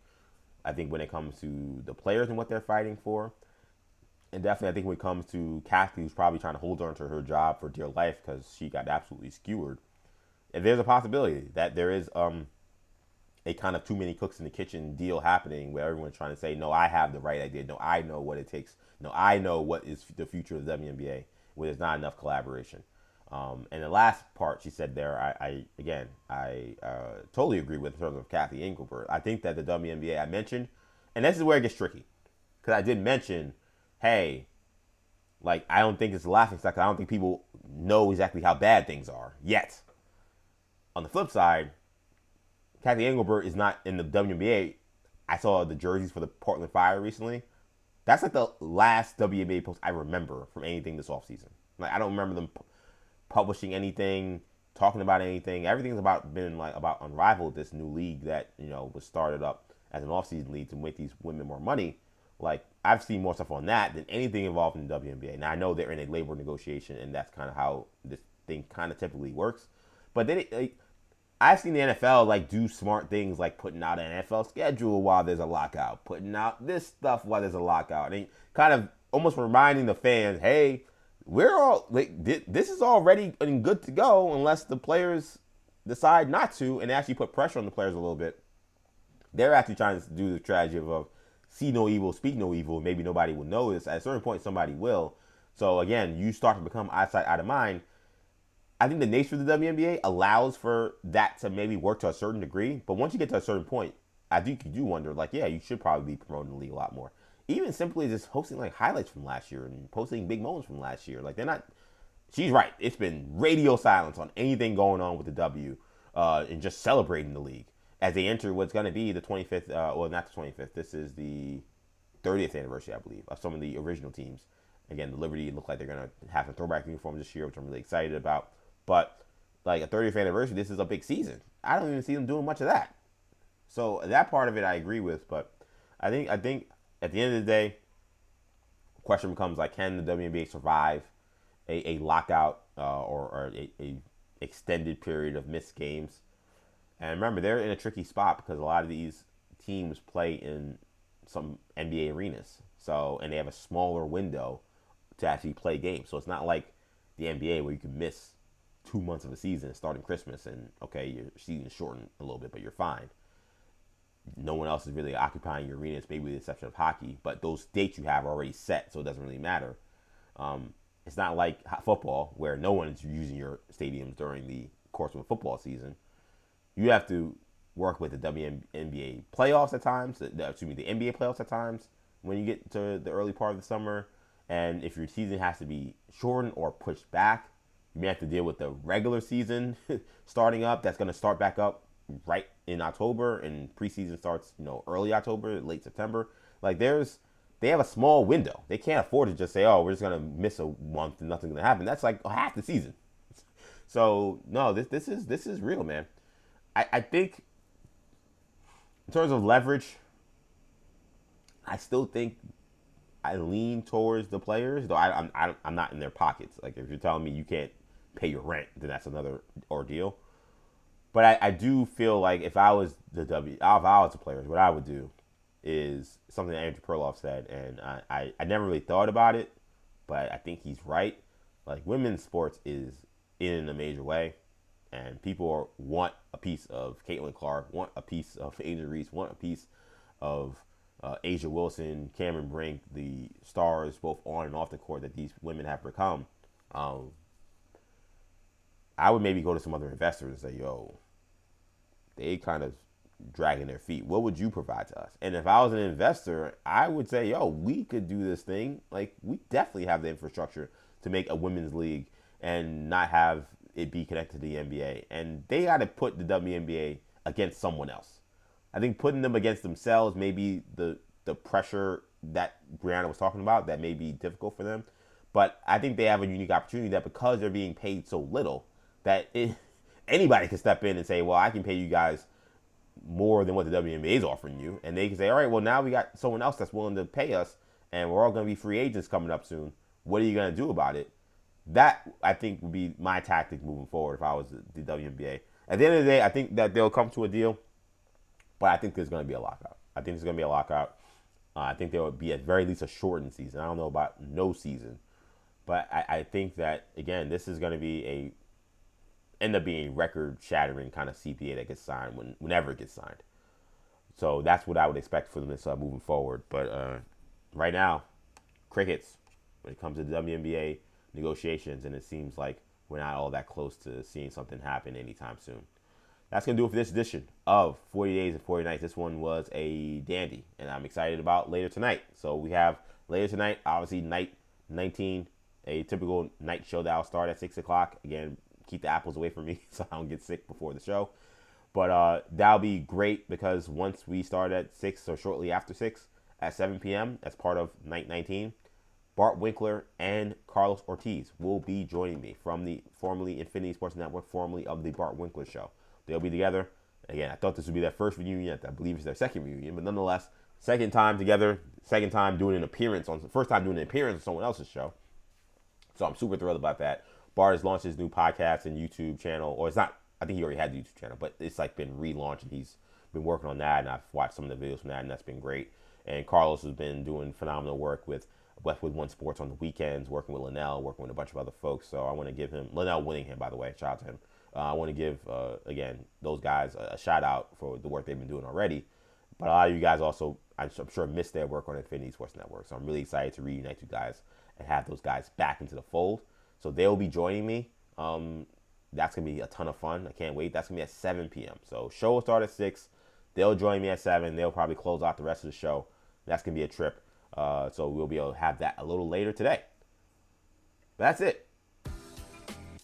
A: I think when it comes to the players and what they're fighting for, and definitely I think when it comes to Kathy, who's probably trying to hold on to her job for dear life because she got absolutely skewered, and there's a possibility that there is a kind of too many cooks in the kitchen deal happening where everyone's trying to say, no, I have the right idea. No, I know what it takes. No, I know what is the future of the WNBA, where there's not enough collaboration. And the last part she said there, I totally agree with in terms of Kathy Engelbert. I think that the WNBA I mentioned, and this is where it gets tricky, because I did mention, hey, like, I don't think it's a laughingstock. I don't think people know exactly how bad things are yet. On the flip side, Kathy Engelbert is not in the WNBA. I saw the jerseys for the Portland Fire recently. That's like the last WNBA post I remember from anything this offseason. Like, I don't remember them publishing anything, talking about anything. Everything's about Unrivaled, this new league that, you know, was started up as an offseason league to make these women more money. Like, I've seen more stuff on that than anything involved in the WNBA. Now, I know they're in a labor negotiation, and that's kind of how this thing kind of typically works. But then I've seen the NFL, like, do smart things like putting out an NFL schedule while there's a lockout, putting out this stuff while there's a lockout, and kind of almost reminding the fans, hey, we're all, like, this is all ready and good to go unless the players decide not to and actually put pressure on the players a little bit. They're actually trying to do the strategy of see no evil, speak no evil. Maybe nobody will notice. At a certain point, somebody will. So, again, you start to become out of sight, out of mind. I think the nature of the WNBA allows for that to maybe work to a certain degree. But once you get to a certain point, I think you do wonder, like, yeah, you should probably be promoting the league a lot more. Even simply just posting, like, highlights from last year and posting big moments from last year. Like, they're not... She's right. It's been radio silence on anything going on with the W and just celebrating the league as they enter what's going to be the 25th, well, not the 25th. This is the 30th anniversary, I believe, of some of the original teams. Again, the Liberty look like they're going to have some throwback uniforms this year, which I'm really excited about. But, like, a 30th anniversary, this is a big season. I don't even see them doing much of that. So that part of it I agree with. But I think at the end of the day, the question becomes, like, can the WNBA survive a lockout or extended period of missed games. And remember, they're in a tricky spot because a lot of these teams play in some NBA arenas. So, and they have a smaller window to actually play games. So it's not like the NBA where you can miss 2 months of a season starting Christmas and, okay, your season's shortened a little bit, but you're fine. No one else is really occupying your arenas, maybe with the exception of hockey. But those dates you have are already set, so it doesn't really matter. It's not like football where no one is using your stadiums during the course of a football season. You have to work with the WNBA playoffs at times, the NBA playoffs at times when you get to the early part of the summer. And if your season has to be shortened or pushed back, you may have to deal with the regular season starting up. That's going to start back up right in October, and preseason starts, early October, late September. Like they have a small window. They can't afford to just say, oh, we're just going to miss a month and nothing's going to happen. That's like half the season. So no, this is real, man. I think in terms of leverage, I still think I lean towards the players, though I'm not in their pockets. Like if you're telling me you can't pay your rent, then that's another ordeal. But I do feel like if I was the players, what I would do is something that Andrew Perloff said, and I never really thought about it, but I think he's right. Like women's sports is in a major way, and people want a piece of Caitlin Clark, want a piece of Angel Reese, want a piece of Asia Wilson, Cameron Brink, the stars both on and off the court that these women have become. I would maybe go to some other investors and say, yo, they kind of dragging their feet. What would you provide to us? And if I was an investor, I would say, yo, we could do this thing. Like, we definitely have the infrastructure to make a women's league and not have it be connected to the NBA. And they got to put the WNBA against someone else. I think putting them against themselves, maybe the pressure that Brianna was talking about, that may be difficult for them. But I think they have a unique opportunity that because they're being paid so little, that anybody can step in and say, well, I can pay you guys more than what the WNBA is offering you. And they can say, all right, well, now we got someone else that's willing to pay us, and we're all going to be free agents coming up soon. What are you going to do about it? That, I think, would be my tactic moving forward if I was the WNBA. At the end of the day, I think that they'll come to a deal, but I think there's going to be a lockout. I think there would be at very least a shortened season. I don't know about no season. But I think that, again, this is going to end up being a record-shattering kind of CPA that gets signed whenever it gets signed. So that's what I would expect for this moving forward. But right now, crickets when it comes to the WNBA negotiations, and it seems like we're not all that close to seeing something happen anytime soon. That's going to do it for this edition of 40 Days and 40 Nights. This one was a dandy, and I'm excited about later tonight. So we have later tonight, obviously, night 19, a typical night show that I'll start at 6 o'clock. Again, keep the apples away from me so I don't get sick before the show. But that'll be great because once we start at 6 or shortly after 6 at 7 p.m. as part of night 19, Bart Winkler and Carlos Ortiz will be joining me from the formerly Infinity Sports Network, formerly of the Bart Winkler Show. They'll be together. Again, I thought this would be their first reunion. I believe it's their second reunion, but nonetheless, second time together, second time doing an appearance on someone else's show. So I'm super thrilled about that. Bart has launched his new podcast and YouTube channel, or it's not, I think he already had the YouTube channel, but it's like been relaunched, and he's been working on that, and I've watched some of the videos from that, and that's been great. And Carlos has been doing phenomenal work with Westwood One Sports on the weekends, working with Linnell, working with a bunch of other folks. So I want to give him, Linnell Winningham, by the way, shout out to him. I want to give, again, those guys a shout out for the work they've been doing already. But a lot of you guys also, I'm sure, missed their work on Infinity Sports Network. So I'm really excited to reunite you guys and have those guys back into the fold. So they'll be joining me. That's going to be a ton of fun. I can't wait. That's going to be at 7 p.m. So show will start at 6. They'll join me at 7. They'll probably close out the rest of the show. That's going to be a trip. So we'll be able to have that a little later today. But that's it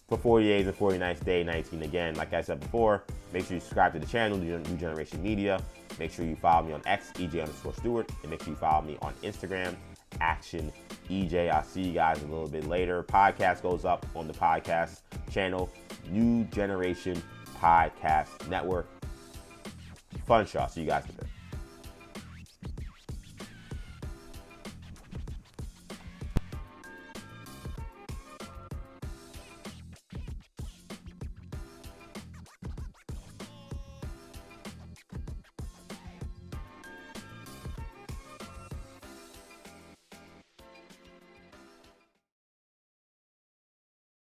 A: for 40 Days and 40 Nights, Day 19. Again, like I said before, make sure you subscribe to the channel, New Generation Media. Make sure you follow me on X, EJ_Stewart. And make sure you follow me on Instagram, Action EJ. I'll see you guys a little bit later. Podcast goes up on the podcast channel, New Generation Podcast Network. Fun show. See you guys later.